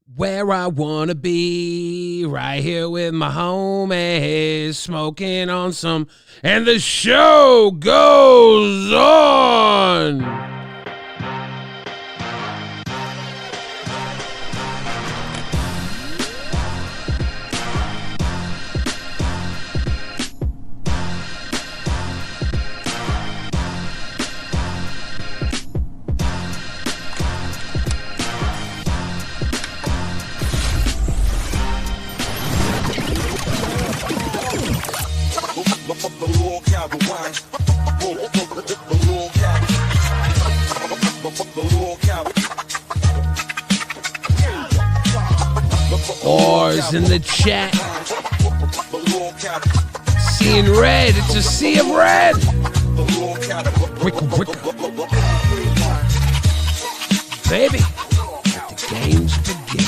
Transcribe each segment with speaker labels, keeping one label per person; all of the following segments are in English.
Speaker 1: where I wanna be, right here with my homies, smoking on some, and the show goes on. Oars in the chat. Seeing red. It's a sea of red. Baby, let the games begin.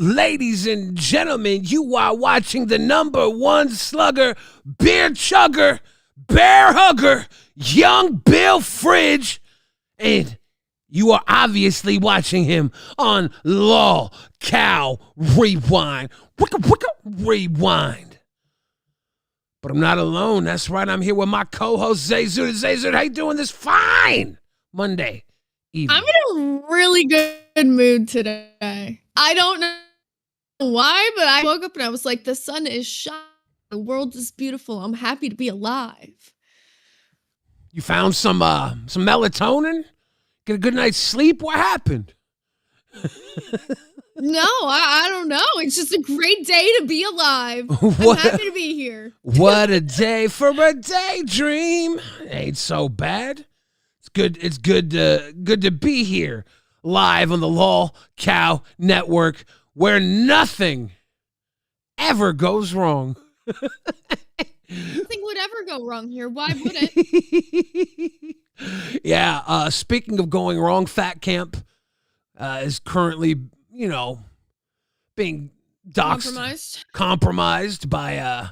Speaker 1: Ladies and gentlemen, you are watching the number one slugger, beer chugger, bear hugger, young Bill Fridge, and you are obviously watching him on LolcowRewind. Rewind. But I'm not alone. That's right. I'm here with my co-host, Zayzud. Zayzud, how you doing this fine Monday evening?
Speaker 2: I'm in a really good mood today. I don't know why, but I woke up and I was like, the sun is shining. The world is beautiful. I'm happy to be alive.
Speaker 1: You found some melatonin? Get a good night's sleep? What happened?
Speaker 2: No, I don't know. It's just a great day to be alive. I'm happy to be here.
Speaker 1: What a day for a daydream. Ain't so bad. It's good to be here live on the LolCow Network where nothing ever goes wrong.
Speaker 2: Nothing would ever go wrong here. Why would it?
Speaker 1: Yeah, speaking of going wrong, Fat Camp is currently, being doxed, compromised by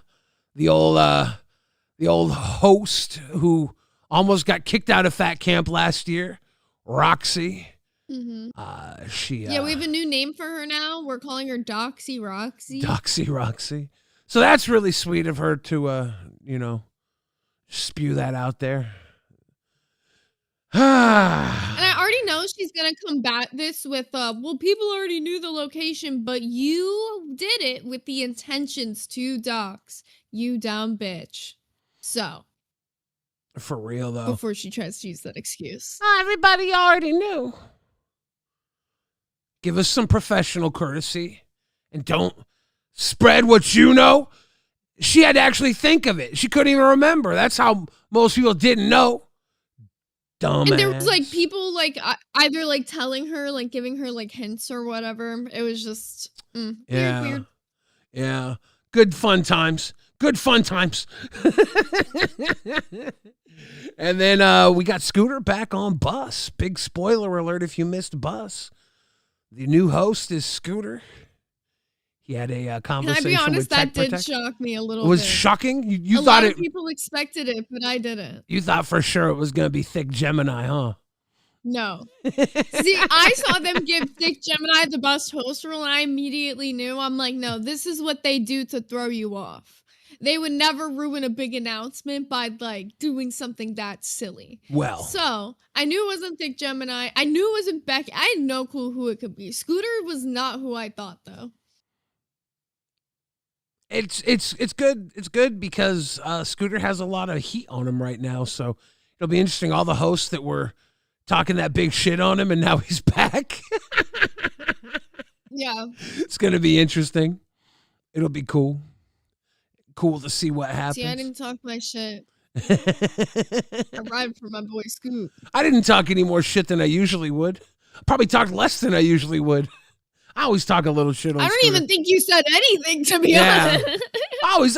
Speaker 1: the old host who almost got kicked out of Fat Camp last year, Roxy.
Speaker 2: Mm-hmm.
Speaker 1: We
Speaker 2: have a new name for her now. We're calling her Doxy Roxy.
Speaker 1: Doxy Roxy. So that's really sweet of her to, spew that out there.
Speaker 2: And I already know she's going to combat this with, people already knew the location, but you did it with the intentions to dox, you dumb bitch. So.
Speaker 1: For real, though.
Speaker 2: Before she tries to use that excuse.
Speaker 1: Everybody already knew. Give us some professional courtesy and don't spread what you know. She had to actually think of it. She couldn't even remember. That's how most people didn't know. Dumbass.
Speaker 2: And there was people either telling her, giving her hints or whatever. It was just weird.
Speaker 1: Yeah. Good fun times. And then we got Scooter back on Bus. Big spoiler alert if you missed Bus. The new host is Scooter. He had a conversation with
Speaker 2: Can I be honest? That did
Speaker 1: Protect.
Speaker 2: shock me a little
Speaker 1: bit. It was
Speaker 2: bit.
Speaker 1: Shocking? You
Speaker 2: a
Speaker 1: thought
Speaker 2: lot of people expected it, but I didn't.
Speaker 1: You thought for sure it was going to be Thick Gemini, huh?
Speaker 2: No. See, I saw them give Thick Gemini the best host role, and I immediately knew. I'm like, no, this is what they do to throw you off. They would never ruin a big announcement by doing something that silly.
Speaker 1: Well.
Speaker 2: So I knew it wasn't Thick Gemini. I knew it wasn't Becky. I had no clue who it could be. Scooter was not who I thought, though.
Speaker 1: It's good. It's good because Scooter has a lot of heat on him right now. So it'll be interesting. All the hosts that were talking that big shit on him, and now he's back.
Speaker 2: Yeah.
Speaker 1: It's going to be interesting. It'll be cool. Cool to see what happens.
Speaker 2: See, I didn't talk my shit. I ride for my boy Scoot.
Speaker 1: I didn't talk any more shit than I usually would. Probably talked less than I usually would. I always talk a little shit on
Speaker 2: I don't
Speaker 1: Scooter.
Speaker 2: even think you said anything, to be honest.
Speaker 1: I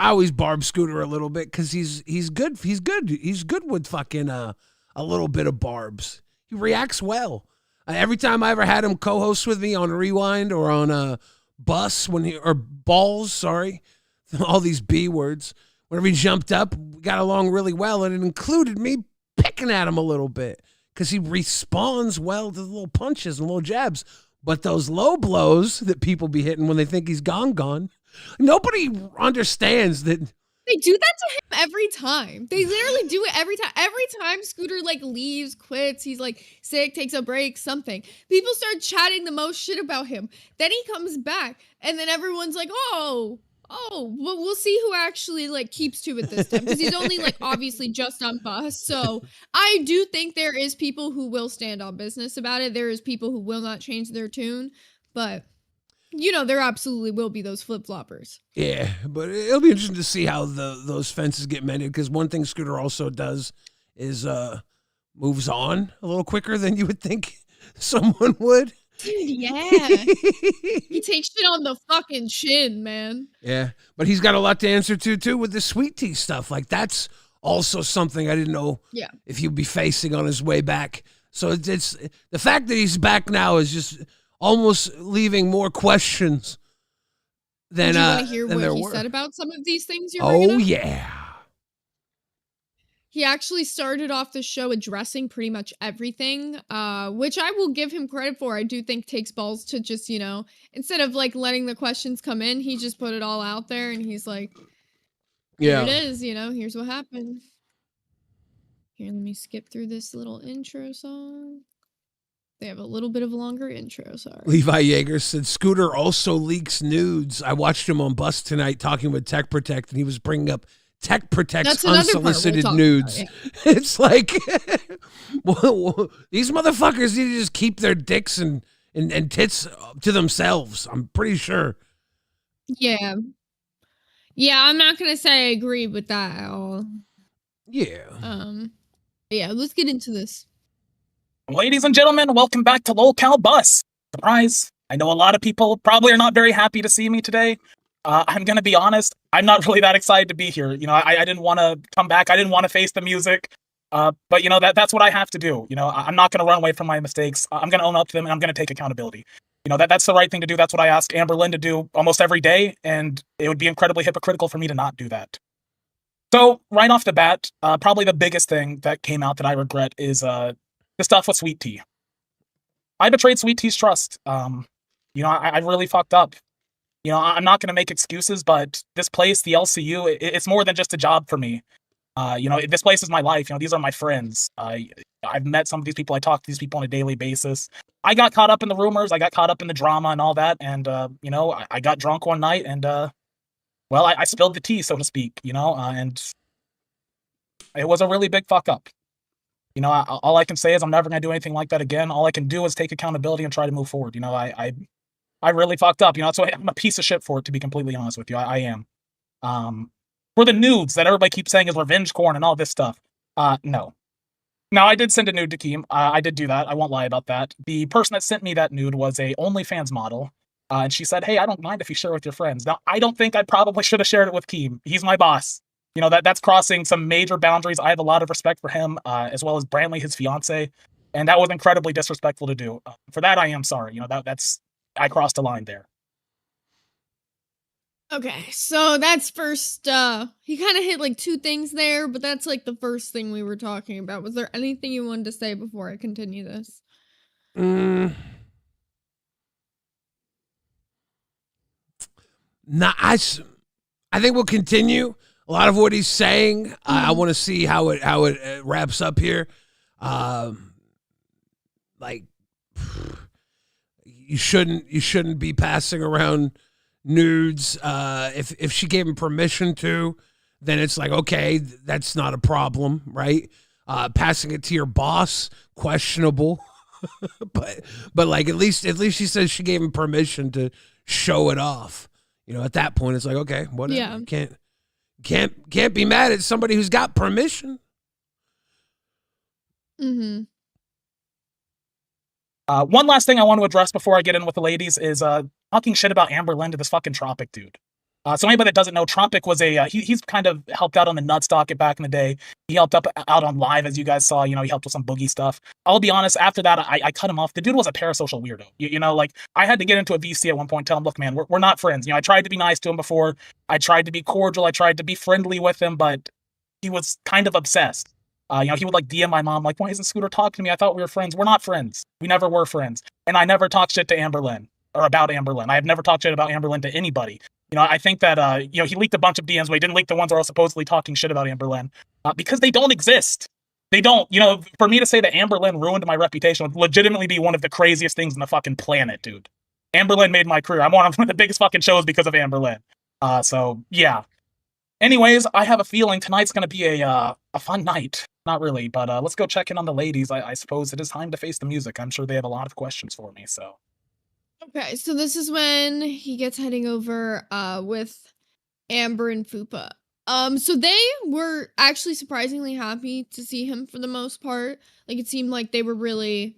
Speaker 1: always barb Scooter a little bit because he's good. He's good with fucking a little bit of barbs. He reacts well. Every time I ever had him co-host with me on Rewind or on a bus or balls, sorry, all these B words. Whenever he jumped up, we got along really well, and it included me picking at him a little bit because he responds well to the little punches and little jabs. But those low blows that people be hitting when they think he's gone, nobody understands that.
Speaker 2: They do that to him every time. They literally do it every time. Every time Scooter like leaves, quits, he's like sick, takes a break, something. People start chatting the most shit about him. Then he comes back, and then everyone's like, well, we'll see who actually like keeps to it this time, because he's only like obviously just on bus. So I do think there is people who will stand on business about it. There is people who will not change their tune, but there absolutely will be those flip-floppers.
Speaker 1: Yeah, but it'll be interesting to see how those fences get mended, because one thing Scooter also does is moves on a little quicker than you would think someone would.
Speaker 2: Dude, yeah. He takes shit on the fucking chin, man.
Speaker 1: Yeah, but he's got a lot to answer to, too, with the sweet tea stuff. Like, that's also something I didn't know if he'd be facing on his way back. So it's the fact that he's back now is just almost leaving more questions than
Speaker 2: Do you want to hear what he said about some of these things you're bringing up?
Speaker 1: Yeah.
Speaker 2: He actually started off the show addressing pretty much everything, which I will give him credit for. I do think takes balls to just, instead of like letting the questions come in, he just put it all out there, and he's like, here it is, here's what happened. Here, let me skip through this little intro song. They have a little bit of a longer intro, sorry.
Speaker 1: Levi Yeager said, Scooter also leaks nudes. I watched him on Bus tonight talking with Tech Protect, and he was bringing up Tech Protect's unsolicited nudes. It's like, these motherfuckers need to just keep their dicks and tits to themselves. I'm pretty sure.
Speaker 2: Yeah. Yeah, I'm not going to say I agree with that at all.
Speaker 1: Yeah.
Speaker 2: Yeah, let's get into this.
Speaker 3: Ladies and gentlemen, welcome back to LolCow Bus. Surprise. I know a lot of people probably are not very happy to see me today. I'm going to be honest, I'm not really that excited to be here. I didn't want to come back. I didn't want to face the music. But, that's what I have to do. I'm not going to run away from my mistakes. I'm going to own up to them, and I'm going to take accountability. That's the right thing to do. That's what I ask Amber Lynn to do almost every day, and it would be incredibly hypocritical for me to not do that. So, right off the bat, probably the biggest thing that came out that I regret is the stuff with Sweet Tea. I betrayed Sweet Tea's trust. I really fucked up. I'm not going to make excuses, but this place, the LCU, it's more than just a job for me. This place is my life. These are my friends. I've met some of these people. I talk to these people on a daily basis. I got caught up in the rumors. I got caught up in the drama and all that. And, I got drunk one night and, I spilled the tea, so to speak, and it was a really big fuck up. All I can say is I'm never going to do anything like that again. All I can do is take accountability and try to move forward. I really fucked up. So I'm a piece of shit for it, to be completely honest with you. I am. For the nudes that everybody keeps saying is revenge corn and all this stuff. No. Now, I did send a nude to Keem. I did do that. I won't lie about that. The person that sent me that nude was a OnlyFans model. And she said, hey, I don't mind if you share it with your friends. Now, I don't think I probably should have shared it with Keem. He's my boss. That's crossing some major boundaries. I have a lot of respect for him, as well as Brantley, his fiance. And that was incredibly disrespectful to do. For that, I am sorry. I crossed a line there.
Speaker 2: Okay, so that's first, he kind of hit like two things there, but that's like the first thing we were talking about. Was there anything you wanted to say before I continue this?
Speaker 1: I think we'll continue. A lot of what he's saying, I want to see how it wraps up here. You shouldn't be passing around nudes. If she gave him permission to, then it's like, okay, that's not a problem, right? Passing it to your boss, questionable. but like at least she says she gave him permission to show it off. At that point it's like, okay, whatever. Yeah. Can't be mad at somebody who's got permission.
Speaker 2: Mm-hmm.
Speaker 3: One last thing I want to address before I get in with the ladies is talking shit about Amber Lynn to this fucking Tropic dude. So anybody that doesn't know, Trumpic was he's kind of helped out on the Nuts docket back in the day. He helped out on Live, as you guys saw. He helped with some boogie stuff. I'll be honest, after that, I cut him off. The dude was a parasocial weirdo. Like I had to get into a VC at one point and tell him, look, man, we're not friends. I tried to be nice to him before. I tried to be cordial. I tried to be friendly with him, but he was kind of obsessed. He would like DM my mom, like, why isn't Scooter talking to me? I thought we were friends. We're not friends. We never were friends. And I never talked shit to Amberlynn or about Amberlynn. I have never talked shit about Amberlynn to anybody. I think that, he leaked a bunch of DMs, but he didn't leak the ones where I was supposedly talking shit about Amberlynn because they don't exist. They don't. For me to say that Amberlynn ruined my reputation would legitimately be one of the craziest things on the fucking planet, dude. Amberlynn made my career. I'm on one of the biggest fucking shows because of Amberlynn. So, yeah. Anyways, I have a feeling tonight's going to be a fun night. Not really, but let's go check in on the ladies. I suppose it is time to face the music. I'm sure they have a lot of questions for me, so.
Speaker 2: Okay, so this is when he gets heading over with Amber and Fupa. So they were actually surprisingly happy to see him for the most part. Like, it seemed like they were really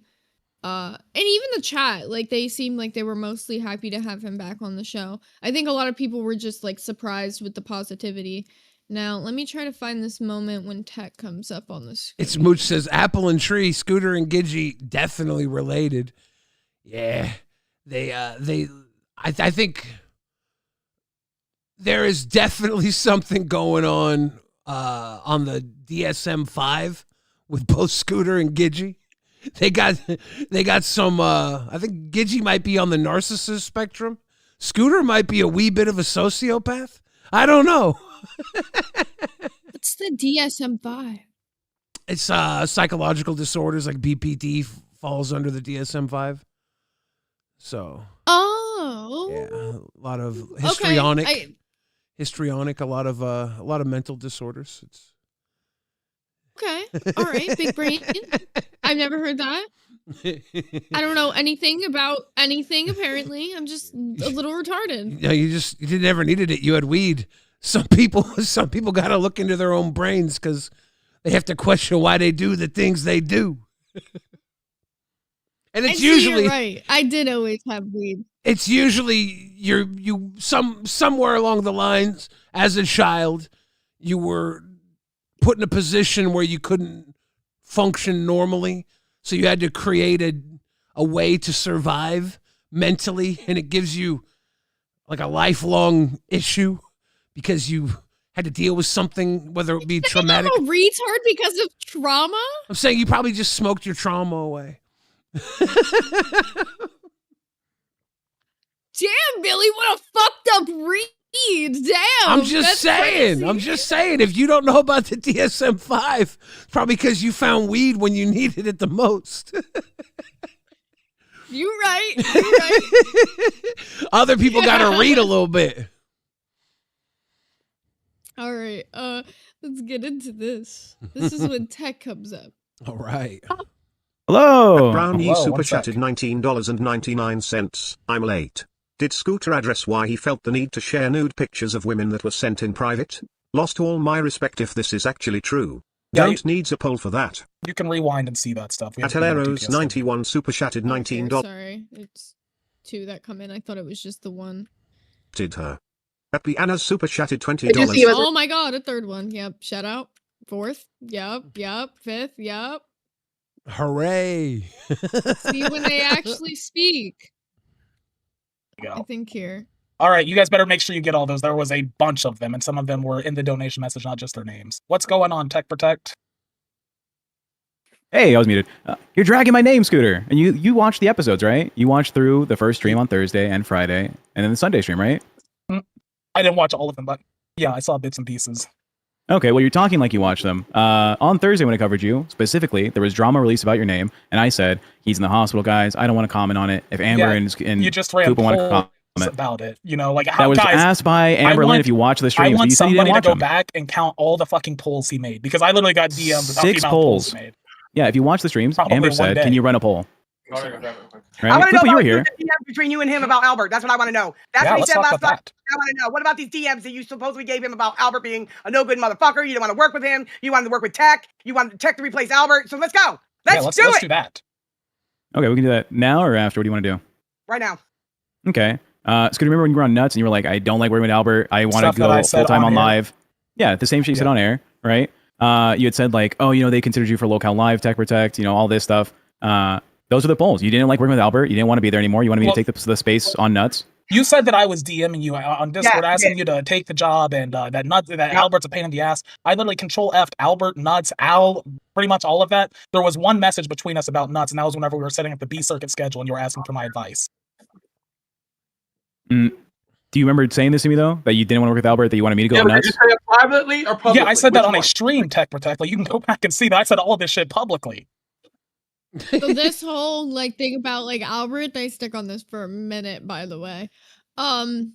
Speaker 2: and even the chat, like, they seemed like they were mostly happy to have him back on the show. I think a lot of people were just like surprised with the positivity. Now, let me try to find this moment when Tech comes up on the screen.
Speaker 1: It's Mooch says, Apple and Tree, Scooter and Gidgey, definitely related. Yeah. I think there is definitely something going on the DSM-5 with both Scooter and Gidgey. They got some, I think Gidgey might be on the narcissist spectrum. Scooter might be a wee bit of a sociopath. I don't know.
Speaker 2: What's the DSM-5?
Speaker 1: It's psychological disorders, like BPD falls under the DSM-5. So.
Speaker 2: Oh.
Speaker 1: Yeah, a lot of histrionic.
Speaker 2: Okay,
Speaker 1: histrionic, a lot of mental disorders. It's
Speaker 2: okay. All right, big brain. I've never heard that. I don't know anything about anything, apparently. I'm just a little retarded.
Speaker 1: No, you never needed it. You had weed. Some people got to look into their own brains because they have to question why they do the things they do. And it's usually
Speaker 2: you're right. I did always have weed.
Speaker 1: It's usually somewhere along the lines as a child, you were put in a position where you couldn't function normally. So you had to create a way to survive mentally, and it gives you like a lifelong issue because you had to deal with something, whether it be traumatic.
Speaker 2: I'm a retard because of trauma?
Speaker 1: I'm saying you probably just smoked your trauma away.
Speaker 2: Damn, Billy, what a fucked up read. Damn.
Speaker 1: I'm just saying. If you don't know about the DSM-5, it's probably because you found weed when you needed it the most.
Speaker 2: You're right.
Speaker 1: Other people got to read a little bit.
Speaker 2: All right. Let's get into this. This is when Tech comes up.
Speaker 1: All right.
Speaker 4: Hello.
Speaker 5: Brownie
Speaker 3: Hello,
Speaker 5: super
Speaker 3: one sec.
Speaker 5: chatted $19.99. I'm late. Did Scooter address why he felt the need to share nude pictures of women that were sent in private? Lost all my respect if this is actually true.
Speaker 3: Yeah,
Speaker 5: Don't needs a poll for that.
Speaker 3: You can rewind and see that stuff. We have
Speaker 5: Ateleros 91 super chatted $19.
Speaker 2: Sorry, it's two that come in. I thought it was just the one.
Speaker 5: Did her. At the Anna's super chatted $20.
Speaker 2: Oh my god, a third one. Yep, shout out. Fourth. Yep. Fifth. Yep.
Speaker 1: Hooray.
Speaker 2: See when they actually speak.
Speaker 3: Go.
Speaker 2: I think here.
Speaker 3: All right, you guys better make sure you get all those. There was a bunch of them, and some of them were in the donation message, not just their names. What's going on, Tech Protect?
Speaker 4: Hey, I was muted. You're dragging my name, Scooter. And you watched the episodes, right? You watched through the first stream on Thursday and Friday, and then the Sunday stream, right?
Speaker 3: I didn't watch all of them, but yeah, I saw bits and pieces.
Speaker 4: Okay, well, you're talking like you watched them. On Thursday when I covered you, specifically, there was drama released about your name, and I said, he's in the hospital, guys. I don't want to comment on it. If Amber and
Speaker 3: you just ran
Speaker 4: Koopa want to comment
Speaker 3: about it, like how
Speaker 4: that was
Speaker 3: guys,
Speaker 4: asked by Amberlynn. If you watch the stream,
Speaker 3: I want
Speaker 4: you said you didn't
Speaker 3: somebody to
Speaker 4: watch
Speaker 3: go
Speaker 4: them.
Speaker 3: back and count all the fucking polls he made, because I literally got DM'd about the
Speaker 4: 6
Speaker 3: amount of polls
Speaker 4: polls.
Speaker 3: he made.
Speaker 4: Yeah, if you watch the streams,
Speaker 3: Probably
Speaker 4: Amber
Speaker 3: one
Speaker 4: said,
Speaker 3: day.
Speaker 4: "Can you run a poll?"
Speaker 6: Right?
Speaker 7: I want to know
Speaker 4: Koopa, you were
Speaker 7: about
Speaker 4: here.
Speaker 7: the DMs between you and him about Albert. That's what I want to know. That's
Speaker 3: Yeah,
Speaker 7: what he
Speaker 3: let's
Speaker 7: said
Speaker 3: talk
Speaker 7: last
Speaker 3: about
Speaker 7: night.
Speaker 3: that.
Speaker 7: I want to know. What about these DMs that you supposedly gave him about Albert being a no good motherfucker? You didn't want to work with him. You wanted to work with Tech. You wanted Tech to replace Albert. So let's go. Let's do
Speaker 3: let's
Speaker 7: it
Speaker 3: do that.
Speaker 4: Okay, we can do that now or after. What do you want to do?
Speaker 7: right now.
Speaker 4: Okay. Scooter, remember when you were on Nuts and you were like, I don't like working with Albert. I want
Speaker 3: Stuff
Speaker 4: to
Speaker 3: that I
Speaker 4: go
Speaker 3: said
Speaker 4: full time
Speaker 3: on
Speaker 4: on
Speaker 3: air.
Speaker 4: live. Yeah, the same shit you said on air, right? You had said like, oh, you know, they considered you for Local Live, Tech Protect, you know, all this stuff. Those are the polls. You didn't like working with Albert. You didn't want to be there anymore. You wanted me to take the space on Nuts.
Speaker 3: You said that I was DMing you on Discord,
Speaker 7: Yeah,
Speaker 3: asking you to take the job, and that Albert's a pain in the ass. I literally control F'd Albert, Nuts, Al, pretty much all of that. There was one message between us about Nuts, and that was whenever we were setting up the B circuit schedule, and you were asking for my advice.
Speaker 4: Do you remember saying this to me though? That you didn't want to work with Albert. That you wanted me to go
Speaker 6: Yeah, but
Speaker 4: Nuts.
Speaker 6: did you say it privately or publicly?
Speaker 3: Yeah, I said that
Speaker 6: Which
Speaker 3: on a
Speaker 6: one?
Speaker 3: stream, Tech Protect. Like, you can go back and see that. I said all of this shit publicly.
Speaker 2: So this whole like thing about like Albert, they stick on this for a minute, by the way. And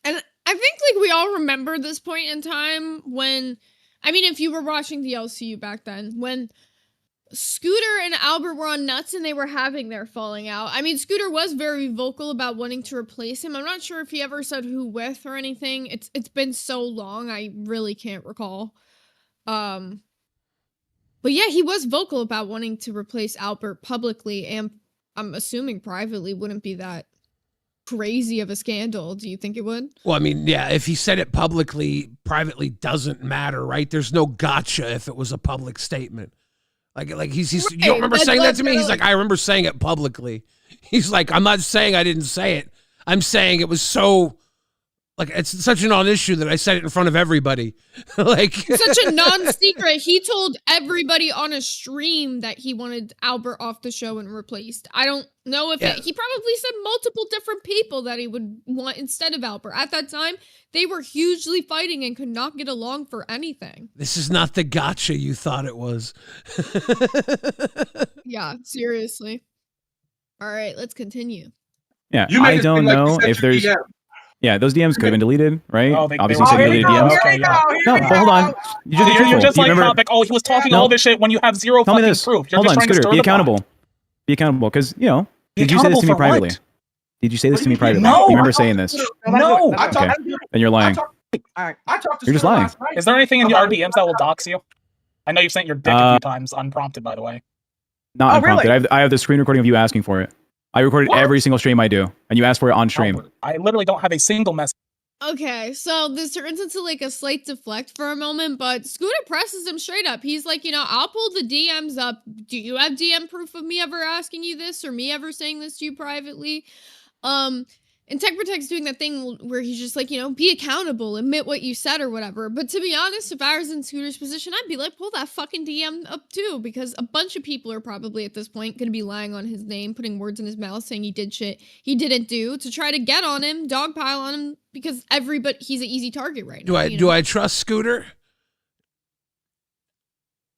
Speaker 2: I think like we all remember this point in time when, I mean, if you were watching the LCU back then, when Scooter and Albert were on Nuts and they were having their falling out. I mean, Scooter was very vocal about wanting to replace him. I'm not sure if he ever said who with or anything. It's been so long, I really can't recall. But yeah, he was vocal about wanting to replace Albert publicly, and I'm assuming privately wouldn't be that crazy of a scandal. Do you think it would?
Speaker 1: Well, I mean, yeah, if he said it publicly, privately doesn't matter, right? There's no gotcha if it was a public statement. Like he's you don't remember saying that to me? He's like, I remember saying it publicly. He's like, I'm not saying I didn't say it. I'm saying it was so, like, it's such a non-issue that I said it in front of everybody. Like,
Speaker 2: such a non-secret. He told everybody on a stream that he wanted Albert off the show and replaced. I don't know if he probably said multiple different people that he would want instead of Albert. At that time, they were hugely fighting and could not get along for anything.
Speaker 1: this is not the gotcha you thought it was.
Speaker 2: Yeah, seriously. All right, let's continue.
Speaker 4: Yeah,
Speaker 6: You made
Speaker 4: I
Speaker 6: it
Speaker 4: don't
Speaker 6: seem like you
Speaker 4: know
Speaker 6: said
Speaker 4: if
Speaker 6: your
Speaker 4: there's.
Speaker 6: DM.
Speaker 4: Yeah, those DMs could have been deleted, right?
Speaker 3: Oh, they
Speaker 4: Obviously,
Speaker 3: were.
Speaker 4: said
Speaker 3: Here
Speaker 4: deleted
Speaker 3: we go,
Speaker 4: DMs.
Speaker 3: here we
Speaker 7: go.
Speaker 4: No, but hold on.
Speaker 3: You're just like
Speaker 4: remember,
Speaker 3: Topic. Oh, he was talking
Speaker 4: No.
Speaker 3: all this shit when you have zero
Speaker 4: Tell me
Speaker 3: fucking
Speaker 4: this.
Speaker 3: proof. You're
Speaker 4: Hold
Speaker 3: just
Speaker 4: on,
Speaker 3: trying to
Speaker 4: Scooter.
Speaker 3: stir
Speaker 4: Be
Speaker 3: the pot.
Speaker 4: accountable. Be accountable, because you know.
Speaker 3: Be
Speaker 4: Did you say this to me
Speaker 3: accountable for
Speaker 4: privately?
Speaker 3: what?
Speaker 4: Did you say this to me privately?
Speaker 3: No.
Speaker 4: You remember saying this?
Speaker 3: No.
Speaker 6: I talked
Speaker 4: Okay. Then you're lying.
Speaker 7: All right.
Speaker 6: I talked to
Speaker 4: You're just
Speaker 6: Scooter
Speaker 4: lying.
Speaker 6: last night.
Speaker 3: Is there anything in your
Speaker 6: about-
Speaker 3: RDMs that will dox you? I know you've sent your dick a few times unprompted, by the way.
Speaker 4: Not
Speaker 7: Oh,
Speaker 4: unprompted.
Speaker 7: really?
Speaker 4: I have the screen recording of you asking for it. I recorded
Speaker 6: What?
Speaker 4: every single stream I do, and you asked for it on stream.
Speaker 3: I literally don't have a single message.
Speaker 2: Okay, so this turns into like a slight deflect for a moment, but Scooter presses him straight up. He's like, you know, I'll pull the DMs up. Do you have DM proof of me ever asking you this or me ever saying this to you privately? And Tech Protect's doing that thing where he's just like, you know, be accountable, admit what you said or whatever. But to be honest, if I was in Scooter's position, I'd be like, pull that fucking DM up too, because a bunch of people are probably at this point going to be lying on his name, putting words in his mouth, saying he did shit he didn't do to try to get on him, dogpile on him, because he's an easy target right now.
Speaker 1: Do I trust Scooter?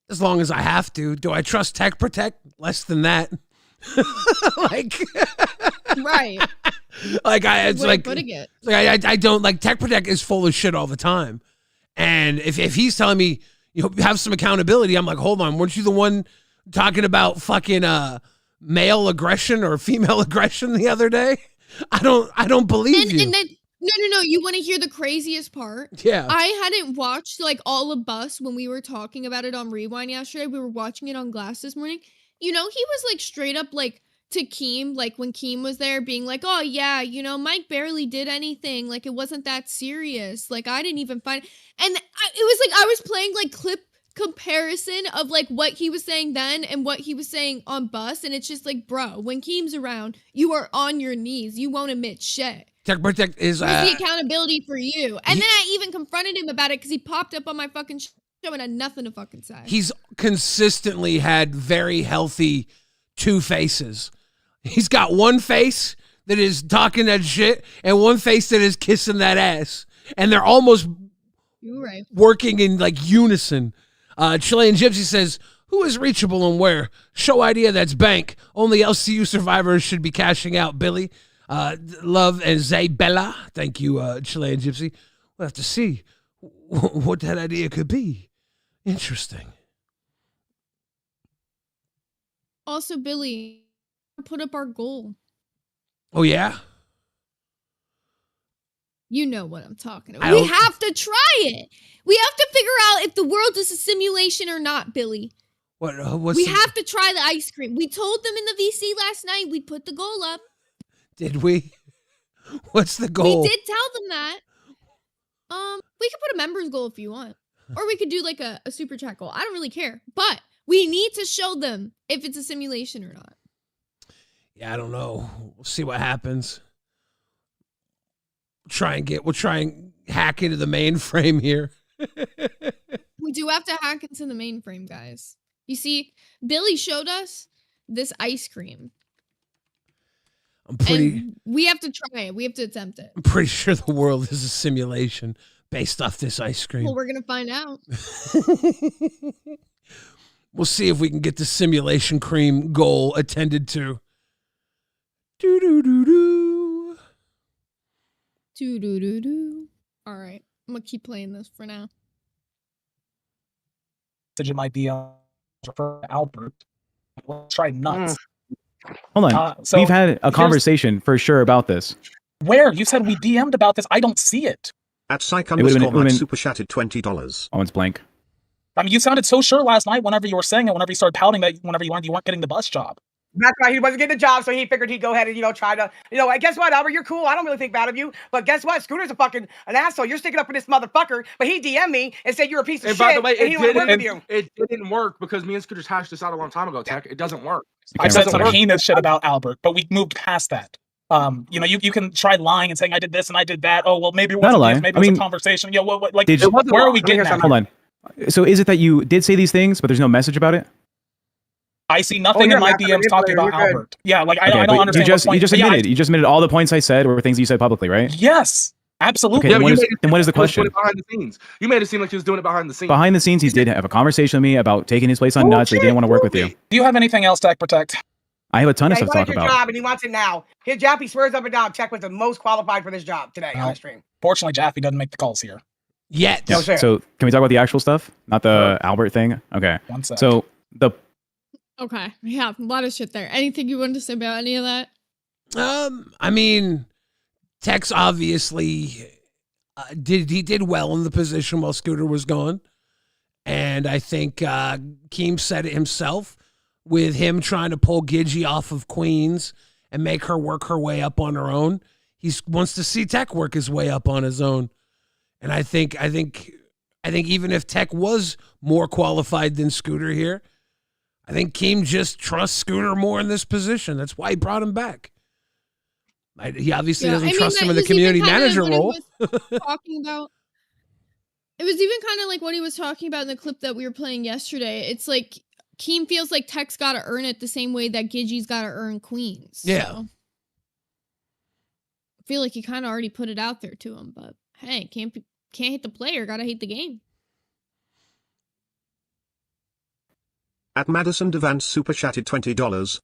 Speaker 1: As long as I have to. Do I trust Tech Protect? Less than that. Like,
Speaker 2: right.
Speaker 1: Like it's like
Speaker 2: putting it.
Speaker 1: I don't like Tech Protect is full of shit all the time, and if he's telling me you know have some accountability, I'm like, hold on, weren't you the one talking about fucking male aggression or female aggression the other day? I don't believe you.
Speaker 2: And then no, you want to hear the craziest part?
Speaker 1: Yeah,
Speaker 2: I hadn't watched like all of Bus when we were talking about it on Rewind yesterday. We were watching it on Glass this morning. You know, he was like straight up like to Keem, like when Keem was there being like, oh yeah, you know, Mike barely did anything. Like it wasn't that serious. Like I didn't even find, and it was like I was playing like clip comparison of like what he was saying then and what he was saying on Bus. And it's just like, bro, when Keem's around, you are on your knees. You won't admit shit.
Speaker 1: Tech Protect is
Speaker 2: Where's the accountability for you? And then I even confronted him about it because he popped up on my fucking show and had nothing to fucking say.
Speaker 1: He's consistently had very healthy two faces. He's got one face that is talking that shit and one face that is kissing that ass. And they're almost
Speaker 2: You're right.
Speaker 1: working in like unison. Chilean Gypsy says, who is reachable and where? Show idea that's bank. Only LCU survivors should be cashing out, Billy. Love and Zaybella. Thank you, Chilean Gypsy. We'll have to see what that idea could be. Interesting.
Speaker 2: Also, Billy, put up our goal.
Speaker 1: Oh, yeah?
Speaker 2: You know what I'm talking about. We have to try it. We have to figure out if the world is a simulation or not, Billy. We have to try the ice cream. We told them in the VC last night we'd put the goal up.
Speaker 1: Did we? What's the goal?
Speaker 2: We did tell them that. We could put a members goal if you want. Or we could do like a super chat goal. I don't really care. But we need to show them if it's a simulation or not.
Speaker 1: Yeah, I don't know. We'll see what happens. We'll try and hack into the mainframe here.
Speaker 2: We do have to hack into the mainframe, guys. You see, Billy showed us this ice cream. And we have to try it. We have to attempt it.
Speaker 1: I'm pretty sure the world is a simulation based off this ice cream.
Speaker 2: Well, we're going to find out.
Speaker 1: We'll see if we can get the simulation cream goal attended to. Do-do-do-do.
Speaker 2: Do-do-do-do. All right. I'm going to keep playing this for now.
Speaker 3: It might be for Albert. Let's try nuts.
Speaker 4: Hold on.
Speaker 3: So
Speaker 4: we've had a conversation for sure about this.
Speaker 3: Where? You said we DM'd about this. I don't see it.
Speaker 5: At psych_Matt super chatted $20.
Speaker 4: Oh, it's blank.
Speaker 3: I mean, you sounded so sure last night whenever you were saying it, whenever you started pouting that whenever you weren't getting the bus job.
Speaker 7: That's right. He wasn't getting the job, so he figured he'd go ahead and, try to, guess what, Albert? You're cool. I don't really think bad of you. But guess what? Scooter's an asshole. You're sticking up for this motherfucker. But he DM'd me and said you're a piece of shit.
Speaker 6: By the way,
Speaker 7: and he don't work with you.
Speaker 6: It didn't work because me and Scooter hashed this out a long time ago, Tech. It doesn't work.
Speaker 3: I said some heinous shit about Albert, but we moved past that. You can try lying and saying I did this and I did that. Oh, well, maybe it wasn't this. Maybe it was a conversation. Yeah, where are we getting at?
Speaker 4: Hold on. So is it that you did say these things, but there's no message about it?
Speaker 3: I see nothing in my DMs talking about Albert. Yeah, I don't understand.
Speaker 4: You just admitted all the points I said were things you said publicly, right?
Speaker 3: Yes, absolutely.
Speaker 4: Okay, then what is the question?
Speaker 6: Behind the scenes. You made it seem like he was doing it behind the scenes.
Speaker 4: Behind the scenes, he did have a conversation with me about taking his place on nuts. He didn't want to work with you.
Speaker 3: Do you have anything else, Tech Protect?
Speaker 4: I have a ton of stuff to talk
Speaker 7: about.
Speaker 4: Job
Speaker 7: and he wants it now. His job, he swears up and down. Tech was the most qualified for this job today on the stream.
Speaker 3: Fortunately, Jaffe doesn't make the calls here.
Speaker 1: Yet.
Speaker 4: No, so can we talk about the actual stuff, not the Albert thing? Okay. So the.
Speaker 2: Okay. Yeah, a lot of shit there. Anything you wanted to say about any of that?
Speaker 1: I mean, Tex obviously did well in the position while Scooter was gone. And I think Keem said it himself with him trying to pull Gidgey off of Queens and make her work her way up on her own. He wants to see Tech work his way up on his own. And I think even if Tech was more qualified than Scooter here, I think Keem just trusts Scooter more in this position. That's why he brought him back. He obviously doesn't trust him in the community manager role.
Speaker 2: Talking about, it was even kind of like what he was talking about in the clip that we were playing yesterday. It's like Keem feels like Tech's got to earn it the same way that Gidgey's got to earn Queens.
Speaker 1: Yeah.
Speaker 2: So I feel like he kind of already put it out there to him, but hey, can't hate the player, gotta hate the game.
Speaker 5: At Madison Devance super chatted $20.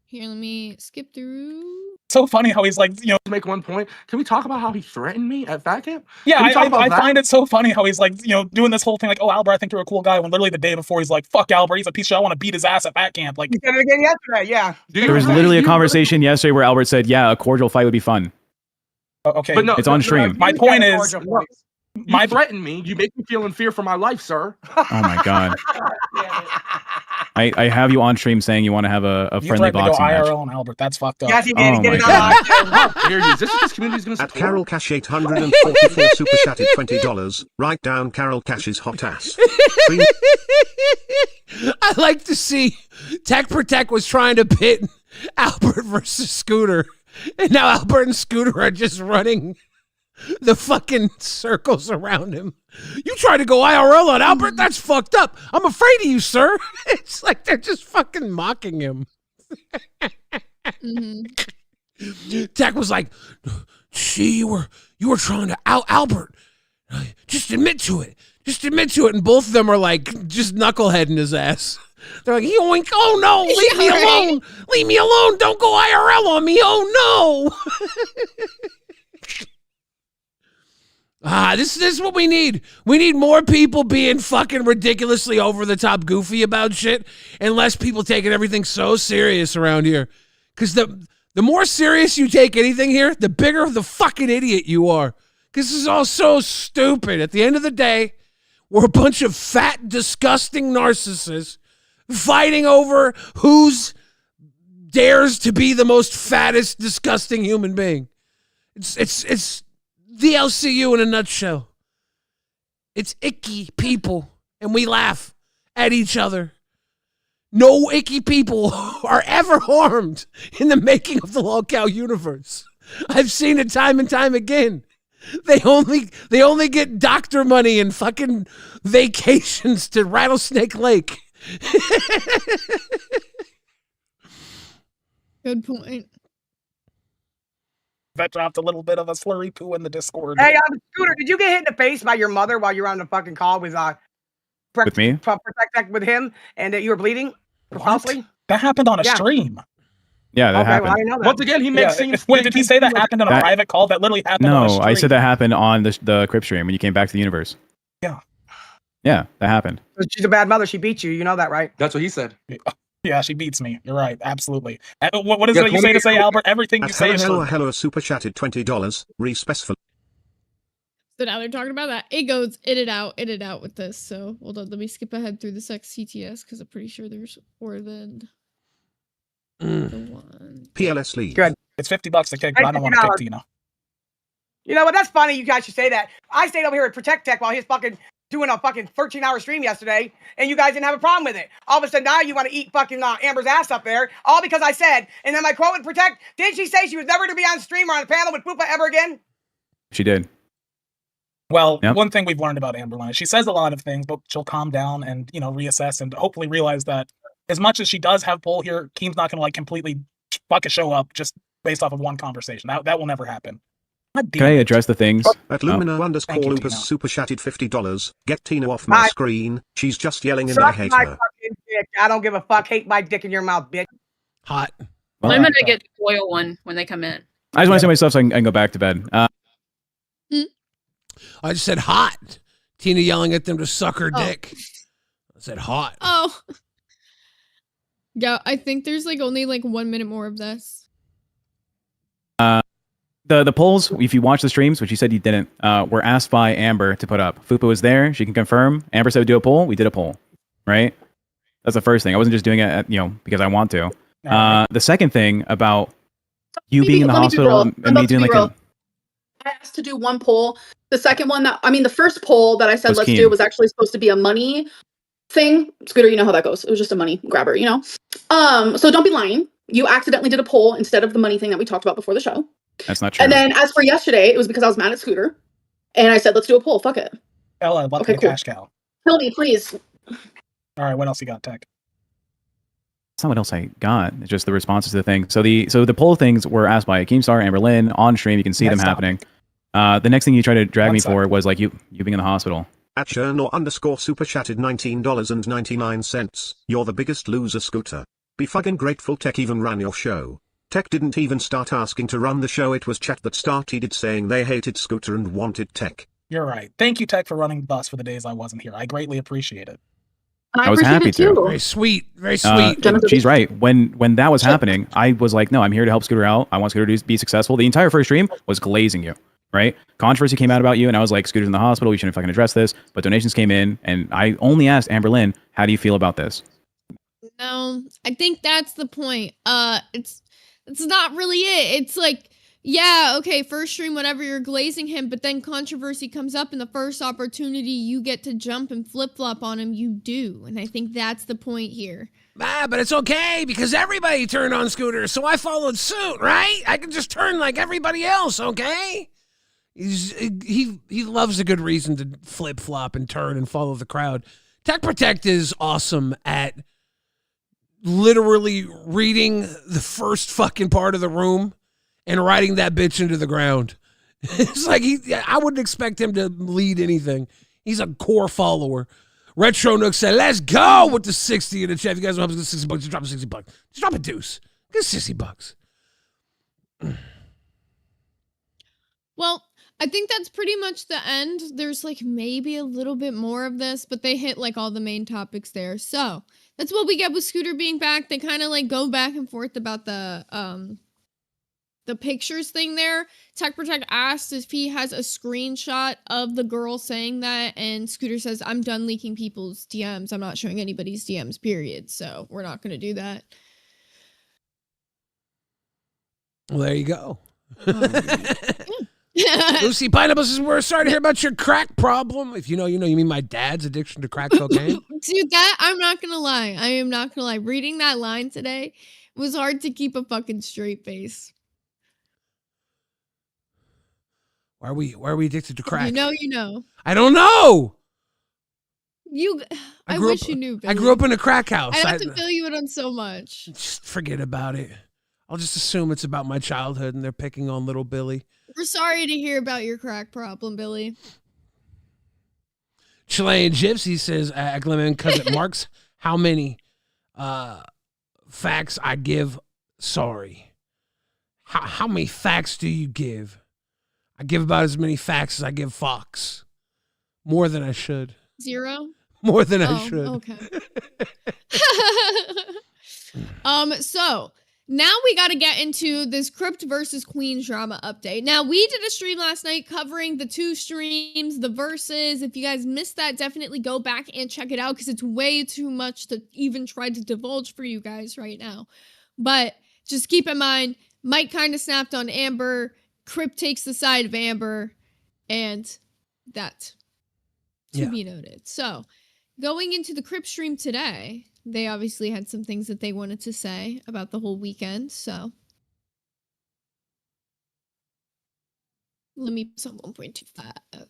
Speaker 2: Here, let me skip through.
Speaker 3: So funny how he's like,
Speaker 6: to make one point. Can we talk about how he threatened me at Fat Camp?
Speaker 3: Yeah, I find it so funny how he's like, doing this whole thing like, oh, Albert, I think you're a cool guy. When literally the day before he's like, fuck Albert, he's a piece of shit. I want to beat his ass at Fat Camp. Like,
Speaker 7: he said it again yesterday. Yeah.
Speaker 4: There was literally a conversation yesterday where Albert said, "Yeah, a cordial fight would be fun."
Speaker 3: Okay,
Speaker 6: but no,
Speaker 4: it's on stream.
Speaker 3: My point is,
Speaker 6: you threatened me. You make me feel in fear for my life, sir.
Speaker 4: Oh my god. I have you on stream saying you want to have a friendly boxing match.
Speaker 3: IRL on Albert. That's fucked up.
Speaker 7: Yes, he did.
Speaker 4: Oh
Speaker 7: He did it
Speaker 4: my
Speaker 7: on live.
Speaker 6: This community's gonna
Speaker 5: At Carol Cash 844 super chatted $20. Write down Carol Cash's hot ass.
Speaker 1: I like to see Tech Protect was trying to pit Albert versus Scooter. And now Albert and Scooter are just running the fucking circles around him. You try to go IRL on Albert? That's fucked up. I'm afraid of you, sir. It's like they're just fucking mocking him. Tech was like, see, you were trying to out Albert. Just admit to it. Just admit to it. And both of them are like just knuckleheading his ass. They're like, yoink, oh no, leave me alone. Leave me alone. Don't go IRL on me. Oh no. This is what we need. We need more people being fucking ridiculously over the top goofy about shit and less people taking everything so serious around here. Because the more serious you take anything here, the bigger the fucking idiot you are. Because this is all so stupid. At the end of the day, we're a bunch of fat, disgusting narcissists fighting over who's dares to be the most fattest, disgusting human being. It's the LCU in a nutshell. It's icky people, and we laugh at each other. No icky people are ever harmed in the making of the Lolcow universe. I've seen it time and time again. They only get doctor money and fucking vacations to Rattlesnake Lake.
Speaker 2: Good point.
Speaker 3: That dropped a little bit of a slurry poo in the Discord.
Speaker 7: Hey, Scooter, did you get hit in the face by your mother while you were on the fucking call with
Speaker 4: me?
Speaker 7: Protect with him, and that you were bleeding profusely?
Speaker 3: That happened on a
Speaker 7: Yeah.
Speaker 3: stream.
Speaker 4: Yeah, that
Speaker 7: Okay,
Speaker 4: happened.
Speaker 7: well, I didn't know that.
Speaker 6: Once again, he makes
Speaker 3: Yeah,
Speaker 6: scenes.
Speaker 3: wait, did he say that happened on a private call? That literally happened on a
Speaker 4: No,
Speaker 3: stream.
Speaker 4: I said that happened on the Crip stream when you came back to the universe.
Speaker 3: Yeah.
Speaker 4: Yeah, that happened.
Speaker 7: She's a bad mother. She beat you. You know that, right?
Speaker 6: That's what he said.
Speaker 3: Yeah, she beats me. You're right. Absolutely. What is
Speaker 6: Yeah,
Speaker 3: it you say to say, Albert? Everything you say is true.
Speaker 5: Hello, super chatted $20. Respectful.
Speaker 2: So now they're talking about that. It goes in and out with this. So hold on, let me skip ahead through the sex CTS because I'm pretty sure there's more than the one.
Speaker 5: PLS League.
Speaker 7: Good.
Speaker 3: It's $50 to kick, but I don't want to kick Tina.
Speaker 7: You know what? That's funny. You guys should say that. I stayed over here at Protect Tech while he's fucking doing a fucking 13-hour stream yesterday, and you guys didn't have a problem with it. All of a sudden now you want to eat fucking Amber's ass up there, all because I said. And then my quote with Protect, didn't she say she was never to be on stream or on a panel with Poopa ever again?
Speaker 4: She did.
Speaker 3: Well,
Speaker 4: Yep.
Speaker 3: one thing we've learned about Amberline is she says a lot of things, but she'll calm down and, reassess and hopefully realize that as much as she does have pull here, Keem's not going to completely fucking show up just based off of one conversation. That will never happen.
Speaker 4: Can I address the things?
Speaker 5: At Lumina _
Speaker 3: you,
Speaker 5: Lupus
Speaker 3: Tina.
Speaker 5: super chatted $50. Get Tina off my screen. She's just yelling and I
Speaker 7: Suck
Speaker 5: hate
Speaker 7: my
Speaker 5: her.
Speaker 7: fucking dick. I don't give a fuck. Hate my dick in your mouth, bitch.
Speaker 1: Hot.
Speaker 4: Well,
Speaker 8: I'm gonna get the foil one when they come in.
Speaker 4: I just want to say my stuff so I can go back to bed.
Speaker 1: I just said hot. Tina yelling at them to suck her dick. I said hot.
Speaker 2: Oh. Yeah, I think there's only 1 minute more of this.
Speaker 4: The polls, if you watch the streams, which you said you didn't, were asked by Amber to put up. Fupa was there. She can confirm. Amber said do a poll. We did a poll. Right? That's the first thing. I wasn't just doing it, because I want to. The second thing about you being in the hospital and me doing
Speaker 8: I asked to do one poll. The second one the first poll that I said let's do was actually supposed to be a money thing. Scooter, you know how that goes. It was just a money grabber, So don't be lying. You accidentally did a poll instead of the money thing that we talked about before the show.
Speaker 4: That's not true.
Speaker 8: And then as for yesterday, it was because I was mad at Scooter. And I said, let's do a poll. Fuck it.
Speaker 3: Ella, what's the cash cow?
Speaker 8: Tell me, please.
Speaker 3: All right, what else you got, Tech?
Speaker 4: That's not what else I got. It's just the responses to the thing. So the poll things were asked by Keemstar, Amber Lynn on stream. You can see them happening. The next thing you tried to drag me for was you being in the hospital.
Speaker 5: At Chernor _ super chatted $19.99. You're the biggest loser, Scooter. Be fucking grateful Tech even ran your show. Tech didn't even start asking to run the show. It was chat that started it saying they hated Scooter and wanted Tech.
Speaker 3: You're right. Thank you, Tech, for running the bus for the days I wasn't here. I greatly appreciate it.
Speaker 8: I
Speaker 4: was happy to.
Speaker 1: Very sweet. Very sweet.
Speaker 4: She's right. When that was happening, I was like, no, I'm here to help Scooter out. I want Scooter to be successful. The entire first stream was glazing you, right? Controversy came out about you, and I was like, Scooter's in the hospital. We shouldn't fucking address this. But donations came in, and I only asked Amber Lynn, how do you feel about this?
Speaker 2: No, I think that's the point. It's not really it. It's yeah, okay, first stream, whatever, you're glazing him, but then controversy comes up, and the first opportunity you get to jump and flip-flop on him, you do. And I think that's the point here.
Speaker 1: But it's okay, because everybody turned on Scooter, so I followed suit, right? I can just turn like everybody else, okay? He loves a good reason to flip-flop and turn and follow the crowd. Tech Protect is awesome at literally reading the first fucking part of the room and riding that bitch into the ground. It's I wouldn't expect him to lead anything. He's a core follower. Retro Nook said, let's go with the 60 in the chat. If you guys want to $60, just drop a $60. Just drop a deuce. Get $60.
Speaker 2: Well, I think that's pretty much the end. There's maybe a little bit more of this, but they hit all the main topics there. So that's what we get with Scooter being back. They kind of go back and forth about the pictures thing there. Tech Protect asked if he has a screenshot of the girl saying that, and Scooter says, I'm done leaking people's DMs. I'm not showing anybody's DMs, period. So we're not going to do that.
Speaker 1: Well, there you go. Lucy Pineapple says, we're sorry to hear about your crack problem. If you know, you know. You mean my dad's addiction to crack cocaine?
Speaker 2: Dude, that I'm not gonna lie. I am not gonna lie. Reading that line today was hard to keep a fucking straight face.
Speaker 1: Why are we addicted to crack?
Speaker 2: You know.
Speaker 1: I don't know.
Speaker 2: I wish you knew, Billy.
Speaker 1: I grew up in a crack house.
Speaker 2: I have to fill you in on so much.
Speaker 1: Just forget about it. I'll just assume it's about my childhood and they're picking on little Billy.
Speaker 2: We're sorry to hear about your crack problem, Billy.
Speaker 1: Chilean Gypsy says, because it marks how many facts I give. Sorry. How many facts do you give? I give about as many facts as I give Fox. More than I should.
Speaker 2: 0?
Speaker 1: More than I should.
Speaker 2: Okay. So now we got to get into this Crypt versus Queens drama update. Now, we did a stream last night covering the 2 streams, the verses. If you guys missed that, definitely go back and check it out because it's way too much to even try to divulge for you guys right now. But just keep in mind, Mike kind of snapped on Amber. Crypt takes the side of Amber, and that to be noted. So, going into the Crypt stream today, they obviously had some things that they wanted to say about the whole weekend, so let me put some 1.25.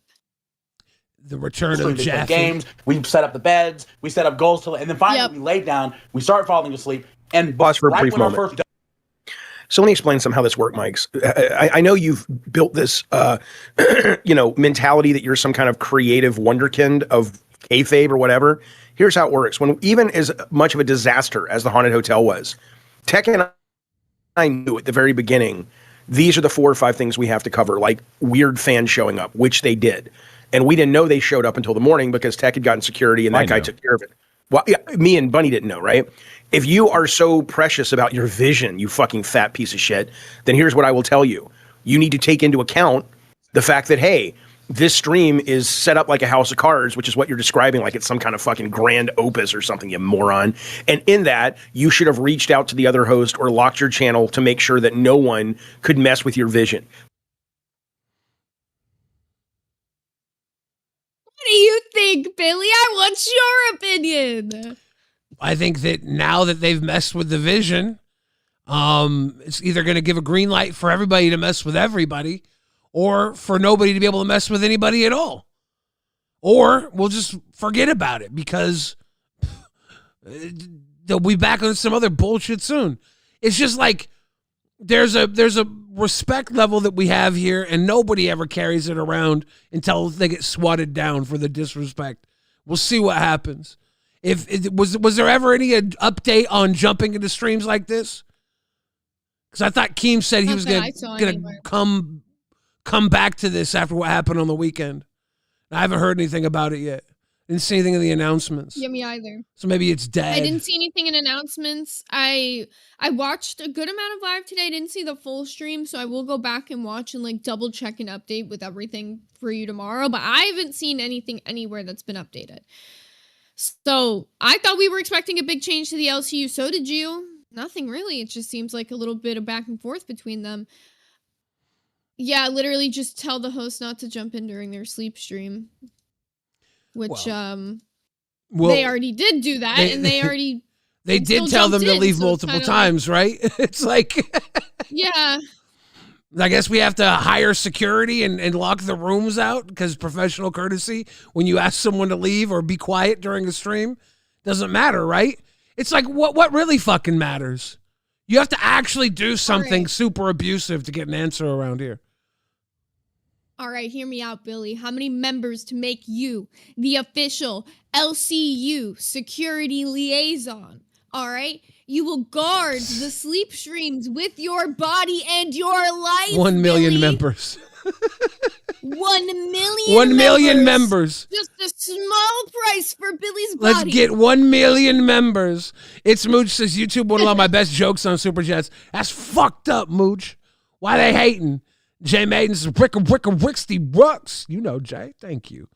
Speaker 1: The return of Jaffe.
Speaker 9: Games, we set up the beds, we set up goals, and then finally we laid down, we start falling asleep, and
Speaker 10: pause for a brief moment. So let me explain some how this works, Mikes. I know you've built this, mentality that you're some kind of creative wonderkind of kayfabe or whatever. Here's how it works. When even as much of a disaster as the haunted hotel was, Tech and I knew at the very beginning, these are the 4 or 5 things we have to cover, like weird fans showing up, which they did. And we didn't know they showed up until the morning because Tech had gotten security and that guy took care of it. Well, yeah, me and Bunny didn't know, right? If you are so precious about your vision, you fucking fat piece of shit, then here's what I will tell you. You need to take into account the fact that, hey, this stream is set up like a house of cards, which is what you're describing, like it's some kind of fucking grand opus or something, you moron. And in that, you should have reached out to the other host or locked your channel to make sure that no one could mess with your vision.
Speaker 2: What do you think, Billy? I want your opinion.
Speaker 1: I think that now that they've messed with the vision, it's either going to give a green light for everybody to mess with everybody or for nobody to be able to mess with anybody at all. Or we'll just forget about it because they'll be back on some other bullshit soon. It's just like there's a respect level that we have here and nobody ever carries it around until they get swatted down for the disrespect. We'll see what happens. Was there ever any update on jumping into streams like this? Because I thought Keem said he was gonna come back to this after what happened on the weekend. I haven't heard anything about it yet. Didn't see anything in the announcements.
Speaker 2: Yeah, me either.
Speaker 1: So maybe it's dead.
Speaker 2: I didn't see anything in announcements. I watched a good amount of live today. I didn't see the full stream, so I will go back and watch and like double check and update with everything for you tomorrow. But I haven't seen anything anywhere that's been updated. So I thought we were expecting a big change to the LCU. So did you. Nothing really. It just seems like a little bit of back and forth between them. Yeah, literally just tell the host not to jump in during their sleep stream. Which, they already did do that, and they already...
Speaker 1: They did tell them to leave multiple times, right? It's like...
Speaker 2: Yeah.
Speaker 1: I guess we have to hire security and lock the rooms out because professional courtesy, when you ask someone to leave or be quiet during a stream, doesn't matter, right? It's like, what really fucking matters? You have to actually do something super abusive to get an answer around here.
Speaker 2: All right, hear me out, Billy. How many members to make you the official LCU security liaison? All right? You will guard the sleep streams with your body and your life,
Speaker 1: 1 million
Speaker 2: Billy.
Speaker 1: members.
Speaker 2: 1 million
Speaker 1: 1 million members.
Speaker 2: Just a small price for Billy's body.
Speaker 1: Let's get 1 million members. It's Mooch says, YouTube won't allow my best jokes on Super Chats. That's fucked up, Mooch. Why they hating? Jay Maiden says, Wixty Rucks. You know, Jay. Thank you.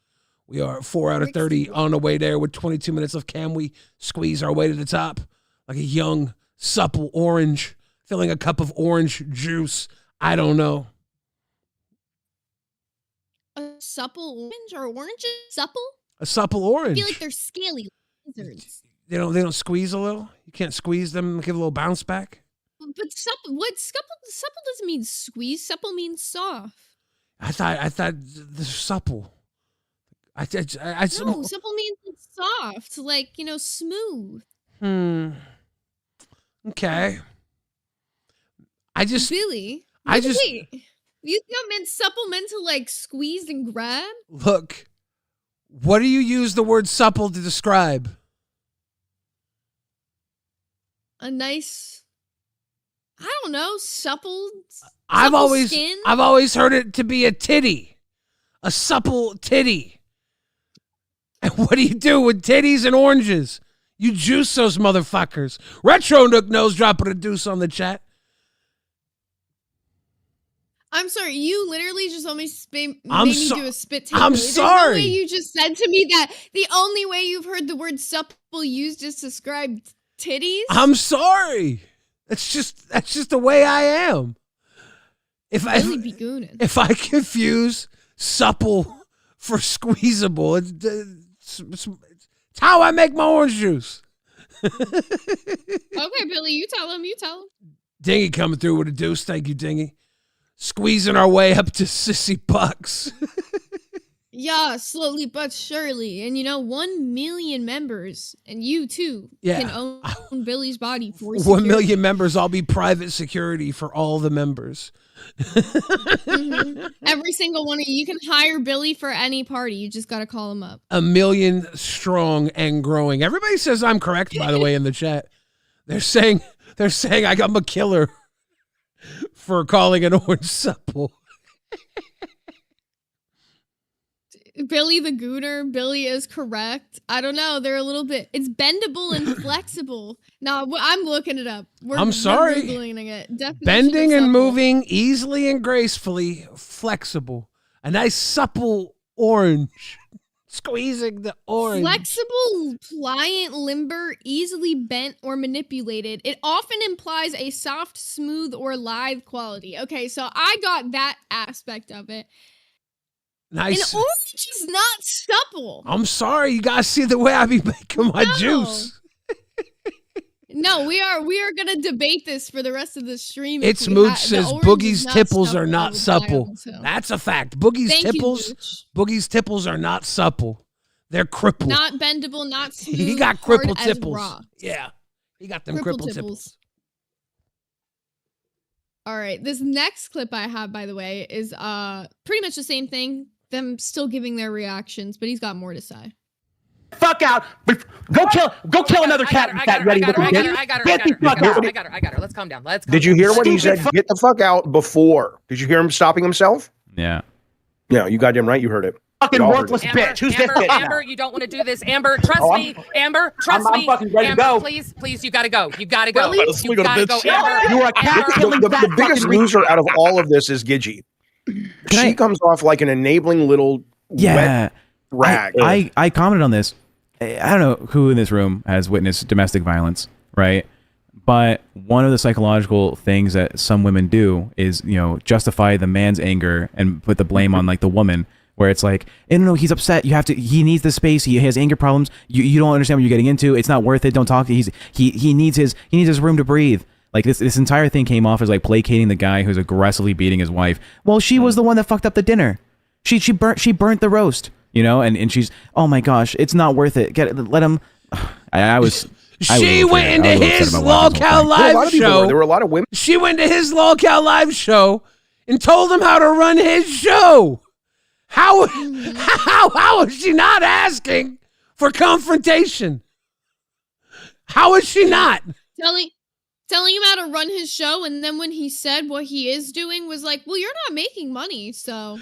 Speaker 1: We are 4 out of 30 on the way there with 22 minutes of Can we squeeze our way to the top like a young, supple orange, filling a cup of orange juice. I don't know.
Speaker 2: A supple orange or orange is supple?
Speaker 1: A supple
Speaker 2: I
Speaker 1: orange.
Speaker 2: feel like they're scaly lizards.
Speaker 1: They don't squeeze a little? You can't squeeze them and give a little bounce back?
Speaker 2: But supple doesn't mean squeeze. Supple means soft.
Speaker 1: I thought the supple.
Speaker 2: No, supple means it's soft, like, smooth.
Speaker 1: Okay.
Speaker 2: Billy. Wait. You think I meant supple meant to like squeeze and grab?
Speaker 1: Look. What do you use the word supple to describe?
Speaker 2: A nice, I don't know, supple
Speaker 1: I've
Speaker 2: skin?
Speaker 1: always heard it to be a titty. A supple titty. And what do you do with titties and oranges? You juice those motherfuckers. Retro Nook knows, dropping a deuce on the chat.
Speaker 2: I'm sorry, you literally just almost made me do a spit take.
Speaker 1: I'm
Speaker 2: There's
Speaker 1: sorry.
Speaker 2: No way you just said to me that the only way you've heard the word supple used is to describe titties?
Speaker 1: I'm sorry. That's just the way I am. If I confuse supple for squeezable, it's how I make my orange juice.
Speaker 2: Okay, Billy, you tell him.
Speaker 1: Dingy coming through with a deuce. Thank you, Dingy. Squeezing our way up to Sissy Bucks.
Speaker 2: Yeah, slowly but surely. And 1 million members, and you too can own Billy's body for
Speaker 1: 1 million members. I'll be private security for all the members.
Speaker 2: Every single one of you. You can hire Billy for any party. You just got to call him up.
Speaker 1: 1 million strong and growing. Everybody says I'm correct, by the way, in the chat. They're saying I'm a killer for calling an orange supple.
Speaker 2: Billy the Gooner. Billy is correct. I don't know. They're a little bit. It's bendable and flexible. No, I'm looking it up.
Speaker 1: I'm sorry.
Speaker 2: We're Googling it. Definition
Speaker 1: Bending
Speaker 2: of
Speaker 1: and
Speaker 2: supple.
Speaker 1: moving easily and gracefully, flexible. A nice supple orange. Squeezing the orange.
Speaker 2: Flexible, pliant, limber, easily bent or manipulated. It often implies a soft, smooth, or lithe quality. Okay, so I got that aspect of it.
Speaker 1: Nice.
Speaker 2: An orange is not supple.
Speaker 1: I'm sorry. You guys see the way I be making my juice.
Speaker 2: No, we are gonna debate this for the rest of the stream.
Speaker 1: It's Mooch says Boogie's tipples are not supple. That's a fact. Boogie's tipples are not supple. They're crippled.
Speaker 2: Not bendable, not smooth.
Speaker 1: He got crippled
Speaker 2: hard as
Speaker 1: tipples.
Speaker 2: rocks.
Speaker 1: Yeah. He got them crippled tipples.
Speaker 2: All right. This next clip I have, by the way, is pretty much the same thing. Them still giving their reactions, but he's got more to say.
Speaker 9: Fuck out! Go kill another cat.
Speaker 11: I got her. Let's calm down.
Speaker 10: Did you hear what he said? Get the fuck out before. Did you hear him stopping himself?
Speaker 4: Yeah.
Speaker 10: Yeah, you goddamn right. You heard it.
Speaker 9: Fucking worthless bitch. Who's this bitch?
Speaker 11: Amber, you don't want to do this. Amber, trust me. Amber, trust me.
Speaker 9: I'm fucking ready to go.
Speaker 11: Please, you gotta go. You gotta go.
Speaker 9: Really?
Speaker 11: You gotta go, Amber.
Speaker 10: You're a cat killing the biggest loser out of all of this is Gidgey. She comes off like an enabling little wet rag.
Speaker 4: I commented on this. I don't know who in this room has witnessed domestic violence, right? But one of the psychological things that some women do is, justify the man's anger and put the blame on like the woman, where it's like, no, he's upset. He needs the space. He has anger problems. You don't understand what you're getting into. It's not worth it. Don't talk to him. He needs his room to breathe. Like this entire thing came off as like placating the guy who's aggressively beating his wife. Well, she was the one that fucked up the dinner. She burnt the roast, and she's, oh my gosh, it's not worth it. Let him.
Speaker 1: She went into his LolcowRewind live show.
Speaker 10: There were a lot of women.
Speaker 1: She went to his LolcowRewind live show and told him how to run his show. How is she not asking for confrontation? How is she not?
Speaker 2: Telling him how to run his show, and then when he said what he is doing was like, well, you're not making money, so.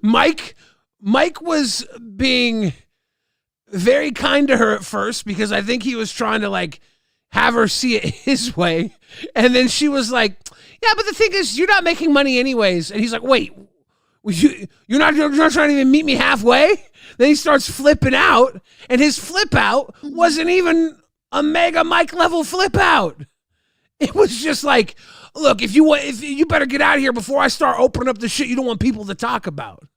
Speaker 1: Mike was being very kind to her at first because I think he was trying to like have her see it his way. And then she was like, yeah, but the thing is, you're not making money anyways. And he's like, wait, you're not trying to even meet me halfway? Then he starts flipping out, and his flip out wasn't even a Mega Mike level flip out. It was just like, look, if you better get out of here before I start opening up the shit you don't want people to talk about.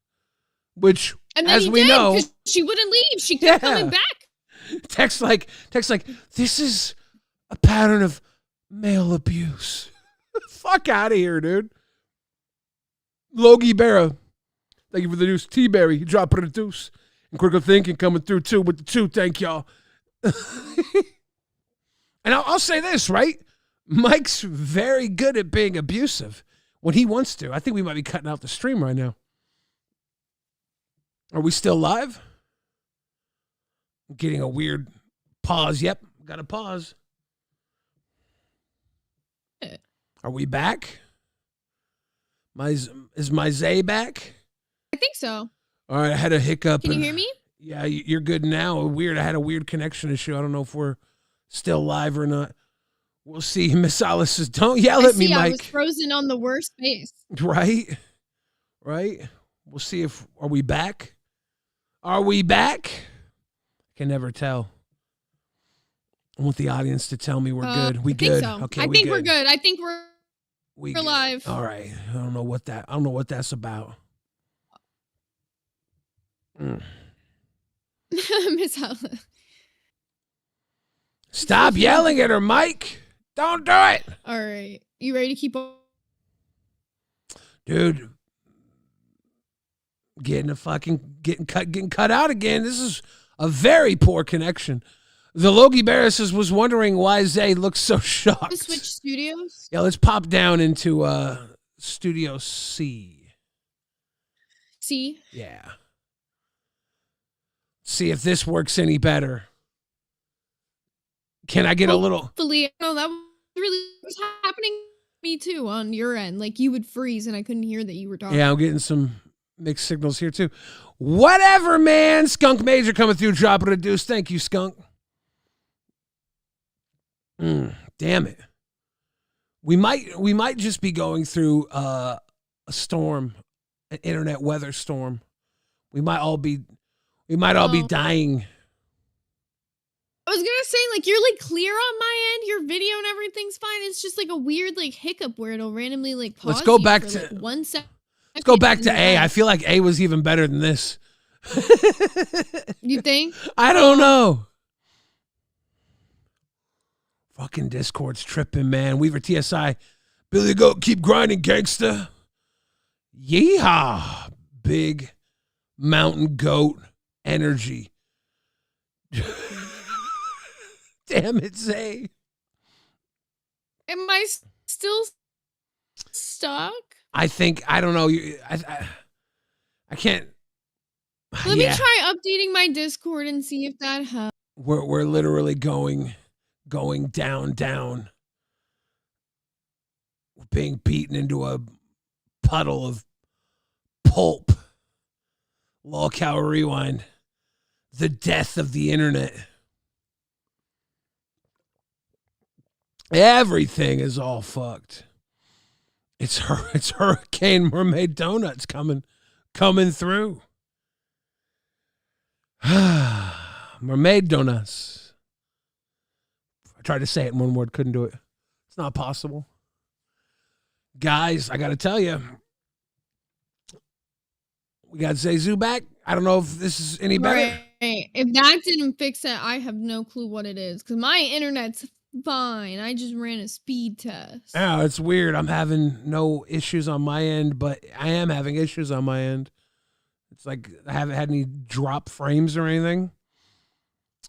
Speaker 1: Which,
Speaker 2: and then
Speaker 1: as we know,
Speaker 2: 'cause she wouldn't leave. She kept coming back.
Speaker 1: Text like, this is a pattern of male abuse. Fuck out of here, dude. Logie Berra, thank you for the news. T-Berry, dropping a deuce. And Critical Thinking coming through too with the 2. Thank y'all. And I'll say this, right? Mike's very good at being abusive when he wants to. I think we might be cutting out the stream right now. Are we still live? I'm getting a weird pause. Yep, got a pause. Are we back? Is my Zay back?
Speaker 2: I think so.
Speaker 1: All right, I had a hiccup.
Speaker 2: Can you hear me?
Speaker 1: Yeah, you're good now. I had a weird connection issue. I don't know if we're still live or not. We'll see. Miss Alice says, don't yell at me, Mike.
Speaker 2: I was frozen on the worst face.
Speaker 1: Right? We'll see are we back? Are we back? Can never tell. I want the audience to tell me we're good. We good?
Speaker 2: So.
Speaker 1: Okay,
Speaker 2: I think we're good. I think we're live.
Speaker 1: All right. I don't know what that's about.
Speaker 2: Miss Alice.
Speaker 1: Stop yelling at her, Mike. Don't do it.
Speaker 2: All right. You ready to keep on?
Speaker 1: Dude. Getting cut out again. This is a very poor connection. The Logie Barris was wondering why Zay looks so shocked.
Speaker 2: Switch studios?
Speaker 1: Yeah, let's pop down into Studio C.
Speaker 2: C?
Speaker 1: Yeah. See if this works any better. Can I get a little?
Speaker 2: Hopefully, no, that really was happening to me too on your end. Like you would freeze and I couldn't hear that you were talking.
Speaker 1: Yeah, I'm getting some mixed signals here too. Whatever, man. Skunk Major coming through, dropping a deuce. Thank you, Skunk. Damn it. We might just be going through a storm, an internet weather storm. We might all be dying.
Speaker 2: I was gonna say, like, you're like clear on my end, your video and everything's fine. It's just like a weird like hiccup where it'll randomly like pause.
Speaker 1: Let's go back to
Speaker 2: like 1 second.
Speaker 1: Let's go back to A. I feel like A was even better than this.
Speaker 2: You think?
Speaker 1: I don't know. Fucking Discord's tripping, man. Weaver TSI. Billy Goat, keep grinding, gangsta. Yeehaw. Big mountain goat energy. Damn it, Zay.
Speaker 2: Am I still stuck?
Speaker 1: I don't know. I can't.
Speaker 2: Let me try updating my Discord and see if that helps.
Speaker 1: We're literally going down. We're being beaten into a puddle of pulp. LolcowRewind. The death of the internet. Everything is all fucked. It's Hurricane Mermaid Donuts coming through. Mermaid Donuts. I tried to say it in one word, couldn't do it. It's not possible. Guys, I got to tell you, we got Zayzoo back. I don't know if this is any better.
Speaker 2: Right. If that didn't fix it, I have no clue what it is because my internet's fine. I just ran a speed test.
Speaker 1: Oh, it's weird. I'm having no issues on my end, but I am having issues on my end. It's like I haven't had any drop frames or anything.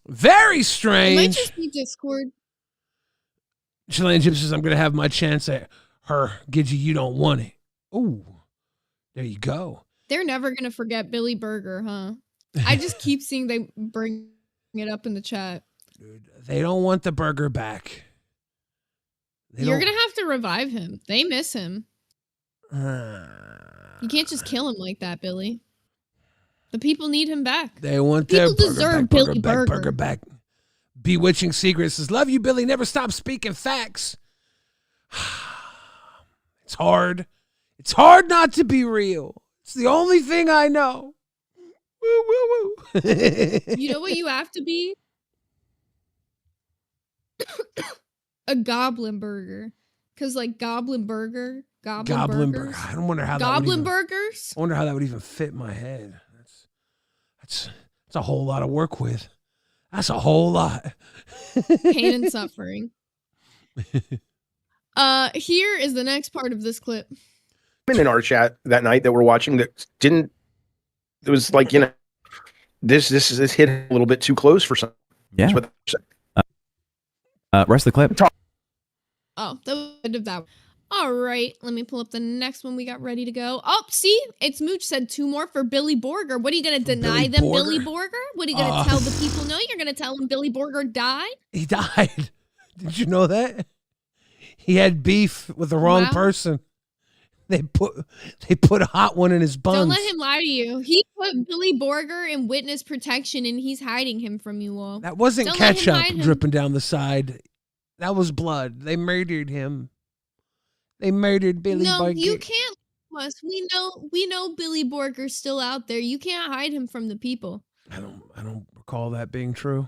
Speaker 1: Very strange.
Speaker 2: It might just be Discord.
Speaker 1: Chilean Gypsy says, I'm going to have my chance at her. Gidgy, you don't want it. Ooh, there you go.
Speaker 2: They're never going to forget Billy Burger, huh? I just keep seeing they bring it up in the chat.
Speaker 1: Dude, they don't want the burger back.
Speaker 2: You're going to have to revive him. They miss him. You can't just kill him like that, Billy. The people need him back.
Speaker 1: They want
Speaker 2: people
Speaker 1: their
Speaker 2: deserve
Speaker 1: burger
Speaker 2: Billy
Speaker 1: burger back. Bewitching Secret says, love you, Billy. Never stop speaking facts. It's hard. It's hard not to be real. It's the only thing I know. Woo, woo, woo.
Speaker 2: You know what you have to be? a goblin burger. Cause like goblin burgers.
Speaker 1: burger. I don't wonder how
Speaker 2: goblin burgers.
Speaker 1: I wonder how that would even fit in my head. That's a whole lot of work with. That's a whole lot.
Speaker 2: Pain and suffering. Here is the next part of this clip.
Speaker 10: In our chat that night that we're watching that didn't. It was like, you know, this hit a little bit too close for some.
Speaker 4: Yeah. Rest of the clip.
Speaker 2: Oh, that was the end of that. All right, let me pull up the next one we got ready to go. Oh, see, it's Mooch said 2 more for Billy Borger. What are you going to deny them, Billy Borger? What are you going to tell the people? No, you're going to tell them Billy Borger died?
Speaker 1: He died. Did you know that? He had beef with the wrong person. They put a hot one in his buns.
Speaker 2: Don't let him lie to you. He put Billy Borger in witness protection, and he's hiding him from you all.
Speaker 1: That wasn't ketchup dripping down the side. That was blood. They murdered him. They murdered Billy Borger.
Speaker 2: No, you can't. We know Billy Borger's still out there. You can't hide him from the people.
Speaker 1: I don't recall that being true.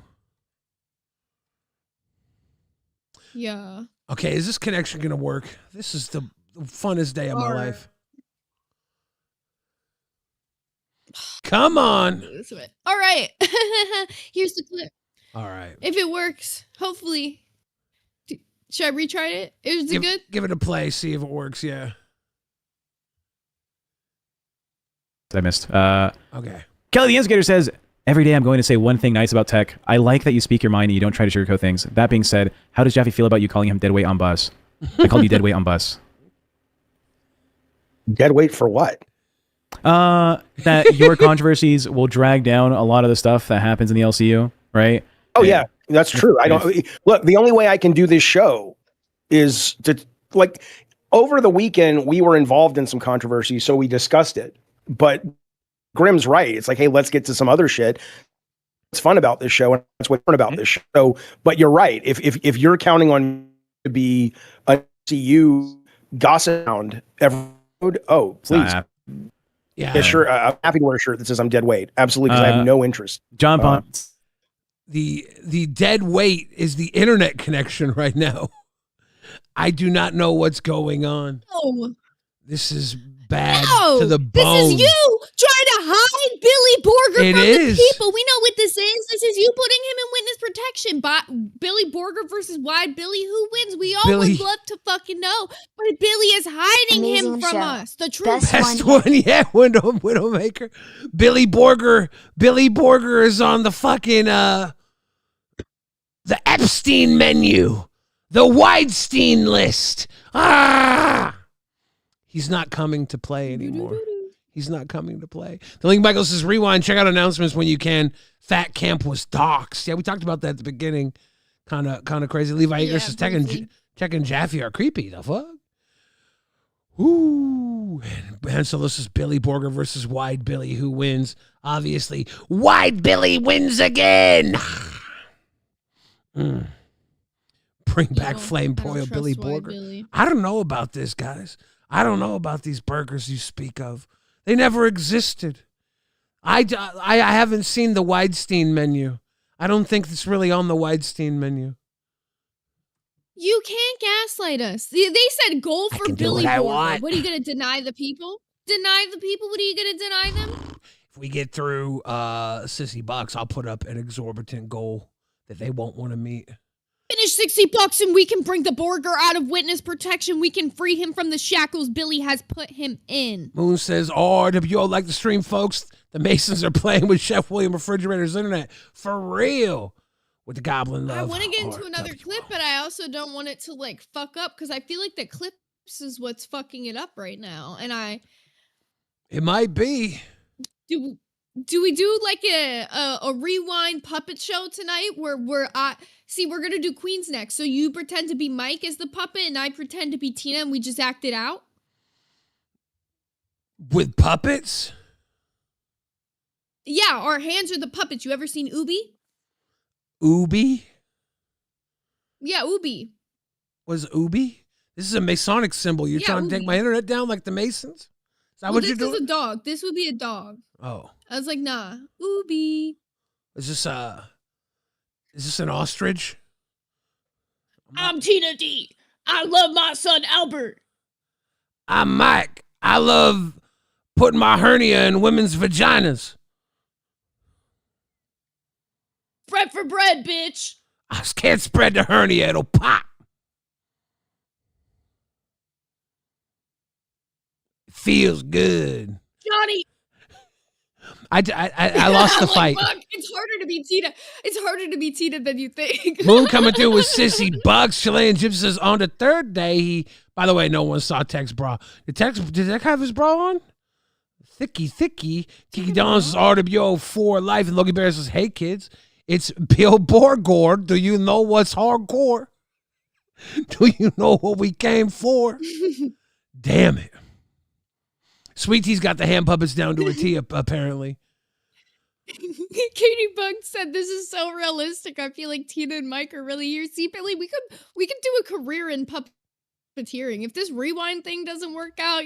Speaker 2: Yeah.
Speaker 1: Okay, is this connection gonna work? This is the funnest day of my life. Come on.
Speaker 2: All right. Here's the clip.
Speaker 1: All right.
Speaker 2: If it works, hopefully. Should I retry it? Is it good?
Speaker 1: Give it a play. See if it works. Yeah.
Speaker 4: I missed.
Speaker 1: Okay.
Speaker 4: Kelly the Instigator says, every day I'm going to say one thing nice about tech. I like that you speak your mind and you don't try to sugarcoat things. That being said, how does Jaffe feel about you calling him deadweight on bus? I called you deadweight on bus.
Speaker 10: Deadweight for what?
Speaker 4: That your controversies will drag down a lot of the stuff that happens in the LCU, right?
Speaker 10: Oh, yeah, that's true. I don't look. The only way I can do this show is to like over the weekend we were involved in some controversy, so we discussed it. But Grimm's right. It's like, hey, let's get to some other shit. It's fun about this show, and that's what's fun about this show. But you're right. If you're counting on me to be a CU gossip hound every oh please. Yeah, sure. I'm happy to wear a shirt that says I'm dead weight. Absolutely, because I have no interest.
Speaker 4: John Pons.
Speaker 1: The dead weight is the internet connection right now. I do not know what's going on.
Speaker 2: No.
Speaker 1: This is bad to the bone.
Speaker 2: This is you trying to hide Billy Borger from the people. We know what this is. This is you putting him in witness protection. But Billy Borger versus Wide Billy, who wins? We all would love to fucking know. But Billy is hiding him from us. The truth.
Speaker 1: Best one, yeah, Widowmaker. Billy Borger is on the fucking the Epstein menu. The Weinstein list. He's not coming to play anymore. He's not coming to play. The Link Michael says, rewind, check out announcements when you can. Fat Camp was doxxed. Yeah, we talked about that at the beginning. Kind of crazy. Levi Eager says, checking Jaffe are creepy. The fuck? Ooh. And so this is Billy Borger versus Wide Billy. Who wins? Obviously, Wide Billy wins again. Bring back Flame Broil Billy Borger. I don't know about this, guys. I don't know about these burgers you speak of. They never existed. I haven't seen the Weinstein menu. I don't think it's really on the Weinstein menu.
Speaker 2: You can't gaslight us. They said goal for Billy Borger. What are you going to deny the people? Deny the people? What are you going to deny them?
Speaker 1: If we get through Sissy Bucks, I'll put up an exorbitant goal that they won't want to meet.
Speaker 2: Finish $60 and we can bring the Borger out of witness protection. We can free him from the shackles Billy has put him in.
Speaker 1: Moon says, RWO like the stream, folks. The Masons are playing with Chef William Refrigerator's internet. For real. With the Goblin Love.
Speaker 2: I want to get into another clip, but I also don't want it to like fuck up because I feel like the clips is what's fucking it up right now. And
Speaker 1: it might be.
Speaker 2: Do we do like a rewind puppet show tonight where we're gonna do Queens next. So you pretend to be Mike as the puppet and I pretend to be Tina and we just act it out?
Speaker 1: With puppets?
Speaker 2: Yeah, our hands are the puppets. You ever seen Ubi?
Speaker 1: Ubi?
Speaker 2: Yeah, Ubi.
Speaker 1: Was Ubi? This is a Masonic symbol. You're trying to take my internet down like the Masons? Is that what you're doing?
Speaker 2: This is a dog. This would be a dog.
Speaker 1: Oh.
Speaker 2: I was like, nah. Ubi.
Speaker 1: Is this an ostrich?
Speaker 2: I'm Tina D. I love my son Albert.
Speaker 1: I'm Mike. I love putting my hernia in women's vaginas.
Speaker 2: Spread for bread, bitch.
Speaker 1: I just can't spread the hernia. It'll pop. It feels good.
Speaker 2: Johnny.
Speaker 1: I lost the fight.
Speaker 2: Fuck, it's harder to be Tina. It's harder to be Tina than you think.
Speaker 1: Moon coming through with Sissy Bucks. Chilean Gypsy says on the third day, he, by the way, no one saw Tech's bra. Did Tech have his bra on? Thicky. Tiki Don says RWO for life. And Logie Bear says, hey kids, it's Bill Borgore. Do you know what's hardcore? Do you know what we came for? Damn it. Sweet Tea's got the hand puppets down to a T, apparently.
Speaker 2: Katie Bug said this is so realistic. I feel like Tina and Mike are really here. See, Billy, we could do a career in puppeteering. If this rewind thing doesn't work out,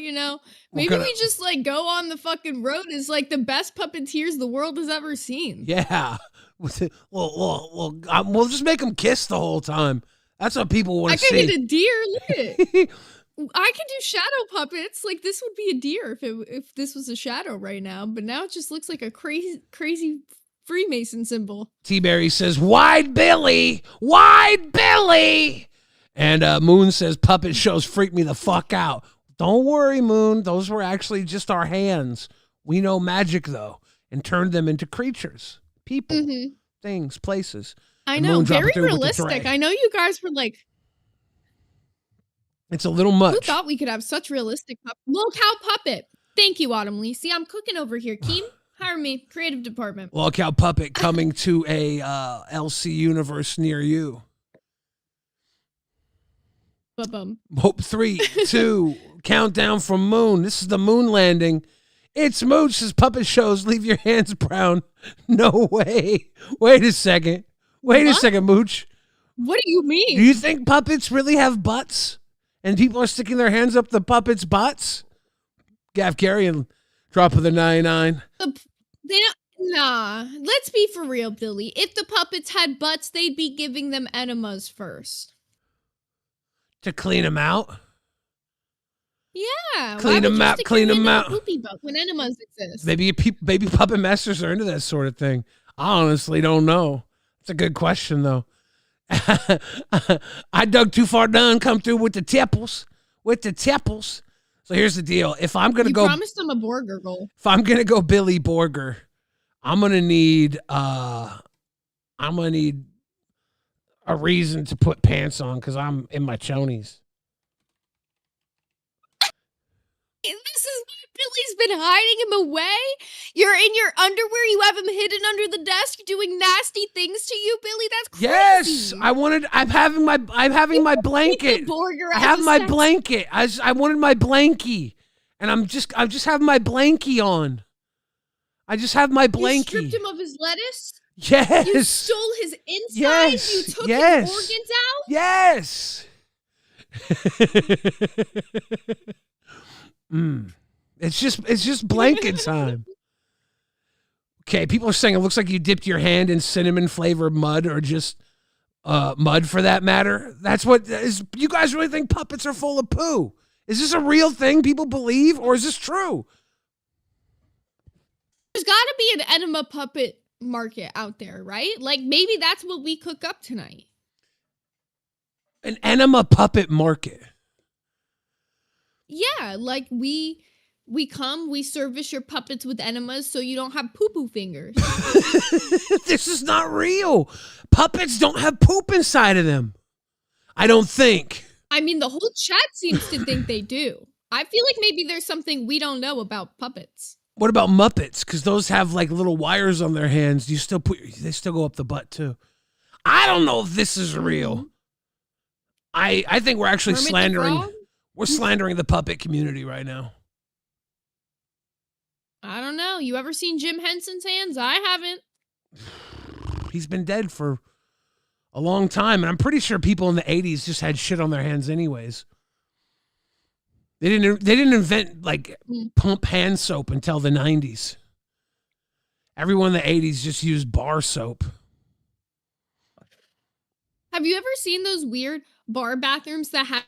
Speaker 2: maybe we just like go on the fucking road as like the best puppeteers the world has ever seen.
Speaker 1: Yeah. We'll just make them kiss the whole time. That's what people want to see.
Speaker 2: I could get a deer. Look at it. I could do shadow puppets. Like this would be a deer if this was a shadow right now. But now it just looks like a crazy Freemason symbol.
Speaker 1: T-Berry says, Wide Billy. And Moon says, puppet shows freak me the fuck out. Don't worry, Moon. Those were actually just our hands. We know magic, though, and turned them into creatures, people, things, places.
Speaker 2: I know, very realistic. I know you guys were like,
Speaker 1: it's a little much.
Speaker 2: Who thought we could have such realistic Low-Cow puppet? Thank you, Autumn Lee. See, I'm cooking over here. Keem, hire me. Creative department.
Speaker 1: Low-Cow puppet coming to a LC universe near you.
Speaker 2: Ba-bum.
Speaker 1: Hope 3, 2, countdown from Moon. This is the moon landing. It's Mooch's puppet shows. Leave your hands brown. No way. Wait a second, Mooch.
Speaker 2: What do you mean?
Speaker 1: Do you think puppets really have butts? And people are sticking their hands up the puppets' butts? Gav Carrion, drop of the 99.
Speaker 2: Nah, let's be for real, Billy. If the puppets had butts, they'd be giving them enemas first.
Speaker 1: To clean them out?
Speaker 2: Yeah.
Speaker 1: Clean them out.
Speaker 2: Poopy butt when enemas exist.
Speaker 1: Maybe baby puppet masters are into that sort of thing. I honestly don't know. It's a good question, though. I dug too far down, come through with the tipples. So here's the deal. If I'm gonna
Speaker 2: You promised them a burger goal.
Speaker 1: If I'm gonna go Billy Borger, I'm gonna need a reason to put pants on because I'm in my chonies.
Speaker 2: This is why Billy's been hiding him away. You're in your underwear. You have him hidden under the desk, doing nasty things to you, Billy. That's crazy.
Speaker 1: Yes, I'm having my blanket. I have my blanket. I wanted my blankie, and I'm just having my blankie on. I just have my blankie.
Speaker 2: You stripped him of his lettuce.
Speaker 1: Yes.
Speaker 2: You stole his insides.
Speaker 1: Yes.
Speaker 2: You took his organs out.
Speaker 1: Yes. It's just blanket time. Okay, people are saying it looks like you dipped your hand in cinnamon flavored mud or just mud for that matter. That's what is. You guys really think puppets are full of poo? Is this a real thing people believe, or is this true?
Speaker 2: There's got to be an enema puppet market out there, right? Like maybe that's what we cook up tonight.
Speaker 1: An enema puppet market.
Speaker 2: Yeah, like we service your puppets with enemas so you don't have poo-poo fingers.
Speaker 1: This is not real. Puppets don't have poop inside of them. I don't think.
Speaker 2: I mean, the whole chat seems to think they do. I feel like maybe there's something we don't know about puppets.
Speaker 1: What about Muppets? Because those have like little wires on their hands. They still go up the butt too. I don't know if this is real. I think we're actually slandering. We're slandering the puppet community right now.
Speaker 2: I don't know. You ever seen Jim Henson's hands? I haven't.
Speaker 1: He's been dead for a long time, and I'm pretty sure people in the 80s just had shit on their hands anyways. They didn't invent like pump hand soap until the 90s. Everyone in the 80s just used bar soap.
Speaker 2: Have you ever seen those weird bar bathrooms that have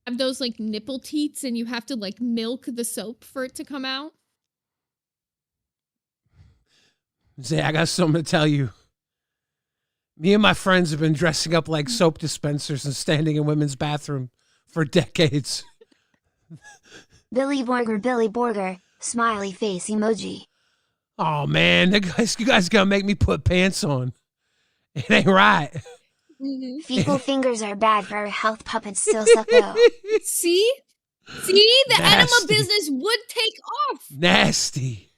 Speaker 2: those like nipple teats and you have to like milk the soap for it to come out?
Speaker 1: Zay, I got something to tell you. Me and my friends have been dressing up like soap dispensers and standing in women's bathroom for decades.
Speaker 12: Billy Borger, smiley face emoji.
Speaker 1: Oh man, you guys gonna make me put pants on. It ain't right.
Speaker 12: Fecal fingers are bad for our health. Puppets still suck though.
Speaker 2: See? The
Speaker 1: Nasty.
Speaker 2: enema business would take off.
Speaker 1: Nasty.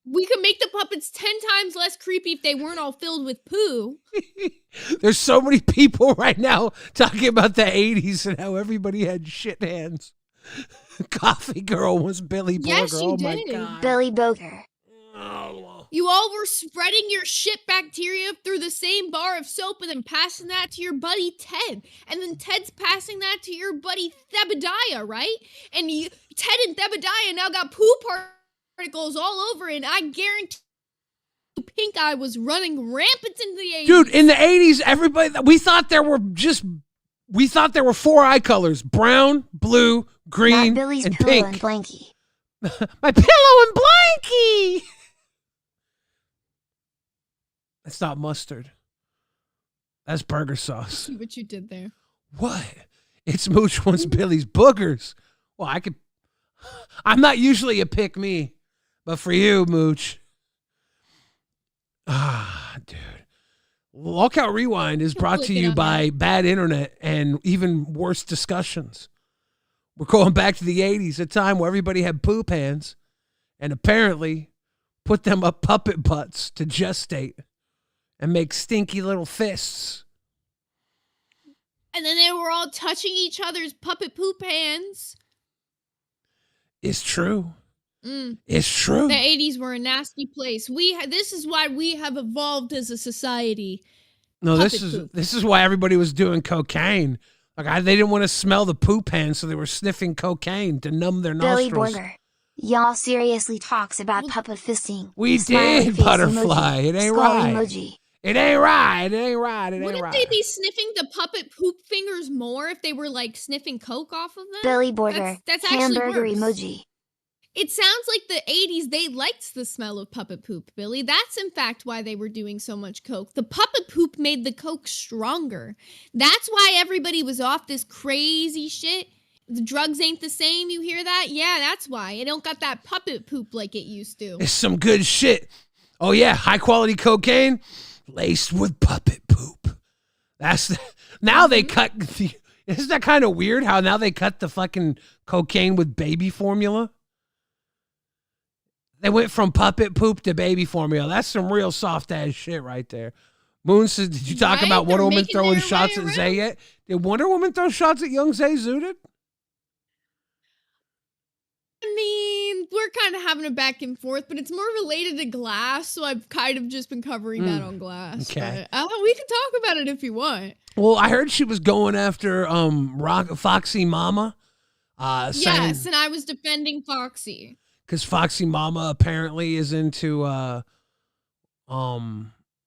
Speaker 2: We could make the puppets 10 times less creepy if they weren't all filled with poo.
Speaker 1: There's so many people right now talking about the 80s and how everybody had shit hands. Coffee Girl was Billy Borger.
Speaker 2: Yes, she
Speaker 1: oh
Speaker 2: did.
Speaker 1: my God.
Speaker 12: Billy Boger.
Speaker 2: You all were spreading your shit bacteria through the same bar of soap and then passing that to your buddy Ted. And then Ted's passing that to your buddy Thebadiah, right? And Ted and Thebadiah now got poo particles all over it. And I guarantee Pink Eye was running rampant in the 80s.
Speaker 1: Dude, in the 80s, everybody, we thought there were 4 eye colors: brown, blue, green,
Speaker 12: Not Billy's
Speaker 1: and
Speaker 12: pillow
Speaker 1: pink.
Speaker 12: and blankie.
Speaker 1: My pillow and blankie. That's not mustard. That's burger sauce.
Speaker 2: See what you did there.
Speaker 1: What? It's Mooch wants Billy's boogers. Well, I'm not usually a pick me, but for you, Mooch. Dude. Lolcow Rewind is brought to you by bad internet and even worse discussions. We're going back to the 80s, a time where everybody had poop hands and apparently put them up puppet butts to gestate and make stinky little fists.
Speaker 2: And then they were all touching each other's puppet poop hands.
Speaker 1: It's true. It's true.
Speaker 2: The 80s were a nasty place. This is why we have evolved as a society.
Speaker 1: No, this is why everybody was doing cocaine. Like they didn't want to smell the poop hands, so they were sniffing cocaine to numb their
Speaker 12: Billy
Speaker 1: nostrils.
Speaker 12: Borger. Y'all seriously talks about puppet fisting.
Speaker 1: We
Speaker 12: Smiley
Speaker 1: did,
Speaker 12: face
Speaker 1: Butterfly.
Speaker 12: emoji.
Speaker 1: It ain't
Speaker 12: Skull
Speaker 1: right.
Speaker 12: emoji.
Speaker 1: It ain't right. It ain't right. It ain't
Speaker 2: Wouldn't
Speaker 1: right.
Speaker 2: they be sniffing the puppet poop fingers more if they were like sniffing coke off of them?
Speaker 12: Billy Borger.
Speaker 2: That's actually
Speaker 12: Hamburger
Speaker 2: worse.
Speaker 12: emoji.
Speaker 2: It sounds like the 80s, they liked the smell of puppet poop, Billy. That's in fact why they were doing so much coke. The puppet poop made the coke stronger. That's why everybody was off this crazy shit. The drugs ain't the same, you hear that? Yeah, that's why. It don't got that puppet poop like it used to.
Speaker 1: It's some good shit. Oh yeah, high quality cocaine laced with puppet poop. Now they cut isn't that kind of weird how now they cut the fucking cocaine with baby formula? They went from puppet poop to baby formula. That's some real soft ass shit right there. Moon says, did you talk about Wonder Woman throwing shots at Zay yet? Did Wonder Woman throw shots at young Zay Zooted?
Speaker 2: I mean, we're kind of having a back and forth, but it's more related to Glass, so I've kind of just been covering that on Glass.
Speaker 1: Okay.
Speaker 2: But, we can talk about it if you want.
Speaker 1: Well, I heard she was going after Foxy Mama.
Speaker 2: Yes, and I was defending Foxy.
Speaker 1: Because Foxy Mama apparently is into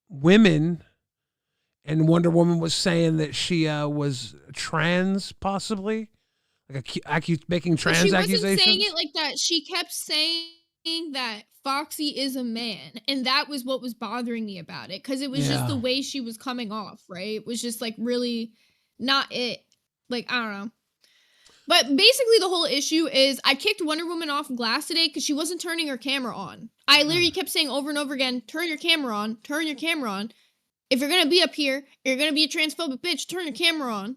Speaker 1: women, and Wonder Woman was saying that she was trans, possibly. Making trans
Speaker 2: she
Speaker 1: accusations.
Speaker 2: Wasn't saying it like that. She kept saying that Foxy is a man, and that was what was bothering me about it, because it was just the way she was coming off, right? It was just like really not it. Like, I don't know. But basically the whole issue is I kicked Wonder Woman off Glass today because she wasn't turning her camera on. I literally kept saying over and over again, turn your camera on, turn your camera on. If you're going to be up here, you're going to be a transphobic bitch, turn your camera on.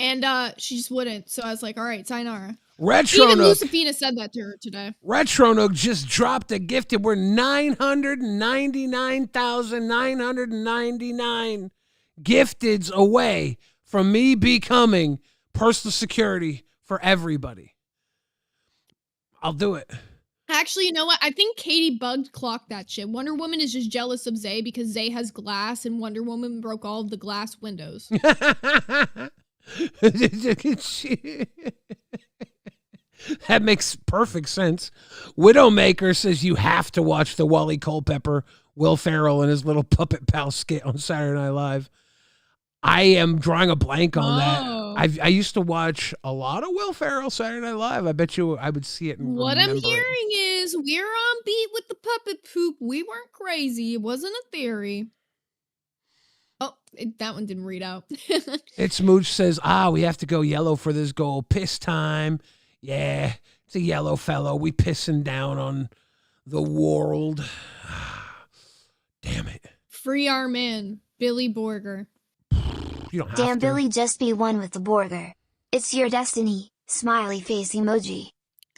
Speaker 2: And she just wouldn't. So I was like, all right, sayonara. Even Lucifina said that to her today.
Speaker 1: Retronook just dropped a gift, and we're 999,999 gifteds away from me becoming personal security for everybody. I'll do it.
Speaker 2: Actually, you know what? I think Katie bugged clocked that shit. Wonder Woman is just jealous of Zay because Zay has glass and Wonder Woman broke all of the glass windows.
Speaker 1: That makes perfect sense. Widowmaker says you have to watch the Wally Culpepper, Will Ferrell, and his little puppet pal skit on Saturday Night Live. I am drawing a blank on
Speaker 2: Oh.
Speaker 1: that. I used to watch a lot of Will Ferrell Saturday Night Live. I bet you I would see it and
Speaker 2: What I'm
Speaker 1: remember it.
Speaker 2: hearing is we're on beat with the puppet poop. We weren't crazy. It wasn't a theory. Oh, that one didn't read out.
Speaker 1: It's Mooch says, we have to go yellow for this goal. Piss time. Yeah, it's a yellow fellow. We pissing down on the world. Damn it.
Speaker 2: Free our man, Billy Borger.
Speaker 1: You don't have
Speaker 12: Damn,
Speaker 1: to.
Speaker 12: Billy, just be one with the Borger. It's your destiny. Smiley face emoji.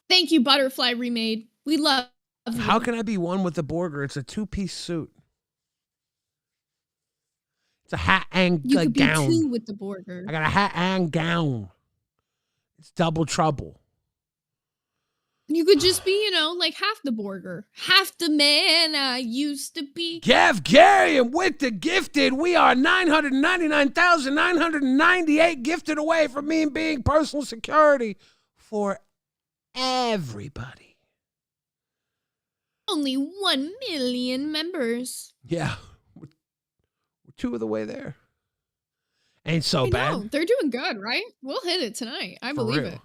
Speaker 2: Thank you, Butterfly Remade. We love you.
Speaker 1: How can I be one with the Borger? It's a 2-piece suit. It's a hat and
Speaker 2: You
Speaker 1: a
Speaker 2: could
Speaker 1: gown.
Speaker 2: be two with the Borger.
Speaker 1: I got a hat and gown. It's double trouble.
Speaker 2: You could just be, like half the Borger. Half the man I used to be.
Speaker 1: Gav Garian with the gifted. We are 999,998 gifted away from me being personal security for everybody.
Speaker 2: Only 1 million members.
Speaker 1: Yeah. We're 2 of the way there. Ain't so
Speaker 2: I
Speaker 1: bad.
Speaker 2: know. They're doing good, right? We'll hit it tonight. I believe
Speaker 1: real.
Speaker 2: it.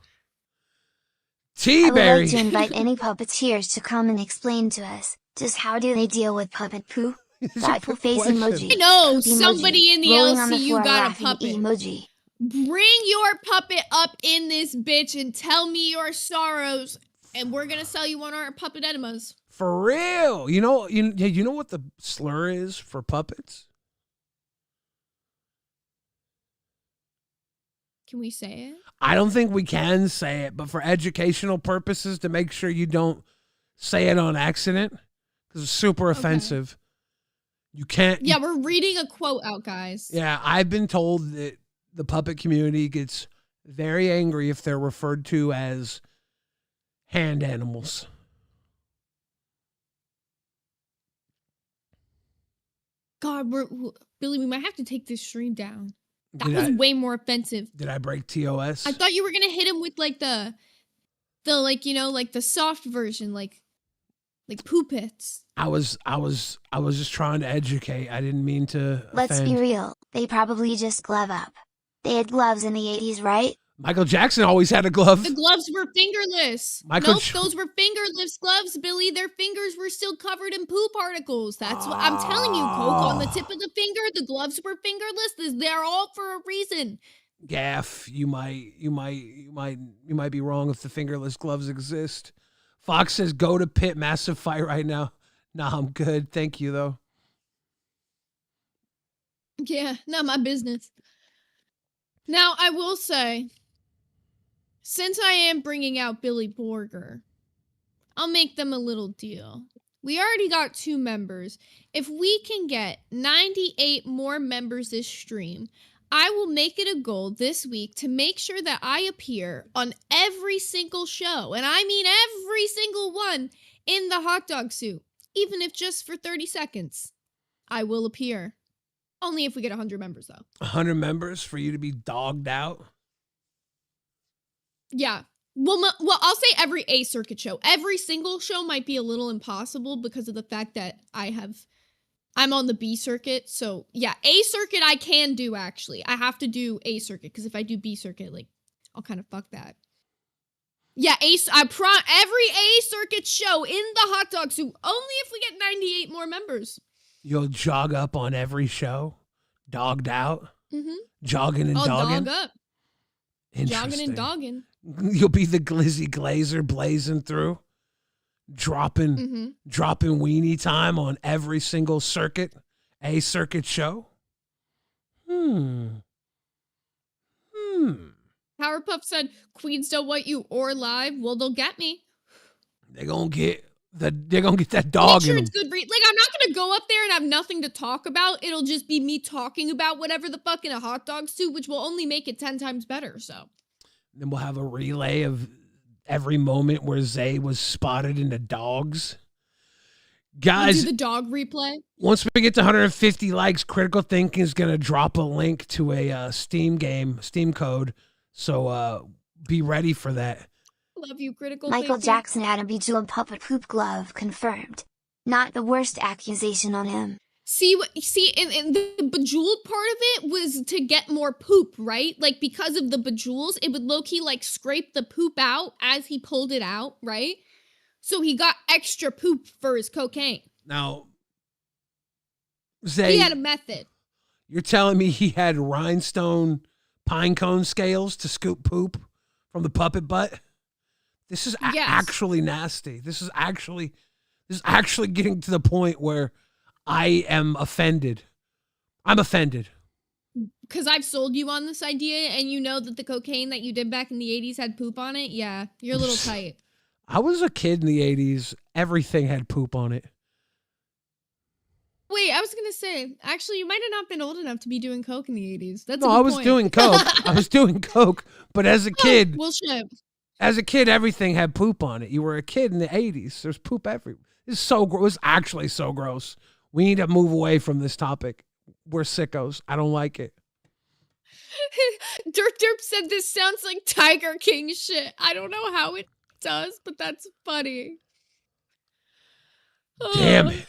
Speaker 12: I would
Speaker 1: T-Berry.
Speaker 12: like to invite any puppeteers to come and explain to us, just how do they deal with puppet poo? Thoughtful face
Speaker 1: question.
Speaker 12: emoji.
Speaker 2: I know.
Speaker 12: Emoji.
Speaker 2: Somebody in the
Speaker 12: Rolling on the
Speaker 2: LCU
Speaker 12: floor
Speaker 2: got a
Speaker 12: laughing
Speaker 2: puppet.
Speaker 12: emoji.
Speaker 2: Bring your puppet up in this bitch and tell me your sorrows, and we're gonna sell you on our puppet enemas.
Speaker 1: For real. You know what the slur is for puppets?
Speaker 2: Can we say it?
Speaker 1: I don't think we can say it, but for educational purposes, to make sure you don't say it on accident, because it's super offensive. You can't.
Speaker 2: Yeah, we're reading a quote out, guys.
Speaker 1: Yeah, I've been told that the puppet community gets very angry if they're referred to as hand animals.
Speaker 2: God, Billy, we might have to take this stream down. That
Speaker 1: Did
Speaker 2: was
Speaker 1: I-
Speaker 2: way more offensive.
Speaker 1: Did I break TOS?
Speaker 2: I thought you were gonna hit him with like the the soft version, like poopits.
Speaker 1: I was just trying to educate. I didn't mean to
Speaker 12: Let's
Speaker 1: offend.
Speaker 12: be real, they probably just glove up. They had gloves in the 80s, right?
Speaker 1: Michael Jackson always had a glove.
Speaker 2: The gloves were fingerless.
Speaker 1: Michael
Speaker 2: Nope,
Speaker 1: J-
Speaker 2: those were fingerless gloves, Billy. Their fingers were still covered in poo particles. That's what I'm telling you, Coke. On the tip of the finger, the gloves were fingerless. They're all for a reason.
Speaker 1: Gaff, you might be wrong if the fingerless gloves exist. Fox says go to pit, massive fight right now. Nah, I'm good. Thank you though.
Speaker 2: Yeah, not my business. Now, I will say, since I am bringing out Billy Borger, I'll make them a little deal. We already got 2 members. If we can get 98 more members this stream, I will make it a goal this week to make sure that I appear on every single show, and I mean every single one, in the hot dog suit, even if just for 30 seconds. I will appear. Only if we get 100 members, though.
Speaker 1: 100 members for you to be dogged out.
Speaker 2: Yeah. Well, I'll say every A circuit show. Every single show might be a little impossible because of the fact that I'm on the B circuit. So yeah, A circuit I can do actually. I have to do A circuit because if I do B circuit, like I'll kind of fuck that. Yeah, every A circuit show in the hot dog suit. Only if we get 98 more members.
Speaker 1: You'll jog up on every show, dogged out, jogging and
Speaker 2: I'll
Speaker 1: dogging.
Speaker 2: dog up. Jogging and dogging.
Speaker 1: You'll be the glizzy glazer blazing through, dropping weenie time on every single circuit, A circuit show.
Speaker 2: Powerpuff said, Queens don't want you or live. Well, they'll get me.
Speaker 1: They're gonna get that dog
Speaker 2: Make sure
Speaker 1: in
Speaker 2: it's
Speaker 1: them.
Speaker 2: good. Like, I'm not gonna go up there and have nothing to talk about. It'll just be me talking about whatever the fuck in a hot dog suit, which will only make it 10 times better. So
Speaker 1: Then we'll have a relay of every moment where Zay was spotted in the dogs.
Speaker 2: we'll
Speaker 1: Guys,
Speaker 2: do the dog replay.
Speaker 1: once we get to 150 likes, Critical Thinking is going to drop a link to a Steam code. So be ready for that.
Speaker 2: Love you, Critical
Speaker 12: Michael
Speaker 2: Thinking.
Speaker 12: Jackson had a Bejeweled puppet poop glove confirmed. Not the worst accusation on him.
Speaker 2: See, and the bejeweled part of it was to get more poop, right? Like, because of the bejewels, it would low-key, like, scrape the poop out as he pulled it out, right? So he got extra poop for his cocaine.
Speaker 1: Now, Zay,
Speaker 2: he had a method.
Speaker 1: You're telling me he had rhinestone pine cone scales to scoop poop from the puppet butt? This is actually nasty. This is actually getting to the point where I am offended. I'm offended.
Speaker 2: Because I've sold you on this idea, and you know that the cocaine that you did back in the 80s had poop on it? Yeah, you're a little tight.
Speaker 1: I was a kid in the 80s. Everything had poop on it.
Speaker 2: Wait, I was going to say, actually, you might have not been old enough to be doing coke in the 80s. That's
Speaker 1: No, I was doing coke. I was doing coke, but as a kid...
Speaker 2: Bullshit.
Speaker 1: As a kid, everything had poop on it. You were a kid in the 80s. There's poop everywhere. It's so gross. It's actually so gross. We need to move away from this topic. We're sickos. I don't like it.
Speaker 2: Derp said this sounds like Tiger King shit. I don't know how it does, but that's funny.
Speaker 1: Damn it.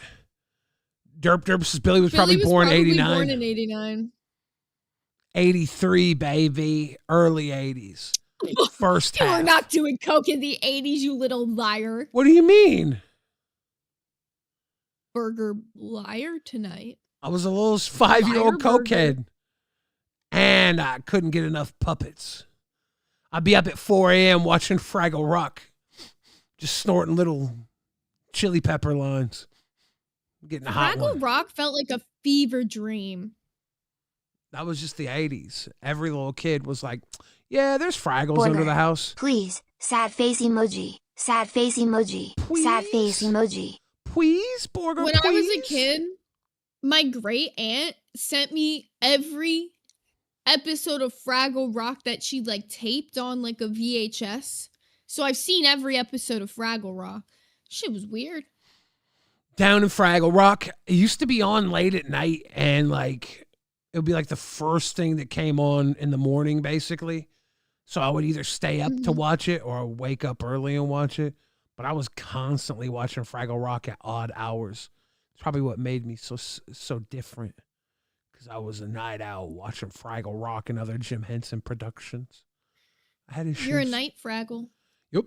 Speaker 1: Derp says Billy was probably born in 89.
Speaker 2: Born in 89.
Speaker 1: 83, baby. Early 80s. First half.
Speaker 2: You were not doing coke in the 80s, you little liar.
Speaker 1: What do you mean?
Speaker 2: Burger liar tonight.
Speaker 1: I was a little 5-year-old cokehead. And I couldn't get enough puppets. I'd be up at 4 a.m. watching Fraggle Rock. Just snorting little chili pepper lines. Getting a hot one.
Speaker 2: Fraggle Rock felt like a fever dream.
Speaker 1: That was just the 80s. Every little kid was like, yeah, there's Fraggles
Speaker 12: Border,
Speaker 1: under the house.
Speaker 12: Please, sad face emoji. Sad face emoji.
Speaker 1: Please?
Speaker 12: Sad face emoji.
Speaker 1: Please, Borger,
Speaker 2: When I was a kid, my great aunt sent me every episode of Fraggle Rock that she like taped on like a VHS. So I've seen every episode of Fraggle Rock. Shit was weird.
Speaker 1: Down in Fraggle Rock, it used to be on late at night, and like it would be like the first thing that came on in the morning, basically. So I would either stay up to watch it or wake up early and watch it. But I was constantly watching Fraggle Rock at odd hours. It's probably what made me so different, because I was a night owl watching Fraggle Rock and other Jim Henson productions. I had issues.
Speaker 2: You're a night Fraggle.
Speaker 1: Yep,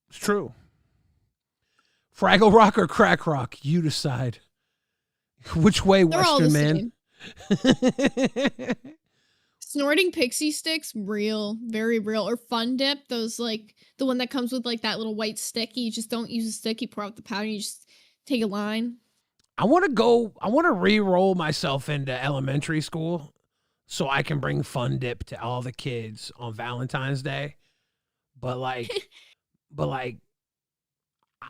Speaker 1: it's true. Fraggle Rock or Crack Rock? You decide. Which way,
Speaker 2: They're
Speaker 1: Western man?
Speaker 2: Snorting pixie sticks, real, very real. Or Fun Dip, those like the one that comes with like that little white stick. You just don't use a stick, you pour out the powder, you just take a line.
Speaker 1: I want to re-roll myself into elementary school so I can bring Fun Dip to all the kids on Valentine's Day. But like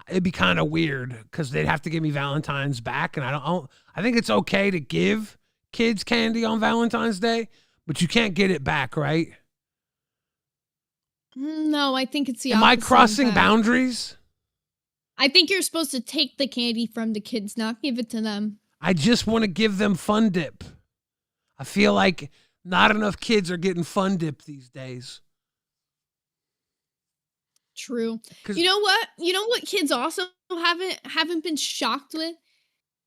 Speaker 1: it'd be kind of weird because they'd have to give me Valentine's back, and I think it's okay to give kids candy on Valentine's Day, but you can't get it back, right?
Speaker 2: No, I think it's the
Speaker 1: Am I
Speaker 2: opposite,
Speaker 1: crossing
Speaker 2: in fact.
Speaker 1: boundaries?
Speaker 2: I think you're supposed to take the candy from the kids, not give it to them.
Speaker 1: I just want to give them Fun Dip. I feel like not enough kids are getting Fun Dip these days.
Speaker 2: True. You know what? You know what kids also haven't been shocked with?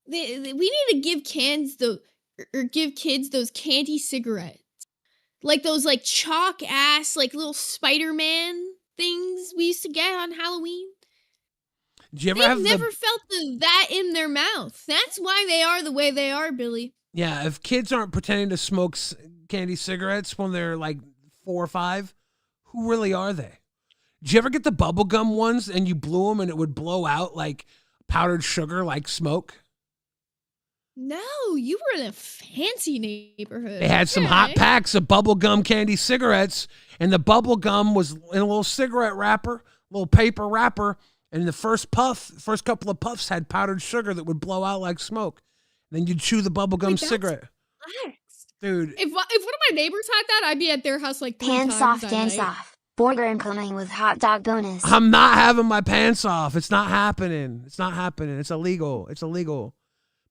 Speaker 2: We need to give give kids those candy cigarettes. Like those like chalk ass like little Spider-Man things we used to get on Halloween.
Speaker 1: Did you ever
Speaker 2: They've never felt that in their mouth. That's why they are the way they are, Billy.
Speaker 1: Yeah, if kids aren't pretending to smoke candy cigarettes when they're like 4 or 5, who really are they? Did you ever get the bubblegum ones and you blew them and it would blow out like powdered sugar, like smoke?
Speaker 2: No, you were in a fancy neighborhood.
Speaker 1: They had some hot packs of bubblegum candy cigarettes, and the bubblegum was in a little cigarette wrapper, little paper wrapper, and the first couple of puffs had powdered sugar that would blow out like smoke. Then you'd chew the bubblegum cigarette.
Speaker 2: Relaxed.
Speaker 1: Dude.
Speaker 2: If one of my neighbors had that, I'd be at their house like 3
Speaker 12: Pants
Speaker 2: times
Speaker 12: off,
Speaker 2: that
Speaker 12: dance
Speaker 2: night.
Speaker 12: off. Burger incoming with hot dog bonus.
Speaker 1: I'm not having my pants off. It's not happening. It's not happening. It's illegal. It's illegal.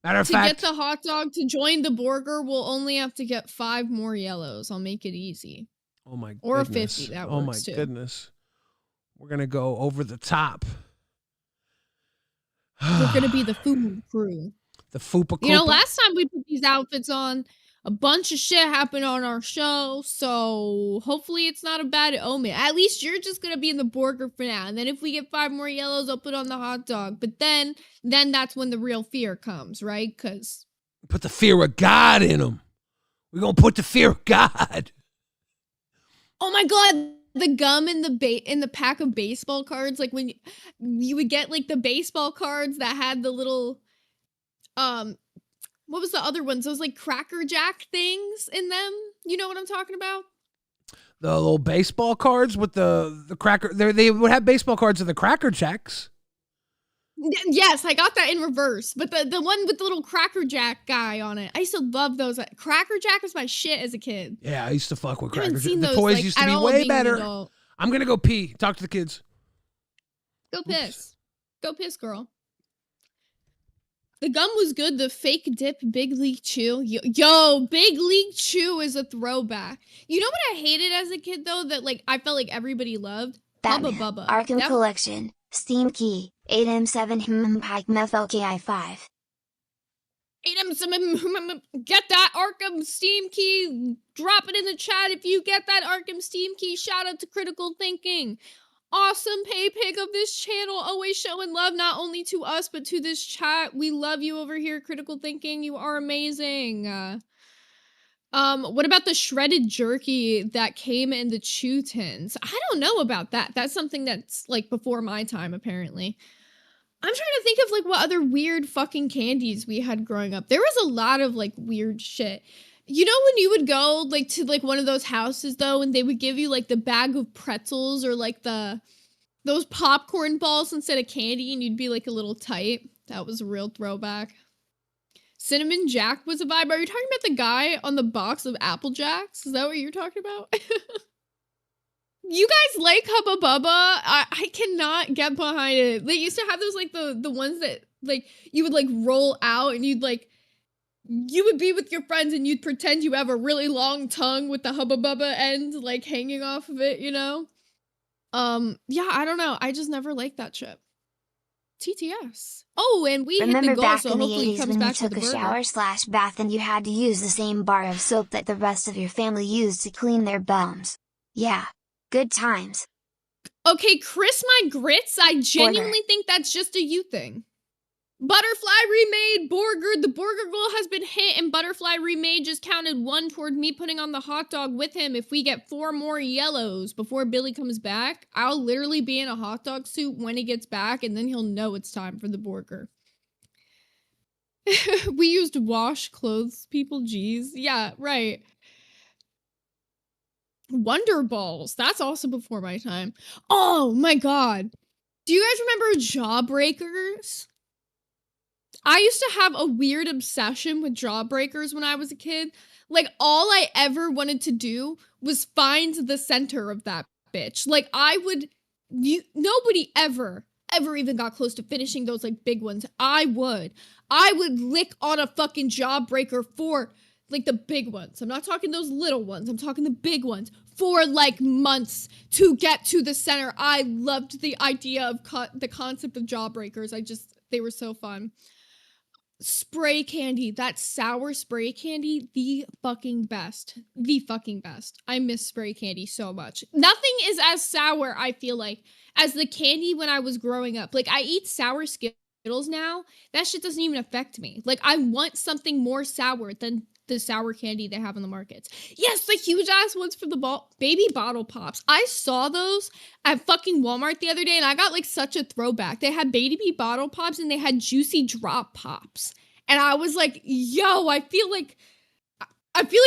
Speaker 1: Matter of
Speaker 2: To
Speaker 1: fact,
Speaker 2: get the hot dog to join the burger, we'll only have to get 5 more yellows. I'll make it easy.
Speaker 1: Oh my goodness.
Speaker 2: Or 50. That
Speaker 1: oh
Speaker 2: works
Speaker 1: my
Speaker 2: too.
Speaker 1: goodness. We're going to go over the top.
Speaker 2: We're going to be the food crew.
Speaker 1: The fupa.
Speaker 2: You know, last time we put these outfits on, a bunch of shit happened on our show, so hopefully it's not a bad omen. At least you're just gonna be in the burger for now, and then if we get 5 more yellows, I'll put on the hot dog. But then that's when the real fear comes, right? Because
Speaker 1: put the fear of God in them. We're gonna put the fear of God.
Speaker 2: Oh my God, the gum in the pack of baseball cards, like when you would get like the baseball cards that had the little what was the other ones? Those like Cracker Jack things in them. You know what I'm talking about?
Speaker 1: The little baseball cards with the cracker. They would have baseball cards of the Cracker Jacks.
Speaker 2: Yes, I got that in reverse. But the one with the little Cracker Jack guy on it, I used to love those. Cracker Jack was my shit as a kid.
Speaker 1: Yeah, I used to fuck with Cracker Jack.
Speaker 2: The
Speaker 1: The toys used to be way better. I'm gonna go pee. Talk to the kids.
Speaker 2: Go piss. Go piss, girl. The gum was good. The fake dip Big League Chew. Yo, Big League Chew is a throwback. You know what I hated as a kid, though, that like I felt like everybody loved?
Speaker 12: Batman,
Speaker 2: Hubba Bubba.
Speaker 12: Arkham Collection, Steam Key, 8M7 Pike Methyl-Ki 5.
Speaker 2: 8M7, get that Arkham Steam Key. Drop it in the chat if you get that Arkham Steam Key. Shout out to Critical Thinking. Awesome pay pig of this channel, always showing love not only to us but to this chat. We love you over here, Critical Thinking. You are amazing. What about the shredded jerky that came in the chew tins? I don't know about that. That's something that's like before my time, apparently. I'm trying to think of like what other weird fucking candies we had growing up. There was a lot of like weird shit. You know when you would go like to like one of those houses though, and they would give you like the bag of pretzels or like those popcorn balls instead of candy, and you'd be like a little tight. That was a real throwback. Cinnamon Jack was a vibe. Are you talking about the guy on the box of Apple Jacks? Is that what you're talking about? You guys like Hubba Bubba? I cannot get behind it. They used to have those like the ones that like you would like roll out, and you would be with your friends and you'd pretend you have a really long tongue with the Hubba Bubba end like hanging off of it, you know? Yeah, I don't know. I just never liked that shit. TTS. Oh, and we
Speaker 12: Remember
Speaker 2: hit the goal,
Speaker 12: back
Speaker 2: so
Speaker 12: in the
Speaker 2: hopefully
Speaker 12: 80s
Speaker 2: it comes
Speaker 12: when you
Speaker 2: back to
Speaker 12: took
Speaker 2: the
Speaker 12: a
Speaker 2: burger.
Speaker 12: shower/bath and you had to use the same bar of soap that the rest of your family used to clean their bums. Yeah. Good times.
Speaker 2: Okay, Chris my grits, I genuinely think that's just a you thing. Butterfly Remade, Borger. The Borger goal has been hit, and Butterfly Remade just counted 1 toward me putting on the hot dog with him. If we get 4 more yellows before Billy comes back, I'll literally be in a hot dog suit when he gets back, and then he'll know it's time for the Borger. We used wash clothes, people, geez. Yeah, right. Wonder Balls. That's also before my time. Oh my god. Do you guys remember Jawbreakers? I used to have a weird obsession with Jawbreakers when I was a kid. Like, all I ever wanted to do was find the center of that bitch. Like, nobody ever even got close to finishing those, like, big ones. I would lick on a fucking Jawbreaker for, like, the big ones. I'm not talking those little ones. I'm talking the big ones for, like, months to get to the center. I loved the idea of the concept of Jawbreakers. They were so fun. Spray candy, that sour spray candy, the fucking best. The fucking best. I miss spray candy so much. Nothing is as sour, I feel like, as the candy when I was growing up. Like, I eat sour Skittles now. That shit doesn't even affect me. Like, I want something more sour than the sour candy they have in the markets. Yes, the huge ass ones for the baby bottle pops. I saw those at fucking Walmart the other day, and I got like such a throwback. They had baby bottle pops and they had juicy drop pops. And I was like, yo, I feel like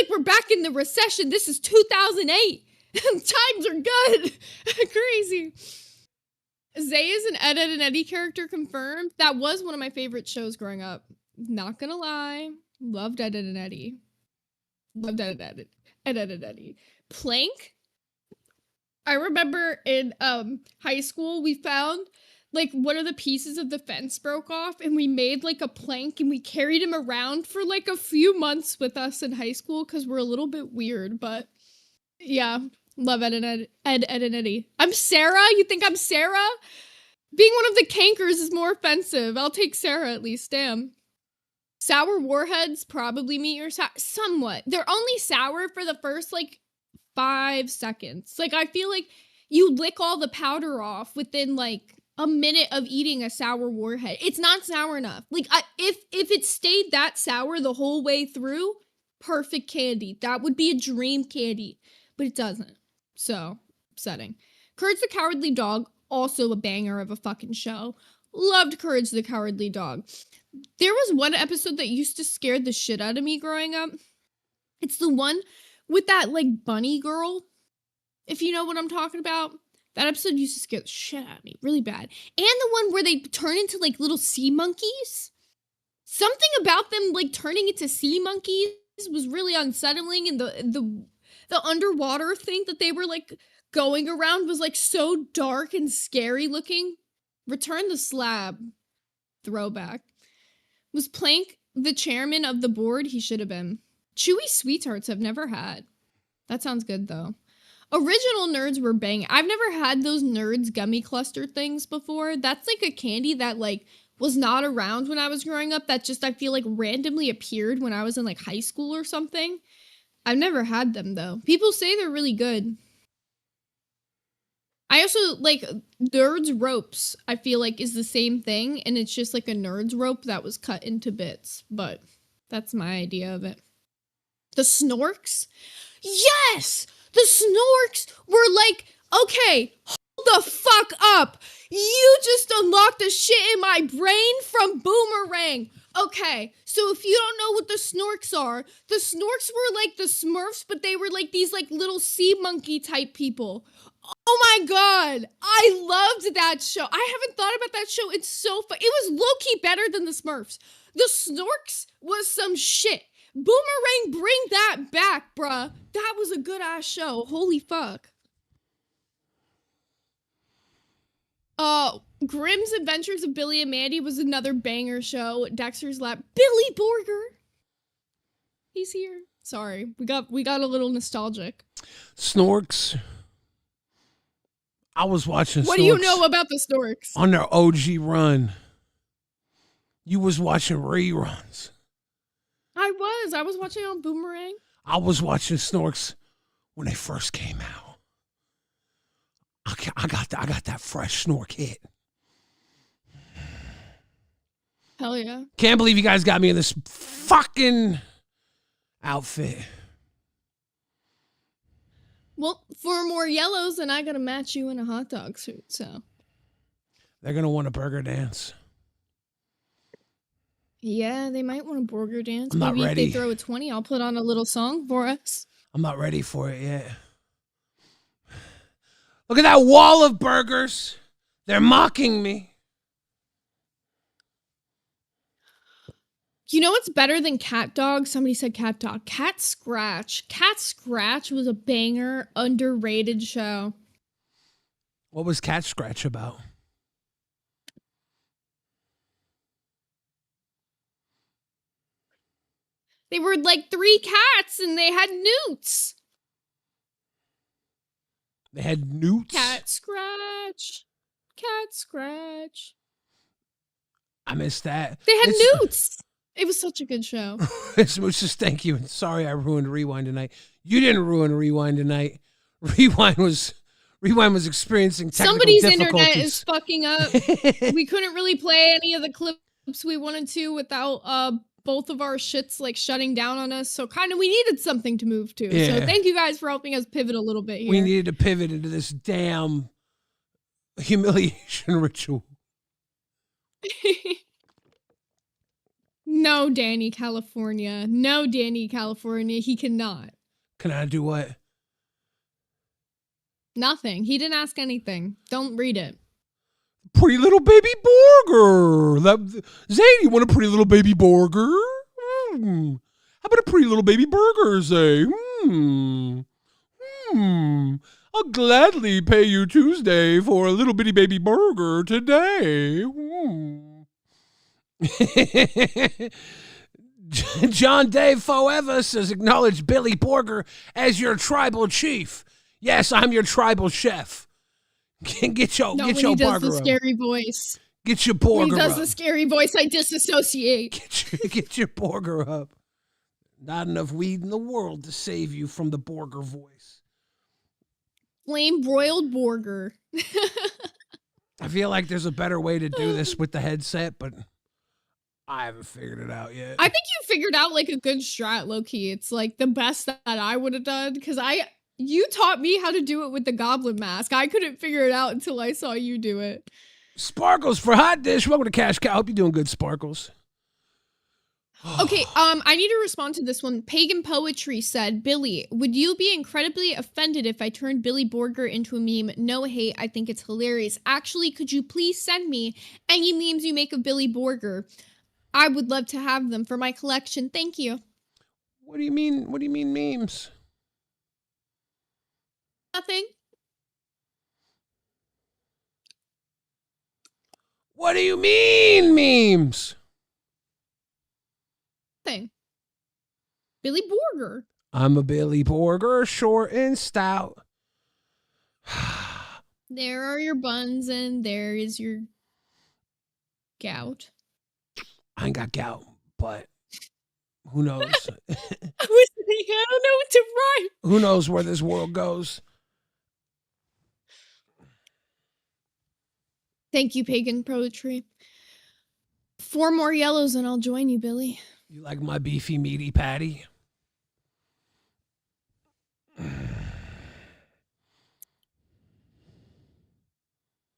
Speaker 2: we're back in the recession. This is 2008. Times are good. Crazy. Zay is an Ed, Edd and Eddy character confirmed. That was one of my favorite shows growing up. Not gonna lie. Loved Ed, Edd and Eddy. Loved Ed, Edd and Eddy. Plank. I remember in high school we found like one of the pieces of the fence broke off, and we made like a plank and we carried him around for like a few months with us in high school because we're a little bit weird, but yeah, love Ed, Edd and Eddy. I'm Sarah? You think I'm Sarah? Being one of the cankers is more offensive. I'll take Sarah at least, damn. Sour warheads probably meet your somewhat. They're only sour for the first like 5 seconds. Like I feel like you lick all the powder off within like a minute of eating a sour warhead. It's not sour enough. Like if it stayed that sour the whole way through, perfect candy. That would be a dream candy, but it doesn't. So upsetting. Courage the Cowardly Dog, also a banger of a fucking show. Loved Courage the Cowardly Dog. There was one episode that used to scare the shit out of me growing up. It's the one with that, like, bunny girl. If you know what I'm talking about. That episode used to scare the shit out of me. Really bad. And the one where they turn into, like, little sea monkeys. Something about them, like, turning into sea monkeys was really unsettling. And the underwater thing that they were, like, going around was, like, so dark and scary looking. Return the Slab. Throwback. Was Plank the chairman of the board? He should have been. Chewy Sweethearts I've never had. That sounds good, though. Original Nerds were banging. I've never had those Nerds gummy cluster things before. That's like a candy that, like, was not around when I was growing up. That just, I feel like, randomly appeared when I was in, like, high school or something. I've never had them, though. People say they're really good. I also, like, Nerds ropes, I feel like, is the same thing, and it's just like a Nerds rope that was cut into bits, but that's my idea of it. The Snorks? Yes! The Snorks were like, okay, hold the fuck up. You just unlocked the shit in my brain from Boomerang. Okay, so if you don't know what the Snorks are, the Snorks were like the Smurfs, but they were like these like little sea monkey type people. Oh my god, I loved that show. I haven't thought about that show. It's so fun. It was low-key better than the Smurfs. The Snorks was some shit. Boomerang, bring that back, bruh. That was a good-ass show. Holy fuck. Grimm's Adventures of Billy and Mandy was another banger show. Dexter's Lab. Billy Borger. He's here. Sorry, we got a little nostalgic.
Speaker 1: Snorks. I was watching
Speaker 2: What
Speaker 1: Snorks
Speaker 2: do you know about the Snorks?
Speaker 1: on their OG run. You was watching reruns.
Speaker 2: I was watching on Boomerang.
Speaker 1: I was watching Snorks when they first came out. I got that fresh Snork hit.
Speaker 2: Hell yeah.
Speaker 1: Can't believe you guys got me in this fucking outfit.
Speaker 2: Well, for more yellows, then I gotta match you in a hot dog suit, so.
Speaker 1: They're gonna want a burger dance.
Speaker 2: Yeah, they might want a burger dance.
Speaker 1: I'm not
Speaker 2: Maybe
Speaker 1: ready.
Speaker 2: if they throw a 20, I'll put on a little song for us.
Speaker 1: I'm not ready for it yet. Look at that wall of burgers. They're mocking me.
Speaker 2: You know what's better than Cat Dog? Somebody said Cat Dog. Cat Scratch. Cat Scratch was a banger, underrated show.
Speaker 1: What was Cat Scratch about?
Speaker 2: They were like 3 cats and they had newts.
Speaker 1: They had newts?
Speaker 2: Cat Scratch. Cat Scratch.
Speaker 1: I missed that.
Speaker 2: They had newts. It was such a good show.
Speaker 1: Just thank you. Sorry I ruined Rewind tonight. You didn't ruin Rewind tonight. Rewind was experiencing technical
Speaker 2: Somebody's
Speaker 1: difficulties.
Speaker 2: internet is fucking up. We couldn't really play any of the clips we wanted to without both of our shits like shutting down on us. So kind of we needed something to move to.
Speaker 1: Yeah.
Speaker 2: So thank you guys for helping us pivot a little bit here.
Speaker 1: We needed to pivot into this damn humiliation ritual.
Speaker 2: No, Danny California. No, Danny California. He cannot.
Speaker 1: Can I do what?
Speaker 2: Nothing. He didn't ask anything. Don't read it.
Speaker 1: Pretty little baby burger. Zane, you want a pretty little baby burger? How about a pretty little baby burger, Zay? I'll gladly pay you Tuesday for a little bitty baby burger today. John Dave Forever says, acknowledge Billy Borger as your tribal chief. Yes, I'm your tribal chef. Get your
Speaker 2: when he
Speaker 1: burger
Speaker 2: does the
Speaker 1: up.
Speaker 2: scary voice.
Speaker 1: Get your
Speaker 2: When he
Speaker 1: Borger
Speaker 2: does
Speaker 1: up.
Speaker 2: the scary voice, I disassociate.
Speaker 1: Get your Borger up. Not enough weed in the world to save you from the Borger voice.
Speaker 2: Flame broiled Borger.
Speaker 1: I feel like there's a better way to do this with the headset, but I haven't figured it out yet.
Speaker 2: I think you figured out like a good strat, low key. It's like the best that I would have done because you taught me how to do it with the goblin mask. I couldn't figure it out until I saw you do it.
Speaker 1: Sparkles for Hot Dish. Welcome to Cash Cow. Hope you're doing good, Sparkles.
Speaker 2: Okay, I need to respond to this one. Pagan Poetry said, Billy, would you be incredibly offended if I turned Billy Borger into a meme? No hate, I think it's hilarious. Actually, could you please send me any memes you make of Billy Borger? I would love to have them for my collection. Thank you.
Speaker 1: What do you mean? What do you mean memes?
Speaker 2: Nothing.
Speaker 1: What do you mean memes?
Speaker 2: Thing. Billy Borger.
Speaker 1: I'm a Billy Borger, short and stout.
Speaker 2: There are your buns and there is your gout.
Speaker 1: I ain't got gout, but who knows?
Speaker 2: I was thinking, I don't know what to write.
Speaker 1: Who knows where this world goes?
Speaker 2: Thank you, Pagan Poetry. 4 more yellows and I'll join you, Billy.
Speaker 1: You like my beefy, meaty patty?
Speaker 2: I'm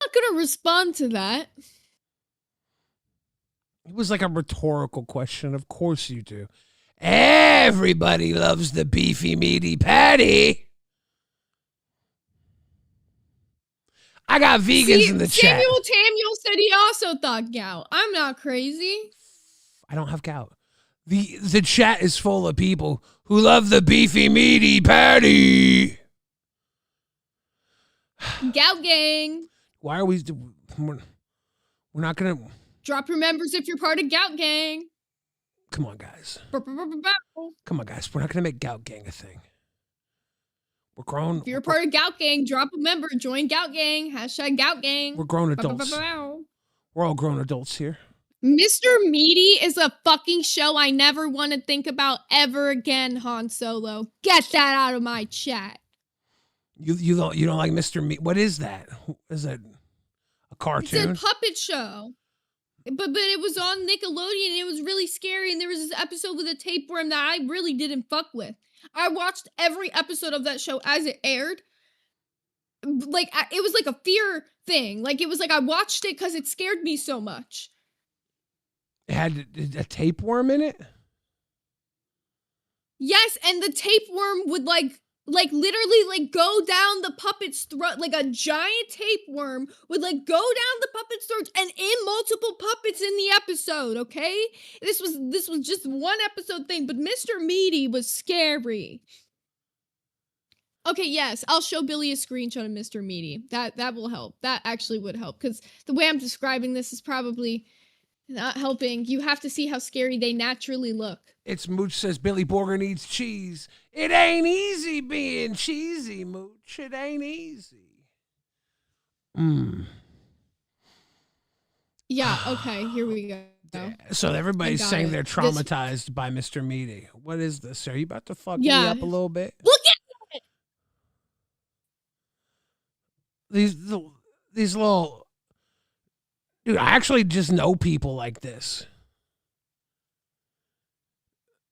Speaker 2: not gonna respond to that.
Speaker 1: It was like a rhetorical question. Of course you do. Everybody loves the beefy, meaty patty. I got vegans in the chat.
Speaker 2: Samuel Tamuel said he also thought gout. I'm not crazy.
Speaker 1: I don't have gout. The chat is full of people who love the beefy, meaty patty.
Speaker 2: Gout gang.
Speaker 1: Why are we... We're not going to...
Speaker 2: Drop your members if you're part of Gout Gang.
Speaker 1: Come on, guys.
Speaker 2: Bow.
Speaker 1: Come on, guys. We're not going to make Gout Gang a thing. We're grown.
Speaker 2: If you're part of Gout Gang, drop a member. Join Gout Gang. Hashtag Gout Gang.
Speaker 1: We're grown adults. We're all grown adults here.
Speaker 2: Mr. Meaty is a fucking show I never want to think about ever again, Han Solo. Get that out of my chat.
Speaker 1: You don't like Mr. Meaty? What is that? Is that a cartoon?
Speaker 2: It's a puppet show. But it was on Nickelodeon and it was really scary and there was this episode with a tapeworm that I really didn't fuck with. I watched every episode of that show as it aired. Like, it was like a fear thing. Like, it was like I watched it because it scared me so much.
Speaker 1: It had a tapeworm in it?
Speaker 2: Yes, and the tapeworm would literally go down the puppet's throat, like a giant tapeworm would go down the puppet's throat and in multiple puppets in the episode, okay? This was just one episode thing, but Mr. Meaty was scary. Okay, yes, I'll show Billy a screenshot of Mr. Meaty. That will help. That actually would help, because the way I'm describing this is probably not helping. You have to see how scary they naturally look.
Speaker 1: It's Mooch says Billy Borger needs cheese. It ain't easy being cheesy, Mooch. It ain't easy.
Speaker 2: Yeah, okay, here we go.
Speaker 1: So everybody's saying they're traumatized by Mr. Meaty. What is this? Are you about to fuck me up a little bit?
Speaker 2: Look at
Speaker 1: it! These little... Dude, I actually just know people like this.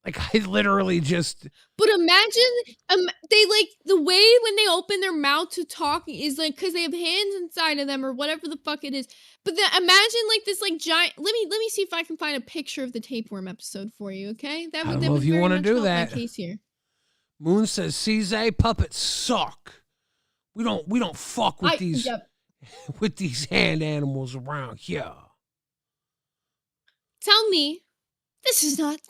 Speaker 1: Like, I literally just...
Speaker 2: But imagine, they, the way when they open their mouth to talk is, because they have hands inside of them or whatever the fuck it is. But then imagine, this, giant... Let me see if I can find a picture of the tapeworm episode for you, okay?
Speaker 1: I don't know if you want to do that.
Speaker 2: My case here.
Speaker 1: Moon says, CZ, puppets suck. We don't fuck with these... Yep. With these hand animals around here.
Speaker 2: Tell me, this is not...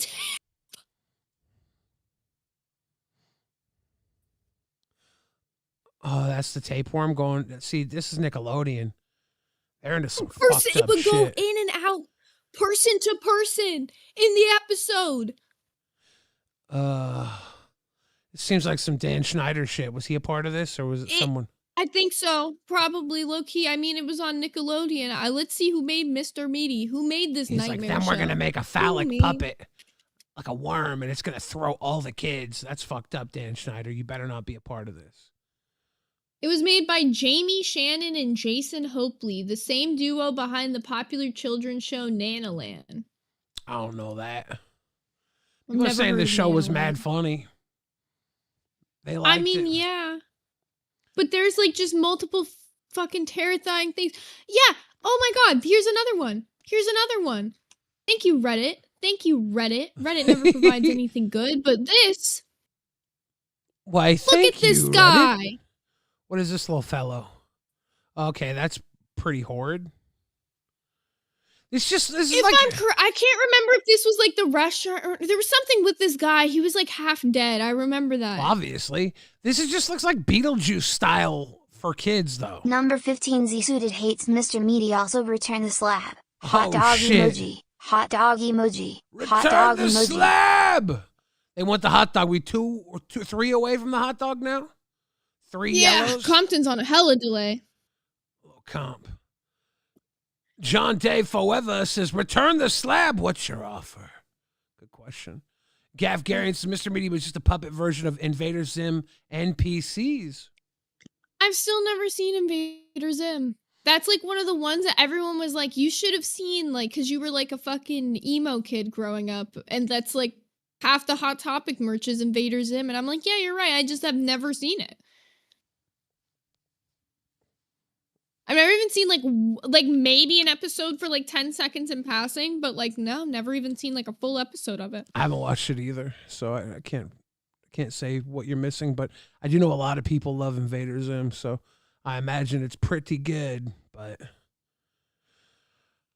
Speaker 1: Oh, that's the tapeworm going... See, this is Nickelodeon. They're into some fucked up shit.
Speaker 2: It would go in and out, person to person, in the episode.
Speaker 1: It seems like some Dan Schneider shit. Was he a part of this, or was it someone...
Speaker 2: I think so. Probably low key. I mean, it was on Nickelodeon. Let's see who made Mr. Meaty. Who made this
Speaker 1: He's like,
Speaker 2: nightmare
Speaker 1: then
Speaker 2: show?
Speaker 1: we're gonna make a phallic puppet, like a worm, and it's gonna throw all the kids. That's fucked up, Dan Schneider. You better not be a part of this.
Speaker 2: It was made by Jamie Shannon and Jason Hopley, the same duo behind the popular children's show Nanaland.
Speaker 1: I don't know that.
Speaker 2: I've
Speaker 1: You were
Speaker 2: never
Speaker 1: saying
Speaker 2: heard
Speaker 1: the
Speaker 2: of
Speaker 1: show was
Speaker 2: Nanaland.
Speaker 1: mad funny. They liked
Speaker 2: I mean,
Speaker 1: it.
Speaker 2: yeah. But there's like just multiple fucking terrifying things. Yeah. Oh my God. Here's another one. Here's another one. Thank you, Reddit. Thank you, Reddit. Reddit never provides anything good, but this.
Speaker 1: Why,
Speaker 2: Look at this
Speaker 1: you,
Speaker 2: guy.
Speaker 1: Reddit. What is this little fellow? Okay, that's pretty horrid. This is like
Speaker 2: I can't remember if this was like the restaurant or there was something with this guy. He was like half dead. I remember that.
Speaker 1: obviously. This just looks like Beetlejuice style for kids, though.
Speaker 12: Number 15 Z-Suited hates Mr. Meaty also return the slab. Hot
Speaker 1: Oh,
Speaker 12: dog
Speaker 1: shit.
Speaker 12: emoji. Hot dog emoji. Hot
Speaker 1: Return
Speaker 12: dog
Speaker 1: the
Speaker 12: emoji.
Speaker 1: slab. They want the hot dog. We three away from the hot dog now. 3
Speaker 2: Yeah,
Speaker 1: yellows.
Speaker 2: Compton's on a hella delay.
Speaker 1: Little comp. John Day Forever says, return the slab. What's your offer? Good question. Gav Garion says, Mr. Meaty was just a puppet version of Invader Zim NPCs.
Speaker 2: I've still never seen Invader Zim. That's like one of the ones that everyone was like, you should have seen, like, because you were like a fucking emo kid growing up. And that's like half the Hot Topic merch is Invader Zim. And I'm like, yeah, you're right. I just have never seen it. I've never even seen like maybe an episode for like 10 seconds in passing, but like no, never even seen like a full episode of it.
Speaker 1: I haven't watched it either, so I can't say what you're missing, but I do know a lot of people love Invader Zim, so I imagine it's pretty good, but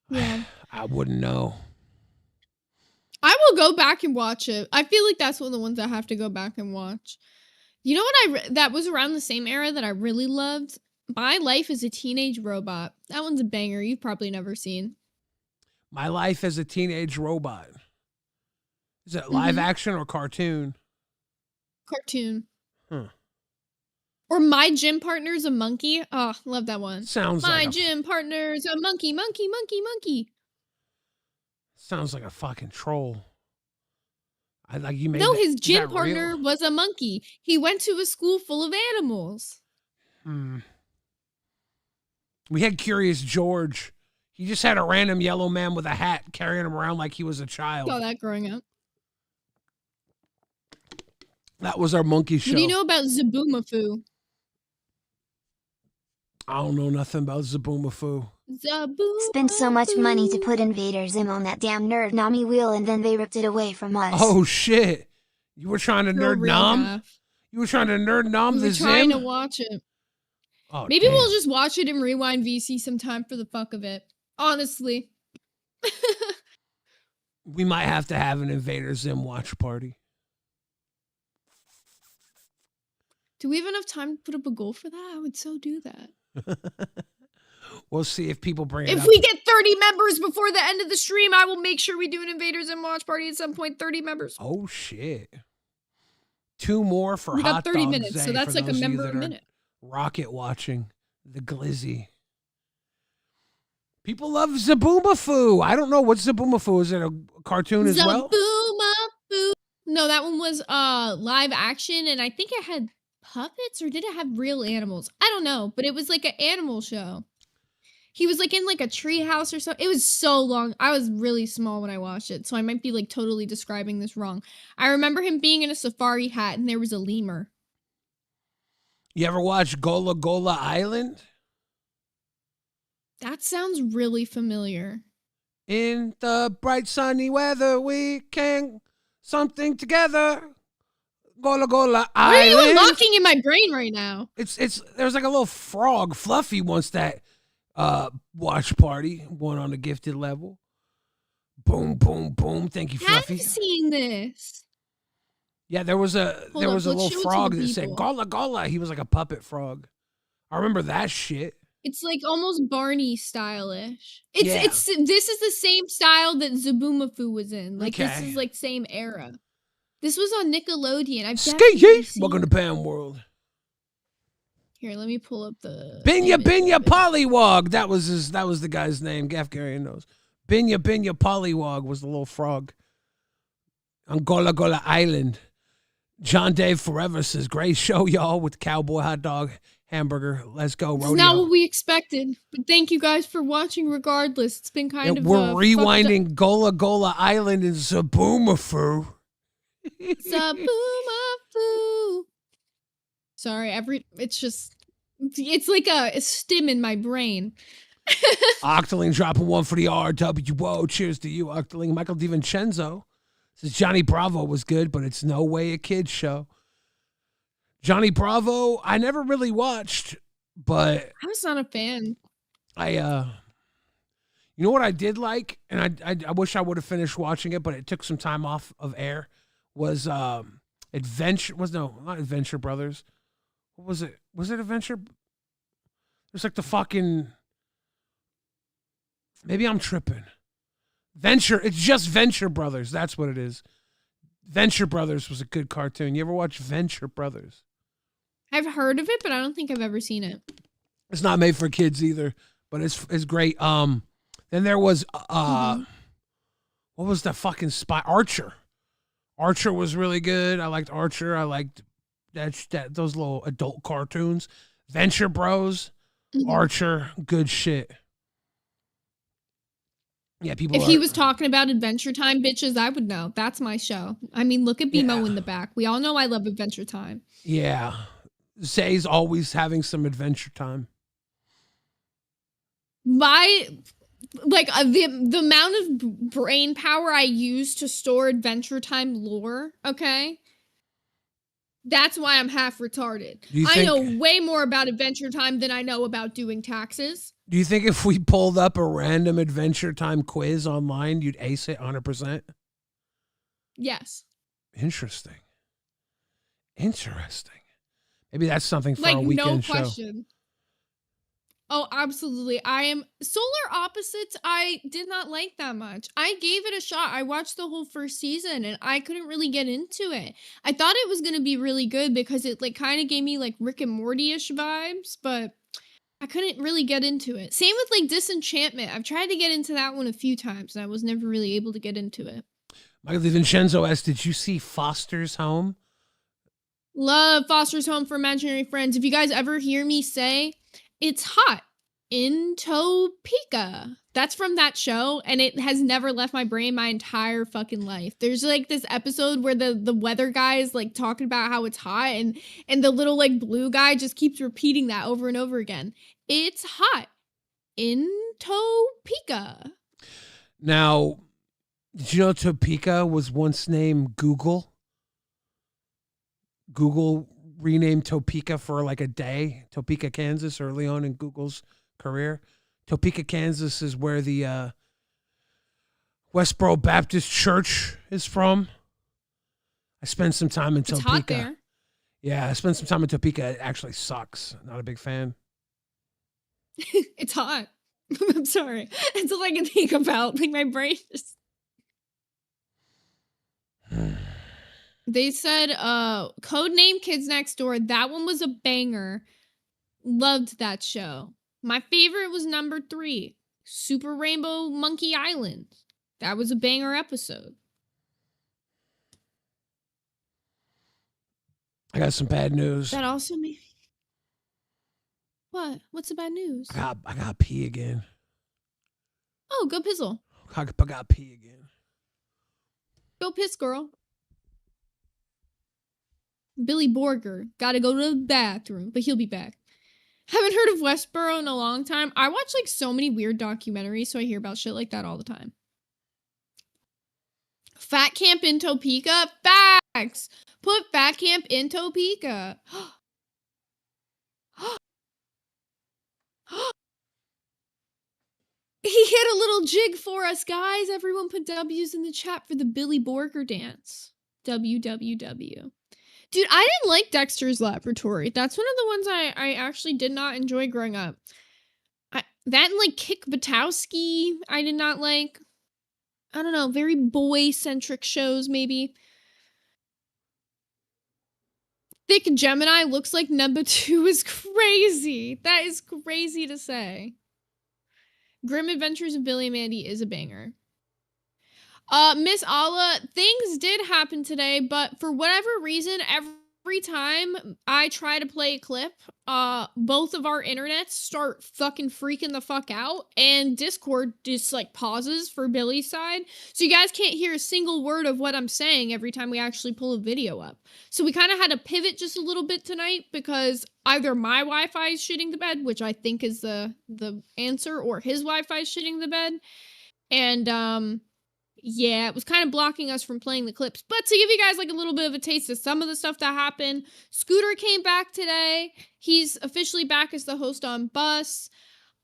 Speaker 2: yeah,
Speaker 1: I wouldn't know.
Speaker 2: I will go back and watch it. I feel like that's one of the ones I have to go back and watch. You know what that was around the same era that I really loved? My Life as a Teenage Robot. That one's a banger. You've probably never seen.
Speaker 1: My Life as a Teenage Robot. Is it live action or cartoon?
Speaker 2: Cartoon.
Speaker 1: Huh.
Speaker 2: Or My Gym Partner's a Monkey. Oh, love that one.
Speaker 1: Sounds
Speaker 2: My
Speaker 1: like
Speaker 2: gym partner's a monkey, monkey, monkey, monkey.
Speaker 1: Sounds like a fucking troll. You made
Speaker 2: No,
Speaker 1: that,
Speaker 2: his
Speaker 1: is
Speaker 2: gym
Speaker 1: that
Speaker 2: partner
Speaker 1: real?
Speaker 2: was a monkey. He went to a school full of animals.
Speaker 1: We had Curious George. He just had a random yellow man with a hat carrying him around like he was a child.
Speaker 2: Saw that growing up.
Speaker 1: That was our monkey show.
Speaker 2: What do you know about Zaboomafoo?
Speaker 1: I don't know nothing about Zaboomafoo.
Speaker 12: Spent so much money to put Invader Zim on that damn Nerd Nami wheel and then they ripped it away from us.
Speaker 1: Oh shit! You were trying to
Speaker 2: You're a
Speaker 1: nerd
Speaker 2: real
Speaker 1: nom?
Speaker 2: guy.
Speaker 1: You were trying to nerd nom
Speaker 2: We
Speaker 1: the
Speaker 2: were trying
Speaker 1: Zim?
Speaker 2: to watch it.
Speaker 1: Oh,
Speaker 2: Maybe
Speaker 1: damn.
Speaker 2: we'll just watch it and rewind VC sometime for the fuck of it. Honestly.
Speaker 1: We might have to have an Invader Zim watch party.
Speaker 2: Do we have enough time to put up a goal for that? I would so do that.
Speaker 1: We'll see if people bring it
Speaker 2: If
Speaker 1: up.
Speaker 2: we get 30 members before the end of the stream, I will make sure we do an Invader Zim watch party at some point. 30 members.
Speaker 1: Oh shit! 2 more for
Speaker 2: We got
Speaker 1: hot
Speaker 2: 30
Speaker 1: Dog
Speaker 2: minutes,
Speaker 1: Zay
Speaker 2: so that's
Speaker 1: for
Speaker 2: like a
Speaker 1: those of you
Speaker 2: member
Speaker 1: that
Speaker 2: a
Speaker 1: are
Speaker 2: minute.
Speaker 1: Rocket watching the glizzy. People love Zaboomafoo. I don't know what's Zaboomafoo. Is it a cartoon as well?
Speaker 2: Zaboomafoo. No, that one was live action, and I think it had puppets, or did it have real animals? I don't know, but it was like an animal show. He was like in like a tree house or so. It was so long. I was really small when I watched it, so I might be like totally describing this wrong. I remember him being in a safari hat, and there was a lemur.
Speaker 1: You ever watch Gola Gola Island?
Speaker 2: That sounds really familiar.
Speaker 1: In the bright sunny weather, we can something together. Gola Gola
Speaker 2: What are you
Speaker 1: Island.
Speaker 2: unlocking in my brain right now?
Speaker 1: It's there's like a little frog, Fluffy wants that watch party, one on the gifted level. Boom, boom, boom. Thank you, Fluffy.
Speaker 2: I've seen this.
Speaker 1: Yeah, there was a
Speaker 2: Hold
Speaker 1: there
Speaker 2: up,
Speaker 1: was a
Speaker 2: let's
Speaker 1: little
Speaker 2: show it to
Speaker 1: frog
Speaker 2: the
Speaker 1: that said
Speaker 2: people.
Speaker 1: Gola Gola. He was like a puppet frog. I remember that shit.
Speaker 2: It's like almost Barney stylish. It's
Speaker 1: Yeah.
Speaker 2: this is the same style that Zaboomafoo was in. Like this
Speaker 1: Okay.
Speaker 2: is like same era. This was on Nickelodeon. I've
Speaker 1: Ski
Speaker 2: definitely
Speaker 1: yeet.
Speaker 2: seen
Speaker 1: Welcome to
Speaker 2: it.
Speaker 1: Pam World.
Speaker 2: Here, let me pull up the
Speaker 1: Binya Pollywog. That was the guy's name. Gafgarian knows. Binya Pollywog was the little frog. On Gola Gola Island. John Dave Forever says, great show, y'all, with cowboy hot dog hamburger. Let's go, rodeo.
Speaker 2: It's not what we expected, but thank you guys for watching regardless. It's been kind of
Speaker 1: we're rewinding Gola Gola Island in Zaboomafu.
Speaker 2: Zaboomafu. Sorry, it's like a stim in my brain.
Speaker 1: Octoling dropping one for the RWO. Cheers to you, Octoling. Michael DiVincenzo says Johnny Bravo was good, but it's no way a kid's show. Johnny Bravo, I never really watched, but
Speaker 2: I was not a fan.
Speaker 1: You know what I did like, and I wish I would have finished watching it, but it took some time off of air. Was not Adventure Brothers. What was it? Was it Adventure? It's like the fucking. Maybe I'm tripping. It's just Venture Brothers. That's what it is. Venture Brothers was a good cartoon. You ever watch Venture Brothers?
Speaker 2: I've heard of it, but I don't think I've ever seen it.
Speaker 1: It's not made for kids either, but it's great. Then there was what was the fucking spy? Archer. Archer was really good. I liked Archer. I liked those little adult cartoons. Venture Bros, Archer, good shit. Yeah,
Speaker 2: If he was talking about Adventure Time, bitches, I would know. That's my show. I mean, look at BMO in the back. We all know I love Adventure Time.
Speaker 1: Yeah. Zay's always having some Adventure Time.
Speaker 2: The amount of brain power I use to store Adventure Time lore, okay? That's why I'm half retarded. I know way more about Adventure Time than I know about doing taxes.
Speaker 1: Do you think if we pulled up a random Adventure Time quiz online, you'd ace it 100%?
Speaker 2: Yes.
Speaker 1: Interesting. Maybe that's something for a weekend show.
Speaker 2: No question. Oh, absolutely. Solar Opposites, I did not like that much. I gave it a shot. I watched the whole first season and I couldn't really get into it. I thought it was going to be really good because it kind of gave me Rick and Morty-ish vibes, but I couldn't really get into it. Same with Disenchantment. I've tried to get into that one a few times and I was never really able to get into it.
Speaker 1: Michael DiVincenzo asks, did you see Foster's Home?
Speaker 2: Love Foster's Home for Imaginary Friends. If you guys ever hear me say, it's hot in Topeka. That's from that show, and it has never left my brain my entire fucking life. There's this episode where the weather guy is talking about how it's hot, and the little blue guy just keeps repeating that over and over again. It's hot in Topeka.
Speaker 1: Now, did you know Topeka was once named Google? Google renamed Topeka for a day. Topeka, Kansas, early on in Google's career. Topeka, Kansas is where the Westboro Baptist Church is from. I spent some time in Topeka.
Speaker 2: It's hot there.
Speaker 1: Yeah, I spent some time in Topeka. It actually sucks. Not a big fan.
Speaker 2: It's hot. I'm sorry. That's all I can think about. My brain just... They said, Codename Kids Next Door. That one was a banger. Loved that show. My favorite was number 3, Super Rainbow Monkey Island. That was a banger episode.
Speaker 1: I got some bad news.
Speaker 2: That also made... What? What's the bad news?
Speaker 1: I got pee again.
Speaker 2: Oh, go pizzle.
Speaker 1: I got pee again.
Speaker 2: Go piss, girl. Billy Borger. Gotta go to the bathroom, but he'll be back. Haven't heard of Westboro in a long time. I watch so many weird documentaries, so I hear about shit like that all the time. Fat Camp in Topeka? Facts! Put Fat Camp in Topeka. He hit a little jig for us, guys. Everyone put W's in the chat for the Billy Borger dance. WWW. Dude, I didn't like Dexter's Laboratory. That's one of the ones I actually did not enjoy growing up. That and Kick Butowski, I did not like. I don't know, very boy-centric shows, maybe. Thick Gemini looks like number 2 is crazy. That is crazy to say. Grim Adventures of Billy and Mandy is a banger. Miss Alla, things did happen today, but for whatever reason, every time I try to play a clip, both of our internets start fucking freaking the fuck out, and Discord just like pauses for Billy's side, so you guys can't hear a single word of what I'm saying every time we actually pull a video up. So we kind of had to pivot just a little bit tonight because either my Wi-Fi is shitting the bed, which I think is the answer, or his Wi-Fi is shitting the bed, and yeah, it was kind of blocking us from playing the clips. But to give you guys like a little bit of a taste of some of the stuff that happened, Scooter came back today. He's officially back as the host on Bus.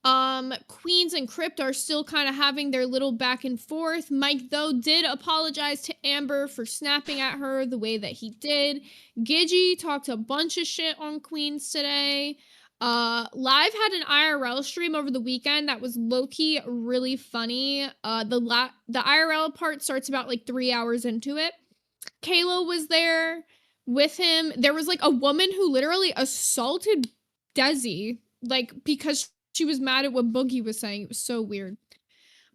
Speaker 2: Queens and Crypt are still kind of having their little back and forth. Mike, though, did apologize to Amber for snapping at her the way that he did. Gidgy talked a bunch of shit on Queens today. Live had an IRL stream over the weekend that was low-key really funny. The IRL part starts about like 3 hours into it. Kayla was there with him. There was like a woman who literally assaulted Desi, like because she was mad at what Boogie was saying. It was so weird.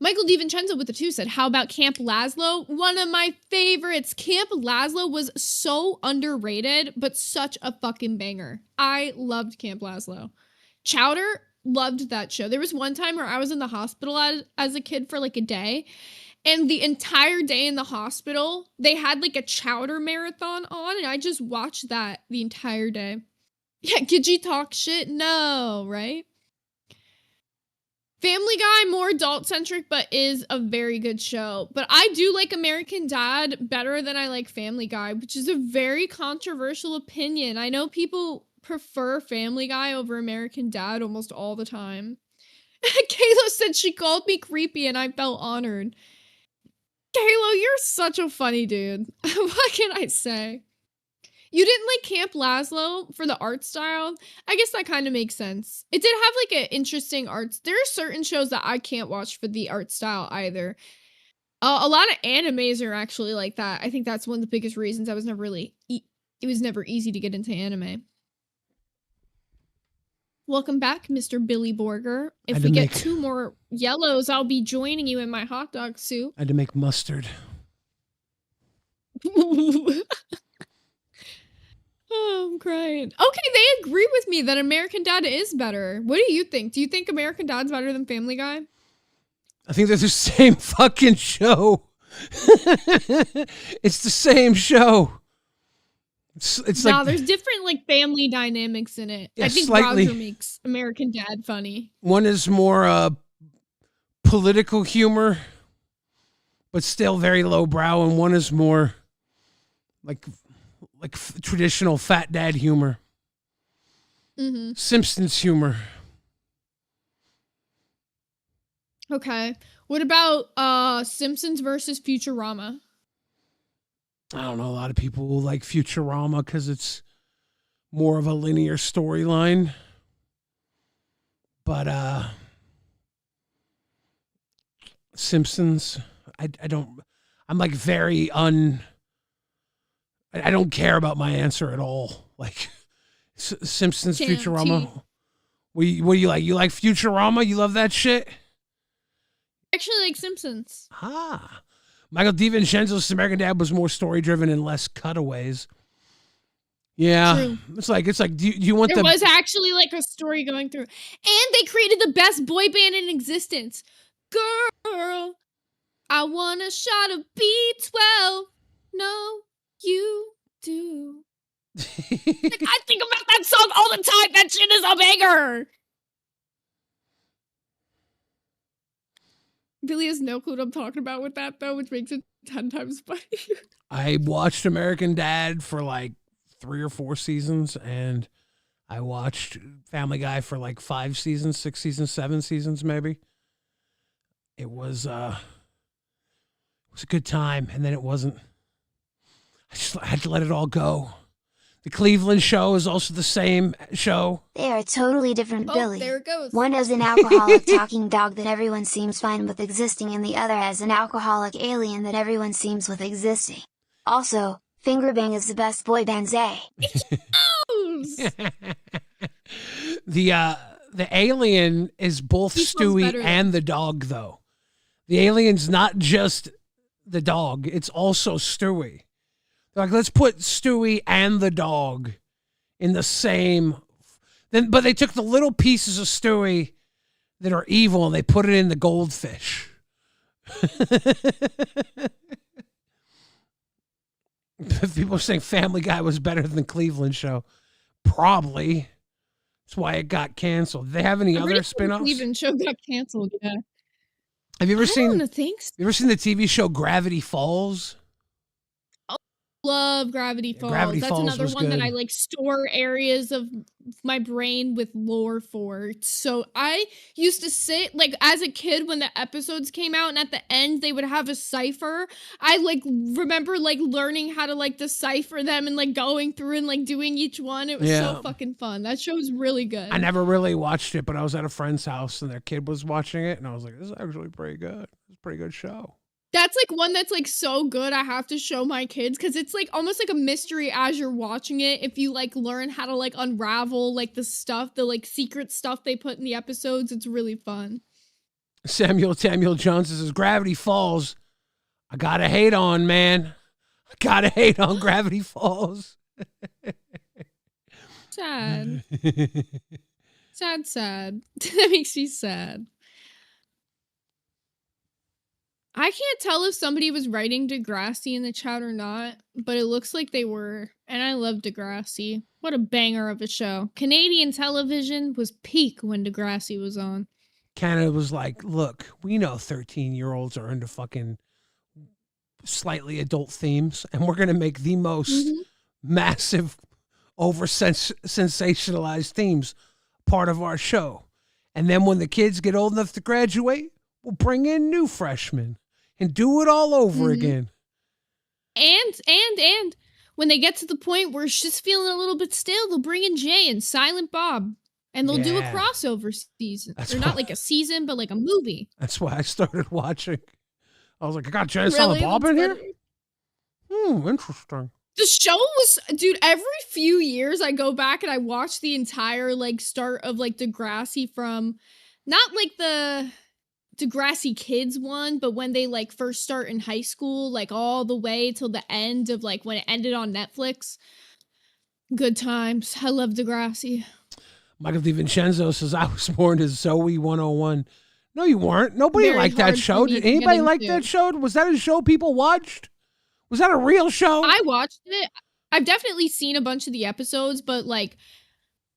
Speaker 2: Michael DiVincenzo with the 2 said, how about Camp Laszlo? One of my favorites. Camp Laszlo was so underrated, but such a fucking banger. I loved Camp Laszlo. Chowder loved that show. There was one time where I was in the hospital as a kid for like a day, and the entire day in the hospital, they had like a Chowder marathon on, and I just watched that the entire day. Yeah, Gidgy talk shit? No, right? Family Guy, more adult-centric, but is a very good show. But I do like American Dad better than I like Family Guy, which is a very controversial opinion. I know people prefer Family Guy over American Dad almost all the time. Kayla said she called me creepy and I felt honored. Kayla, you're such a funny dude. What can I say? You didn't like Camp Laszlo for the art style? I guess that kind of makes sense. It did have like an interesting art. There are certain shows that I can't watch for the art style either. A lot of animes are actually like that. I think that's one of the biggest reasons I was never really... it was never easy to get into anime. Welcome back, Mr. Billy Borger. If we get 2 more yellows, I'll be joining you in my hot dog soup.
Speaker 1: I had to make mustard.
Speaker 2: Oh, I'm crying. Okay, they agree with me that American Dad is better. What do you think? Do you think American Dad's better than Family Guy?
Speaker 1: I think they're the same fucking show. It's the same show. It's
Speaker 2: no,
Speaker 1: like,
Speaker 2: there's different like family dynamics in it.
Speaker 1: Yeah,
Speaker 2: I think
Speaker 1: slightly.
Speaker 2: Roger makes American Dad funny.
Speaker 1: One is more political humor, but still very lowbrow, and one is more like traditional fat dad humor.
Speaker 2: Mm-hmm.
Speaker 1: Simpsons humor.
Speaker 2: Okay. What about Simpsons versus Futurama?
Speaker 1: I don't know. A lot of people will like Futurama because it's more of a linear storyline. But Simpsons, I don't. I'm like very I don't care about my answer at all. Like Simpsons, Futurama. What do you like? You like Futurama? You love that shit?
Speaker 2: Actually, like Simpsons.
Speaker 1: Ah, Michael DiVincenzo's American Dad was more story driven and less cutaways. Yeah,
Speaker 2: True.
Speaker 1: It's like. Do you want
Speaker 2: there was actually like a story going through, and they created the best boy band in existence. Girl, I want a shot of B12. No, you do. Like, I think about that song all the time. That shit is a banger. Billy has no clue what I'm talking about with that, though, which makes it 10 times funnier.
Speaker 1: I watched American Dad for like 3 or 4 seasons, and I watched Family Guy for like 5 seasons, 6 seasons, 7 seasons, maybe. It was a good time, and then it wasn't. I had to let it all go. The Cleveland show is also the same show.
Speaker 12: They are totally different, Billy.
Speaker 2: There it goes.
Speaker 12: One has an alcoholic talking dog that everyone seems fine with existing, and the other has an alcoholic alien that everyone seems with existing. Also, Fingerbang is the best boy band, Zay.
Speaker 1: The alien is both
Speaker 2: He smells
Speaker 1: Stewie
Speaker 2: better,
Speaker 1: and the dog, though. The alien's not just the dog; it's also Stewie. They're like, let's put Stewie and the dog in the same. But they took the little pieces of Stewie that are evil and they put it in the goldfish. People are saying Family Guy was better than Cleveland Show. Probably. That's why it got canceled. Do they have any other spin-offs?
Speaker 2: Cleveland Show got canceled, yeah.
Speaker 1: Have you ever seen?
Speaker 2: I don't think so.
Speaker 1: You ever seen the TV show Gravity Falls?
Speaker 2: Love Gravity Falls.
Speaker 1: Gravity
Speaker 2: That's
Speaker 1: Falls
Speaker 2: another
Speaker 1: was
Speaker 2: one that
Speaker 1: good.
Speaker 2: I like store areas of my brain with lore for. So I used to sit like as a kid when the episodes came out and at the end they would have a cipher. I like remember like learning how to like decipher them and like going through and like doing each one. It was so fucking fun. That show was really good.
Speaker 1: I never really watched it, but I was at a friend's house and their kid was watching it, and I was like, "This is actually pretty good. It's a pretty good show."
Speaker 2: That's like one that's like so good I have to show my kids because it's like almost like a mystery as you're watching it. If you like learn how to like unravel like the stuff, the like secret stuff they put in the episodes, it's really fun.
Speaker 1: Samuel Johnson says, Gravity Falls, I gotta hate on, man. I gotta hate on Gravity Falls.
Speaker 2: Sad. Sad. That makes me sad. I can't tell if somebody was writing Degrassi in the chat or not, but it looks like they were. And I love Degrassi. What a banger of a show. Canadian television was peak when Degrassi was on.
Speaker 1: Canada was like, look, we know 13-year-olds are into fucking slightly adult themes, and we're going to make the most massive, over-sensationalized themes part of our show. And then when the kids get old enough to graduate, we'll bring in new freshmen and do it all over again.
Speaker 2: And when they get to the point where it's just feeling a little bit stale, they'll bring in Jay and Silent Bob. And they'll do a crossover season. Not like a season, but like a movie.
Speaker 1: That's why I started watching. I was like, I got Jay and Silent Bob in here? Interesting.
Speaker 2: The show was, dude, every few years I go back and I watch the entire like start of like Degrassi from, not like the Degrassi Kids one, but when they like first start in high school, like all the way till the end of like when it ended on Netflix. Good times. I love Degrassi.
Speaker 1: Michael DiVincenzo says, I was born to Zoe 101. No, you weren't. Nobody
Speaker 2: Very
Speaker 1: liked that
Speaker 2: hard
Speaker 1: show.
Speaker 2: for me
Speaker 1: Did
Speaker 2: to get
Speaker 1: anybody like
Speaker 2: into.
Speaker 1: that show? Was that a show people watched? Was that a real show?
Speaker 2: I watched it. I've definitely seen a bunch of the episodes, but like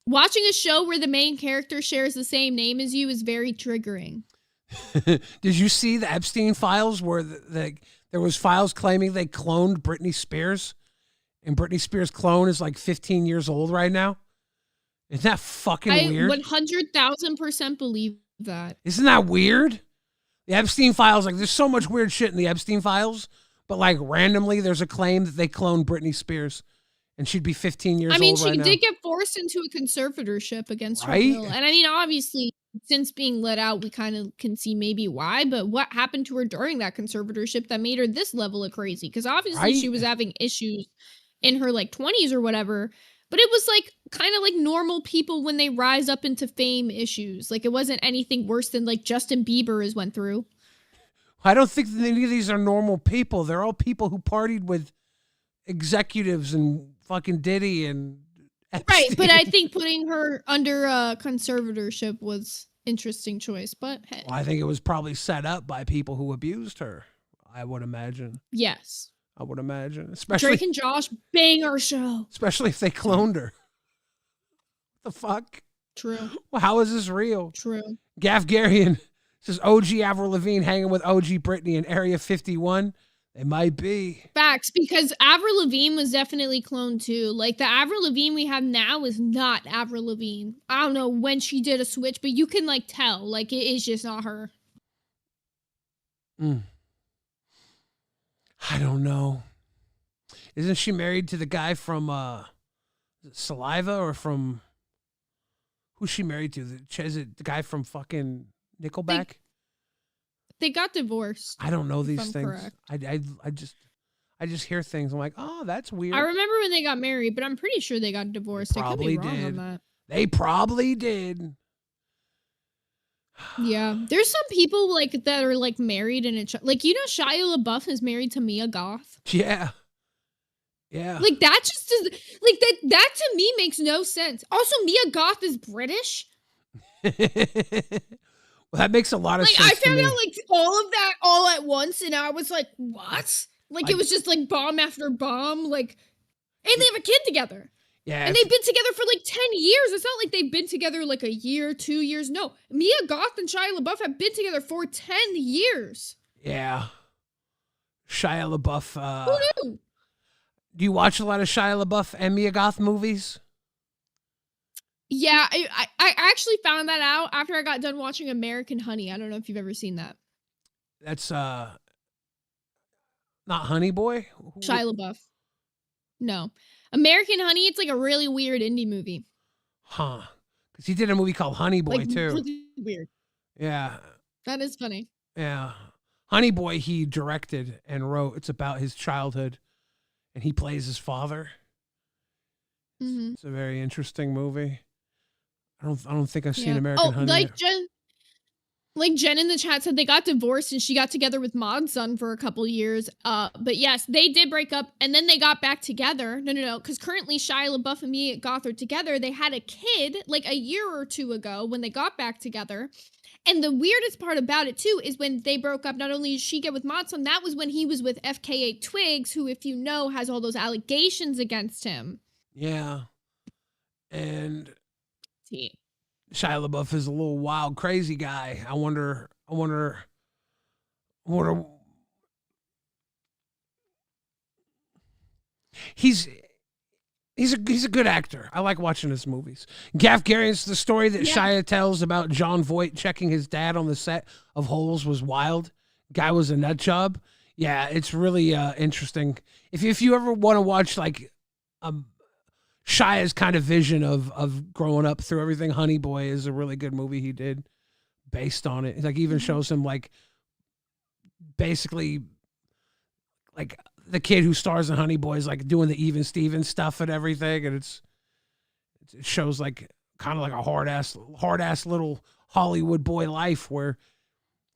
Speaker 2: watching a show where the main character shares the same name as you is very triggering.
Speaker 1: Did you see the Epstein files where there was files claiming they cloned Britney Spears? And Britney Spears' clone is like 15 years old right now? Isn't that fucking weird?
Speaker 2: I 100,000% believe that.
Speaker 1: Isn't that weird? The Epstein files, like, there's so much weird shit in the Epstein files, but like randomly there's a claim that they cloned Britney Spears and she'd be 15 years old right now.
Speaker 2: She did get forced into a conservatorship against her
Speaker 1: Right?
Speaker 2: will. And I mean, obviously, since being let out, we kind of can see maybe why, but what happened to her during that conservatorship that made her this level of crazy? Because obviously she was having issues in her like 20s or whatever. But it was like kind of like normal people when they rise up into fame issues. Like it wasn't anything worse than like Justin Bieber has went through.
Speaker 1: I don't think that any of these are normal people. They're all people who partied with executives and fucking Diddy and Epstein.
Speaker 2: Right, but I think putting her under conservatorship was interesting choice. But hey.
Speaker 1: Well, I think it was probably set up by people who abused her, I would imagine.
Speaker 2: Yes.
Speaker 1: I would imagine. Especially
Speaker 2: Drake and Josh bang our show.
Speaker 1: Especially if they cloned her. What the fuck?
Speaker 2: True.
Speaker 1: Well, how is this real?
Speaker 2: True.
Speaker 1: Gaff Garian says OG Avril Lavigne hanging with OG Britney in Area 51. They might be.
Speaker 2: Facts, because Avril Lavigne was definitely cloned too. Like the Avril Lavigne we have now is not Avril Lavigne. I don't know when she did a switch, but you can like tell. Like it is just not her.
Speaker 1: I don't know. Isn't she married to the guy from Saliva or from... Who's she married to? Is it the guy from fucking Nickelback?
Speaker 2: They got divorced.
Speaker 1: I don't know these
Speaker 2: if I'm
Speaker 1: things.
Speaker 2: correct.
Speaker 1: I I just hear things. I'm like, oh, that's weird.
Speaker 2: I remember when they got married, but I'm pretty sure they got divorced. I could be wrong on that.
Speaker 1: They probably did.
Speaker 2: Yeah, there's some people like that are like married and like Shia LaBeouf is married to Mia Goth.
Speaker 1: Yeah. Yeah.
Speaker 2: Like that just does like that to me makes no sense. Also, Mia Goth is British.
Speaker 1: Well, that makes a lot of sense.
Speaker 2: I found out like all of that all at once, and I was like, what? Like it was just like bomb after bomb, like, and they have a kid together.
Speaker 1: Yeah.
Speaker 2: And they've been together for like 10 years. It's not like they've been together like a year, 2 years. No. Mia Goth and Shia LaBeouf have been together for 10 years.
Speaker 1: Yeah. Shia LaBeouf.
Speaker 2: Who knew?
Speaker 1: Do you watch a lot of Shia LaBeouf and Mia Goth movies?
Speaker 2: Yeah, I actually found that out after I got done watching American Honey. I don't know if you've ever seen that.
Speaker 1: That's not Honey Boy?
Speaker 2: Shia LaBeouf. No. American Honey, it's like a really weird indie movie.
Speaker 1: Huh. Because he did a movie called Honey Boy,
Speaker 2: like,
Speaker 1: too.
Speaker 2: Really weird.
Speaker 1: Yeah.
Speaker 2: That is funny.
Speaker 1: Yeah. Honey Boy, he directed and wrote. It's about his childhood, and he plays his father.
Speaker 2: Mm-hmm.
Speaker 1: It's a very interesting movie. I don't think I've seen American Honey.
Speaker 2: Like Jen in the chat said, they got divorced and she got together with Mod's son for a couple years. But yes, they did break up and then they got back together. No. Because currently Shia LaBeouf and Mia Goth are together. They had a kid like a year or two ago when they got back together. And the weirdest part about it too is when they broke up, not only did she get with Mod's son, that was when he was with FKA Twigs, who, if you know, has all those allegations against him.
Speaker 1: Yeah. And Shia LaBeouf is a little wild, crazy guy. I wonder. He's a good actor. I like watching his movies. Gaff Garion's the story that Shia tells about John Voight checking his dad on the set of Holes was wild. Guy was a nut job. Yeah, it's really interesting. If you ever want to watch like Shia's kind of vision of growing up through everything, Honey Boy is a really good movie he did based on it. It like even shows him like basically like the kid who stars in Honey Boy is like doing the Even Stevens stuff and everything, and it shows like kind of like a hard ass little Hollywood boy life where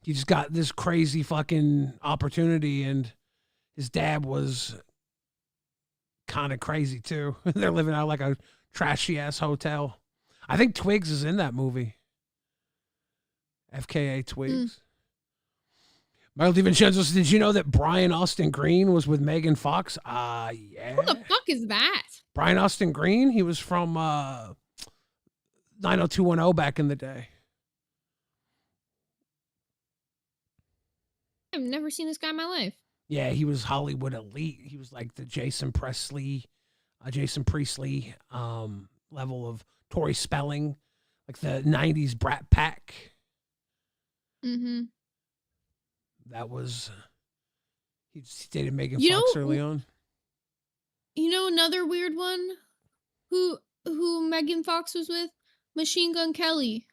Speaker 1: he just got this crazy fucking opportunity, and his dad was kind of crazy too. They're living out like a trashy ass hotel. I think Twigs is in that movie. FKA Twigs. Michael DiVincenzo says, did you know that Brian Austin Green was with Megan Fox? Yeah.
Speaker 2: Who the fuck is that?
Speaker 1: Brian Austin Green? He was from 90210 back in the day.
Speaker 2: I've never seen this guy in my life.
Speaker 1: Yeah, he was Hollywood elite. He was like the Jason Priestley level of Tori Spelling, like the 90s Brat Pack.
Speaker 2: Mm-hmm.
Speaker 1: That was, he dated Megan Fox early on.
Speaker 2: You know another weird one who Megan Fox was with? Machine Gun Kelly.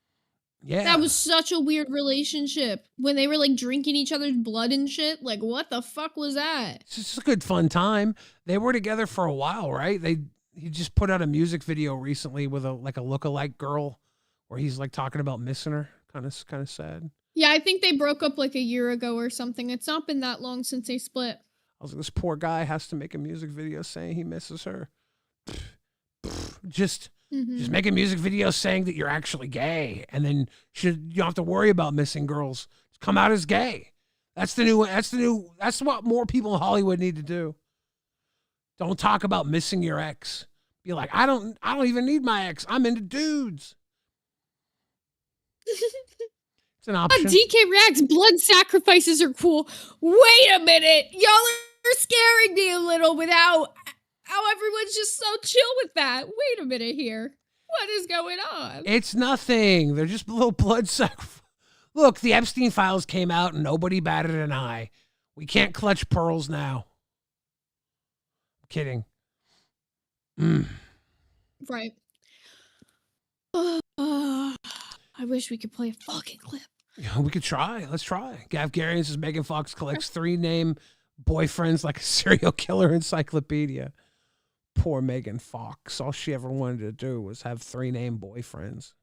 Speaker 1: Yeah.
Speaker 2: That was such a weird relationship when they were like drinking each other's blood and shit. Like, what the fuck was that?
Speaker 1: It's just a good fun time. They were together for a while, right? He just put out a music video recently with a lookalike girl where he's like talking about missing her. Kind of sad.
Speaker 2: Yeah, I think they broke up like a year ago or something. It's not been that long since they split.
Speaker 1: I was like, this poor guy has to make a music video saying he misses her. Just make a music video saying that you're actually gay, and then you don't have to worry about missing girls. Just come out as gay. That's what more people in Hollywood need to do. Don't talk about missing your ex. Be like, I don't even need my ex. I'm into dudes. It's an option.
Speaker 2: DK Reacts, blood sacrifices are cool. Wait a minute. Y'all are scaring me a little with how everyone's just so chill with that. Wait a minute here. What is going on?
Speaker 1: It's nothing. They're just little blood sacrifice. Look, the Epstein files came out and nobody batted an eye. We can't clutch pearls now. I'm kidding.
Speaker 2: Right. I wish we could play a fucking clip.
Speaker 1: Yeah, we could try. Let's try. Gav Garion says Megan Fox collects 3 name boyfriends like a serial killer encyclopedia. Poor Megan Fox. All she ever wanted to do was have 3 named boyfriends.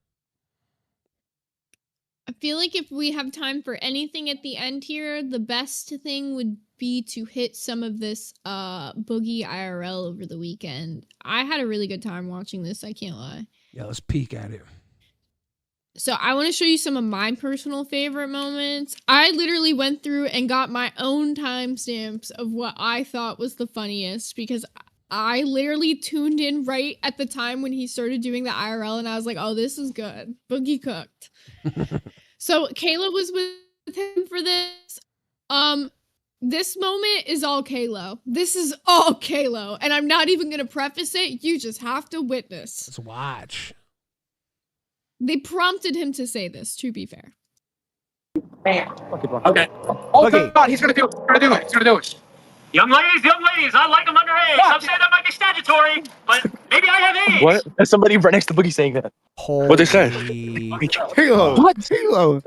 Speaker 2: I feel like if we have time for anything at the end here, the best thing would be to hit some of this Boogie IRL over the weekend. I had a really good time watching this, I can't lie.
Speaker 1: Yeah, let's peek at it.
Speaker 2: So I want to show you some of my personal favorite moments. I literally went through and got my own timestamps of what I thought was the funniest because I literally tuned in right at the time when he started doing the IRL and I was like, oh, this is good. Boogie cooked. So Kayla was with him for this. This moment is all Kalo. This is all Kalo. And I'm not even going to preface it. You just have to witness.
Speaker 1: Let's watch.
Speaker 2: They prompted him to say this, to be fair.
Speaker 6: Bam. Okay. Oh, God, he's going to do it. He's going to do it. He's going to do it.
Speaker 13: Young ladies, I like them underage. Some say that might be statutory, but maybe I have age.
Speaker 14: What? There's somebody right next to Boogie saying that.
Speaker 15: What'd they say? Kalo.
Speaker 14: What?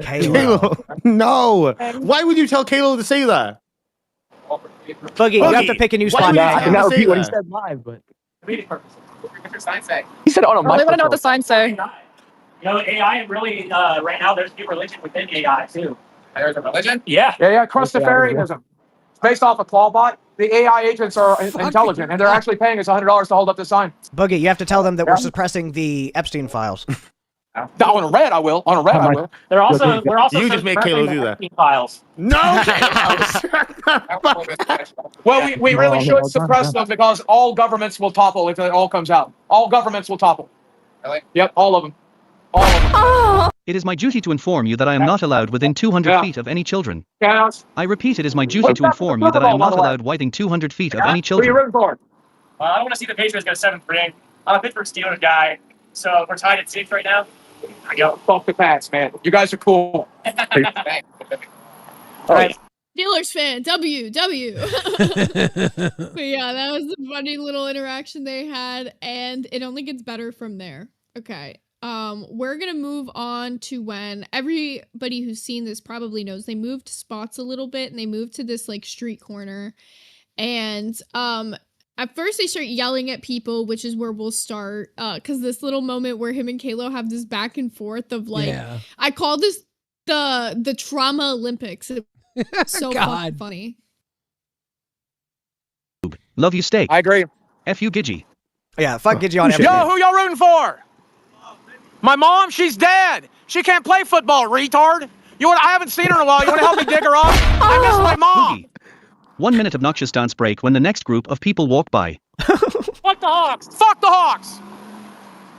Speaker 15: Kalo. No. Why would you tell Kalo to say that?
Speaker 16: Boogie, you have to pick a new spot.
Speaker 14: I cannot repeat what he said live, but... He said, oh no,
Speaker 17: I want to know what the signs say.
Speaker 13: You know, AI really, right now, there's new religion within AI, too.
Speaker 6: There's a religion?
Speaker 13: Yeah.
Speaker 6: Yeah, Christofarianism. Based off a Clawbot, the AI agents are intelligent, and they're actually paying us $100 to hold up the sign.
Speaker 16: Boogie, you have to tell them that we're suppressing the Epstein files.
Speaker 6: On a red, I will. On a red, I will.
Speaker 13: We're also
Speaker 15: you just made Kalo do that.
Speaker 13: Files.
Speaker 15: No.
Speaker 6: Well, we really should suppress them because all governments will topple if it all comes out. All governments will topple. Really? Yep, all of them. All of them.
Speaker 18: It is my duty to inform you that I am not allowed within 200 feet of any children. I repeat, it is my duty to inform you that I am not allowed within 200 feet of any children.
Speaker 6: Who are you rooting for?
Speaker 13: I don't want to see the Patriots go 7th ring. I'm a Pittsburgh Steelers guy, so we're tied at 6 right now.
Speaker 6: I go. Fuck the Pats, man. You guys are cool.
Speaker 2: All right. Steelers fan, W. But yeah, that was a funny little interaction they had, and it only gets better from there. Okay. We're gonna move on to when everybody who's seen this probably knows they moved spots a little bit and they moved to this like street corner. And at first they start yelling at people, which is where we'll start. Cause this little moment where him and Kalo have this back and forth of like I call this the trauma Olympics. It's so fucking funny.
Speaker 18: Love you, steak.
Speaker 6: I agree.
Speaker 18: F you, Gidgy.
Speaker 16: Yeah, fuck Gidgy on everything.
Speaker 6: Yo, who y'all rooting for? My mom, she's dead. She can't play football, retard. I haven't seen her in a while. You want to help me dig her up? I miss my mom.
Speaker 18: Boogie. 1 minute obnoxious dance break when the next group of people walk by.
Speaker 13: Fuck the Hawks.
Speaker 6: Fuck the Hawks.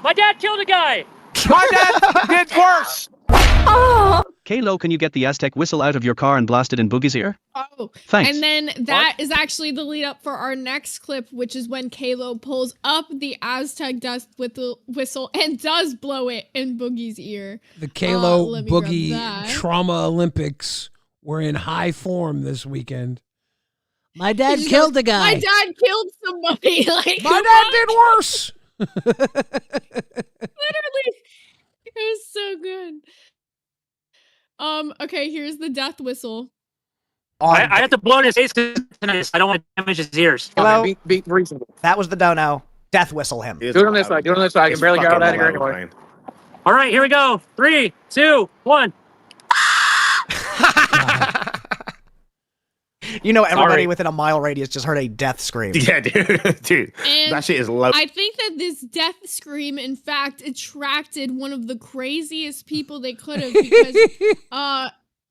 Speaker 13: My dad killed a guy.
Speaker 6: My dad did worse.
Speaker 18: Kalo, can you get the Aztec whistle out of your car and blast it in Boogie's ear?
Speaker 2: Oh,
Speaker 18: thanks.
Speaker 2: And then that is actually the lead up for our next clip, which is when Kalo pulls up the Aztec death whistle and does blow it in Boogie's ear.
Speaker 1: The Kalo Boogie Trauma Olympics were in high form this weekend.
Speaker 16: My dad killed a guy.
Speaker 2: My dad killed somebody. Like
Speaker 1: my dad did worse.
Speaker 2: Literally, it was so good. Okay, here's the death whistle.
Speaker 13: I have to blow in his face because I don't want to damage his ears.
Speaker 16: Hello?
Speaker 6: Be reasonable.
Speaker 16: That was the dono. Death whistle him.
Speaker 6: Do it on this side. Do it on this side. I can barely get out of here anyway.
Speaker 13: All right, here we go. 3, 2, 1.
Speaker 16: You know, everybody within a mile radius just heard a death scream.
Speaker 15: Yeah, dude.
Speaker 2: And
Speaker 15: that shit is low.
Speaker 2: I think that this death scream, in fact, attracted one of the craziest people they could have because,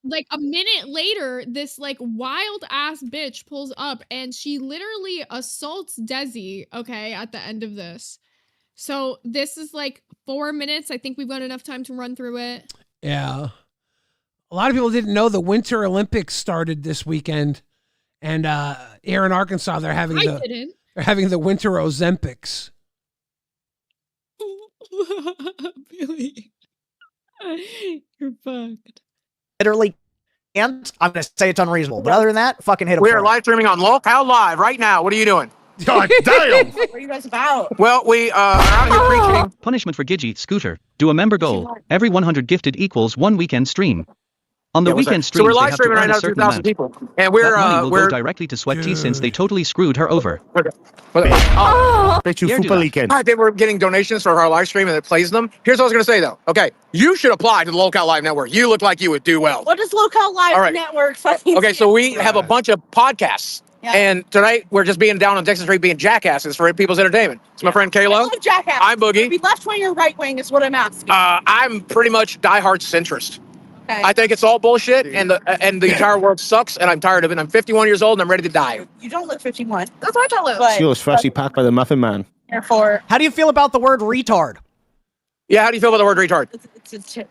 Speaker 2: like a minute later, this like wild ass bitch pulls up and she literally assaults Desi. Okay, at the end of this, so this is like 4 minutes. I think we've got enough time to run through it.
Speaker 1: Yeah, a lot of people didn't know the Winter Olympics started this weekend. And here in Arkansas, they're having the Winter Ozempics.
Speaker 2: Billy, you're fucked.
Speaker 16: Literally, and I'm gonna say it's unreasonable, but other than that, fucking hit him.
Speaker 6: We are live streaming on Local Live right now. What are you doing?
Speaker 15: God damn!
Speaker 17: What are you guys about?
Speaker 6: Well, we are out here preaching.
Speaker 18: Punishment for Gidgy, Scooter. Do a member goal. Every 100 gifted equals 1 weekend stream. On the
Speaker 6: Yeah, what's
Speaker 18: weekend
Speaker 6: that? So
Speaker 18: streams,
Speaker 6: we're
Speaker 18: they
Speaker 6: live
Speaker 18: have to
Speaker 6: streaming right
Speaker 18: earn a
Speaker 6: now,
Speaker 18: certain
Speaker 6: 2,000
Speaker 18: amount.
Speaker 6: people, and we're
Speaker 18: That money will
Speaker 6: we're
Speaker 18: go directly to Sweat Tea since they totally screwed her over.
Speaker 15: Bet you
Speaker 18: Dare do
Speaker 15: Fupa
Speaker 18: that.
Speaker 15: leaking.
Speaker 6: I think we're getting donations for our live stream and it plays them. Here's what I was going to say, though. Okay, you should apply to the Lolcow Live Network. You look like you would do well.
Speaker 19: What does Lolcow Live
Speaker 6: All right.
Speaker 19: Network fucking
Speaker 6: Okay, so we have a bunch of podcasts.
Speaker 19: Yeah.
Speaker 6: And tonight we're just being down on Dixon Street being jackasses for people's entertainment. It's my friend Kayla.
Speaker 19: I love jackass.
Speaker 6: I'm Boogie.
Speaker 19: Be left wing or right wing is what I'm asking.
Speaker 6: I'm pretty much diehard centrist.
Speaker 19: Okay.
Speaker 6: I think it's all bullshit and the entire world sucks and I'm tired of it. I'm 51 years old and I'm ready to die.
Speaker 19: You don't look 51. That's what I look.
Speaker 15: She was freshly packed by the Muffin Man.
Speaker 19: Therefore,
Speaker 16: How do you feel about the word retard?
Speaker 6: Yeah, how do you feel about the word retard?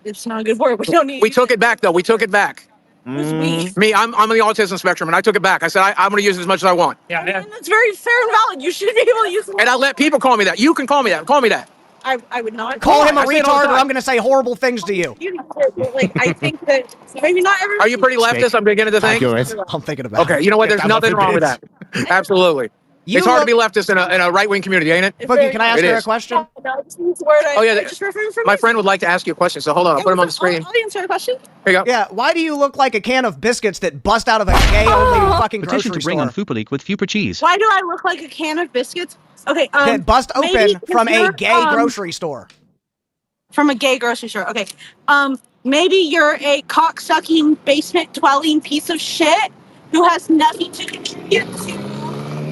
Speaker 19: it's not a good word. We don't need.
Speaker 6: We took it back though. We took it back.
Speaker 19: Who's we?
Speaker 6: Me, I'm on the autism spectrum and I took it back. I said I'm going to use it as much as I want.
Speaker 19: Yeah, that's very fair and valid. You should be able to use it.
Speaker 6: And I let people call me that. You can call me that. Call me that.
Speaker 19: I would not
Speaker 16: Call him a
Speaker 6: I say it all the
Speaker 16: retard, or
Speaker 6: time.
Speaker 16: I'm going to say horrible things to you.
Speaker 19: Like, I think that maybe not everyone.
Speaker 6: Are you pretty leftist? I'm beginning to think.
Speaker 16: I'm thinking about it.
Speaker 6: Okay, you know what? There's
Speaker 15: Get that
Speaker 6: nothing
Speaker 15: muffin
Speaker 6: wrong with that. Absolutely.
Speaker 16: You
Speaker 6: It's hard to be
Speaker 16: look-
Speaker 6: leftist in a right-wing community, ain't it?
Speaker 16: Boogie, can I ask
Speaker 6: It
Speaker 16: you a
Speaker 6: is.
Speaker 16: question?
Speaker 6: Oh, yeah.
Speaker 19: Just referring from
Speaker 6: My friend would like to ask you a question, so hold on. I'll put him on the screen.
Speaker 19: I'll answer a question.
Speaker 6: Here you go.
Speaker 16: Yeah, why do you look like a can of biscuits that bust out of a gay-only fucking
Speaker 18: Petition
Speaker 16: grocery
Speaker 18: to bring
Speaker 16: store?
Speaker 18: on Fupa Leak with Fupa Cheese.
Speaker 19: Why do I look like a can of biscuits? Okay,
Speaker 16: that bust
Speaker 19: maybe
Speaker 16: open
Speaker 19: if
Speaker 16: from a
Speaker 19: you're,
Speaker 16: gay grocery store.
Speaker 19: From a gay grocery store. Okay. Maybe you're a cock-sucking, basement-dwelling piece of shit who has nothing to contribute to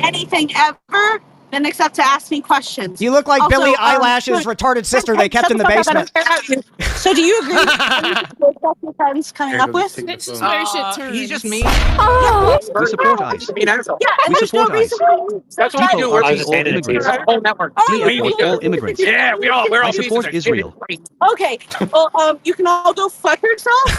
Speaker 19: anything ever, then except to ask me questions.
Speaker 16: You look like
Speaker 19: Also,
Speaker 16: Billie Eilash's
Speaker 19: look,
Speaker 16: retarded sister they kept in the
Speaker 19: shut fuck up,
Speaker 16: basement.
Speaker 19: I don't care about you. So do you agree with what your friends coming up with?
Speaker 2: This is where shit turns.
Speaker 6: He's just mean.
Speaker 18: We support ICE.
Speaker 19: Yeah, and
Speaker 18: We
Speaker 19: there's no
Speaker 18: support
Speaker 19: reason
Speaker 18: ICE.
Speaker 19: why.
Speaker 6: That's what we do. We're
Speaker 18: I
Speaker 6: peaceful.
Speaker 18: support immigrants.
Speaker 6: The whole network.
Speaker 18: We support all immigrants.
Speaker 6: Yeah, we're all
Speaker 18: I support
Speaker 6: pieces of
Speaker 18: Israel.
Speaker 6: shit.
Speaker 19: Okay, well, you can all go fuck yourselves.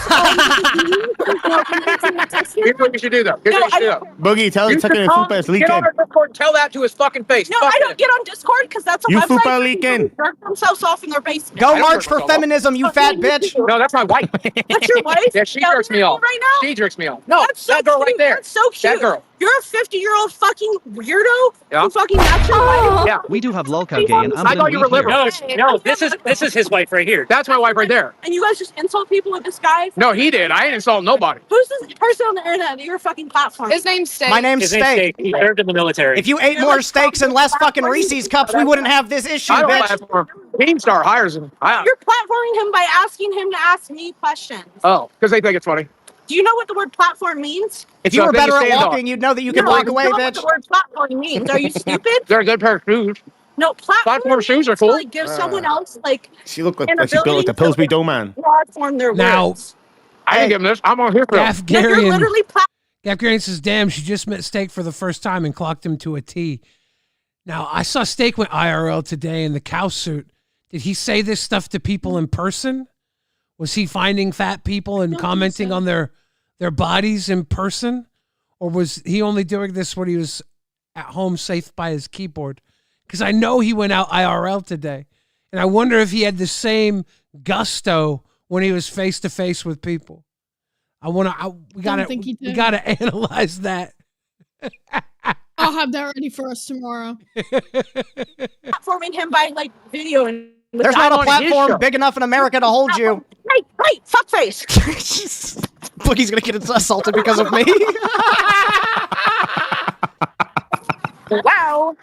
Speaker 6: Here's what you should do, though. Here's what you should do, though.
Speaker 15: Boogie, tell
Speaker 6: You
Speaker 15: him
Speaker 6: should
Speaker 15: Tucker and
Speaker 6: call-
Speaker 15: Fupa is
Speaker 6: Get
Speaker 15: leaking.
Speaker 6: on our Discord and tell that to his fucking face.
Speaker 19: No,
Speaker 6: Fuck
Speaker 19: I don't
Speaker 6: him.
Speaker 19: get on Discord because that's a
Speaker 15: You
Speaker 19: website.
Speaker 15: Fupa leaking.
Speaker 19: Jerk themselves off in their basement.
Speaker 16: Go
Speaker 6: I don't
Speaker 16: march
Speaker 6: care
Speaker 16: for
Speaker 6: about that.
Speaker 16: feminism, you fat bitch.
Speaker 6: No, that's my wife.
Speaker 19: That's your wife?
Speaker 6: Yeah, she
Speaker 19: Yelling
Speaker 6: jerks
Speaker 19: at
Speaker 6: me off.
Speaker 19: Right now?
Speaker 6: She jerks me off. No,
Speaker 19: That's so
Speaker 6: that girl
Speaker 19: cute.
Speaker 6: right there.
Speaker 19: That's so cute.
Speaker 6: That girl.
Speaker 19: You're a 50-year-old fucking weirdo.
Speaker 6: Yeah.
Speaker 19: Who fucking that's your wife.
Speaker 6: Yeah.
Speaker 18: We do have Lolcow Gay and
Speaker 6: I thought you were
Speaker 18: Amblin
Speaker 6: liberal.
Speaker 18: here.
Speaker 13: No, this is his wife right here.
Speaker 6: That's my wife right there.
Speaker 19: And you guys just insult people with this guy?
Speaker 6: No, he did. I ain't insult nobody.
Speaker 19: Who's this person on the internet that you're fucking platform?
Speaker 2: His name's Steak.
Speaker 16: My name's
Speaker 13: His name's
Speaker 16: Steak.
Speaker 13: Steak. He served in the military.
Speaker 16: If you ate more steaks and less fucking Reese's cups, we wouldn't have this issue,
Speaker 6: I don't
Speaker 16: bitch.
Speaker 6: platform. Keemstar hires him.
Speaker 19: You're platforming him by asking him to ask me questions.
Speaker 6: Oh, because they think it's funny.
Speaker 19: Do you know what the word platform means?
Speaker 16: If you
Speaker 6: So
Speaker 16: were
Speaker 6: then you
Speaker 16: better at
Speaker 6: stand
Speaker 16: walking,
Speaker 6: on.
Speaker 16: you'd know that you could
Speaker 19: No,
Speaker 16: walk
Speaker 19: I
Speaker 16: away,
Speaker 19: know
Speaker 16: bitch.
Speaker 19: what the word platform means. Are you stupid?
Speaker 6: They're a good pair of shoes.
Speaker 19: No,
Speaker 6: Platform shoes are cool.
Speaker 19: To, like, give someone else like
Speaker 15: She looked like
Speaker 19: an
Speaker 15: she built like the
Speaker 19: ability
Speaker 15: Pillsbury
Speaker 19: to
Speaker 15: Dough Man.
Speaker 19: platform their
Speaker 1: Now-
Speaker 19: words.
Speaker 6: I didn't give him this. I'm on here for
Speaker 1: Gaff
Speaker 19: No, you're
Speaker 1: Garian.
Speaker 19: literally
Speaker 1: Gaff Garian says, damn, she just met Steak for the first time and clocked him to a T. Now, I saw Steak went IRL today in the cow suit. Did he say this stuff to people in person? Was he finding fat people and commenting on their bodies in person? Or was he only doing this when he was at home safe by his keyboard? Because I know he went out IRL today. And I wonder if he had the same gusto when he was face to face with people. We
Speaker 2: think he did.
Speaker 1: gotta analyze that.
Speaker 2: I'll have that ready for us tomorrow.
Speaker 19: platforming him by like video and
Speaker 16: There's not a platform big enough in America to hold you.
Speaker 19: Hey, fuckface.
Speaker 16: Boogie's gonna get assaulted because of me.
Speaker 19: Wow.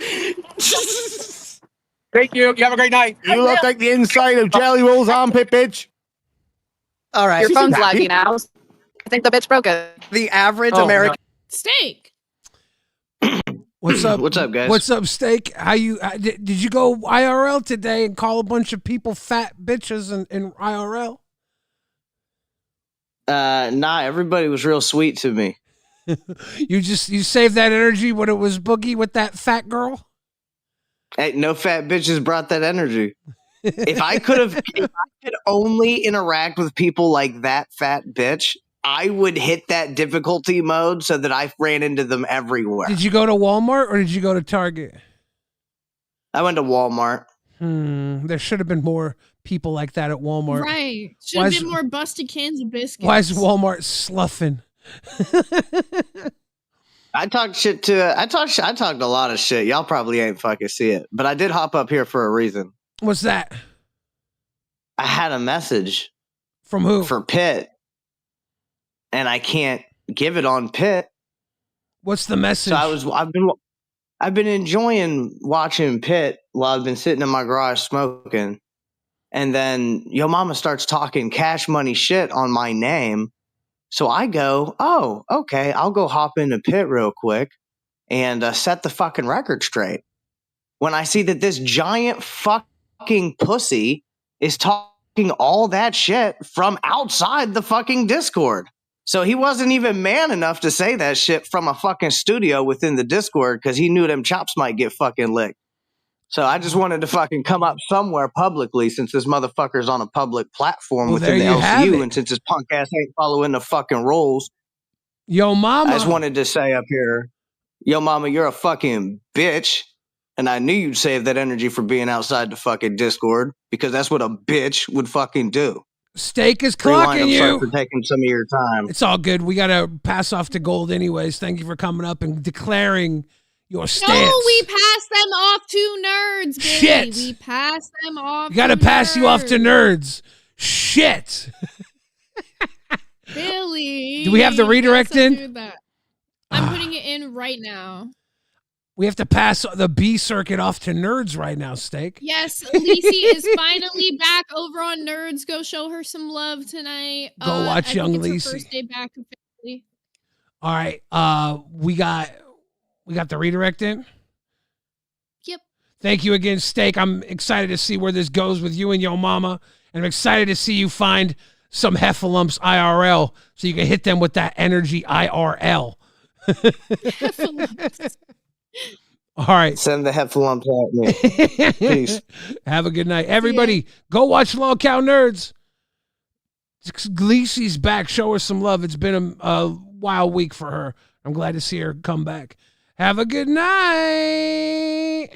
Speaker 6: Thank you. You have a great night.
Speaker 15: You look like the inside of Jelly Roll's armpit, bitch.
Speaker 16: All right.
Speaker 17: Your phone's laggy now. I think the bitch broke it.
Speaker 16: The average
Speaker 6: Oh,
Speaker 16: American.
Speaker 2: Steak.
Speaker 1: What's up?
Speaker 20: What's up, guys?
Speaker 1: What's up, Steak? How you? Did you go IRL today and call a bunch of people fat bitches in IRL?
Speaker 20: Nah, everybody was real sweet to me.
Speaker 1: You saved that energy when it was Boogie with that fat girl?
Speaker 20: Hey, no fat bitches brought that energy. If I could only interact with people like that fat bitch, I would hit that difficulty mode so that I ran into them everywhere.
Speaker 1: Did you go to Walmart or did you go to Target?
Speaker 20: I went to Walmart.
Speaker 1: There should have been more people like that at Walmart.
Speaker 2: Right. Should have been more busted cans of biscuits.
Speaker 1: Why is Walmart sloughing?
Speaker 20: I talked a lot of shit. Y'all probably ain't fucking see it, but I did hop up here for a reason.
Speaker 1: What's that?
Speaker 20: I had a message
Speaker 1: from who?
Speaker 20: For Pitt. and I can't give it on Pitt.
Speaker 1: What's the message?
Speaker 20: So I've been enjoying watching Pitt while I've been sitting in my garage smoking. And then Yo Mama starts talking Cash Money shit on my name. So I go, oh, okay, I'll go hop into Pitt real quick and set the fucking record straight. When I see that this giant fucking pussy is talking all that shit from outside the fucking Discord. So he wasn't even man enough to say that shit from a fucking studio within the Discord because he knew them chops might get fucking licked. So I just wanted to fucking come up somewhere publicly since this motherfucker's on a public platform within the LCU and since his punk ass ain't following the fucking rules.
Speaker 1: Yo Mama.
Speaker 20: I just wanted to say up here, Yo Mama, you're a fucking bitch. And I knew you'd save that energy for being outside the fucking Discord because that's what a bitch would fucking do.
Speaker 1: Steak is clocking you.
Speaker 20: Sorry for taking some of your time.
Speaker 1: It's all good. We got to pass off to Gold anyways. Thank you for coming up and declaring your stance.
Speaker 2: No, we passed them off to nerds, Billy.
Speaker 1: Shit.
Speaker 2: We passed them off.
Speaker 1: You got to pass you off to nerds. Shit.
Speaker 2: Billy.
Speaker 1: Do we have the redirect in?
Speaker 2: I'm putting it in right now.
Speaker 1: We have to pass the B circuit off to nerds right now, Steak.
Speaker 2: Yes, Lacey is finally back over on Nerds. Go show her some love tonight.
Speaker 1: Go watch young Lacey.
Speaker 2: First day back officially.
Speaker 1: All right, we got the redirect in.
Speaker 2: Yep.
Speaker 1: Thank you again, Steak. I'm excited to see where this goes with you and Yo Mama, and I'm excited to see you find some heffalumps IRL so you can hit them with that energy IRL. All right.
Speaker 20: Send the heffalumps at me. Peace.
Speaker 1: Have a good night. Everybody, go watch Lolcow Nerds. Gleacy's back. Show her some love. It's been a wild week for her. I'm glad to see her come back. Have a good night.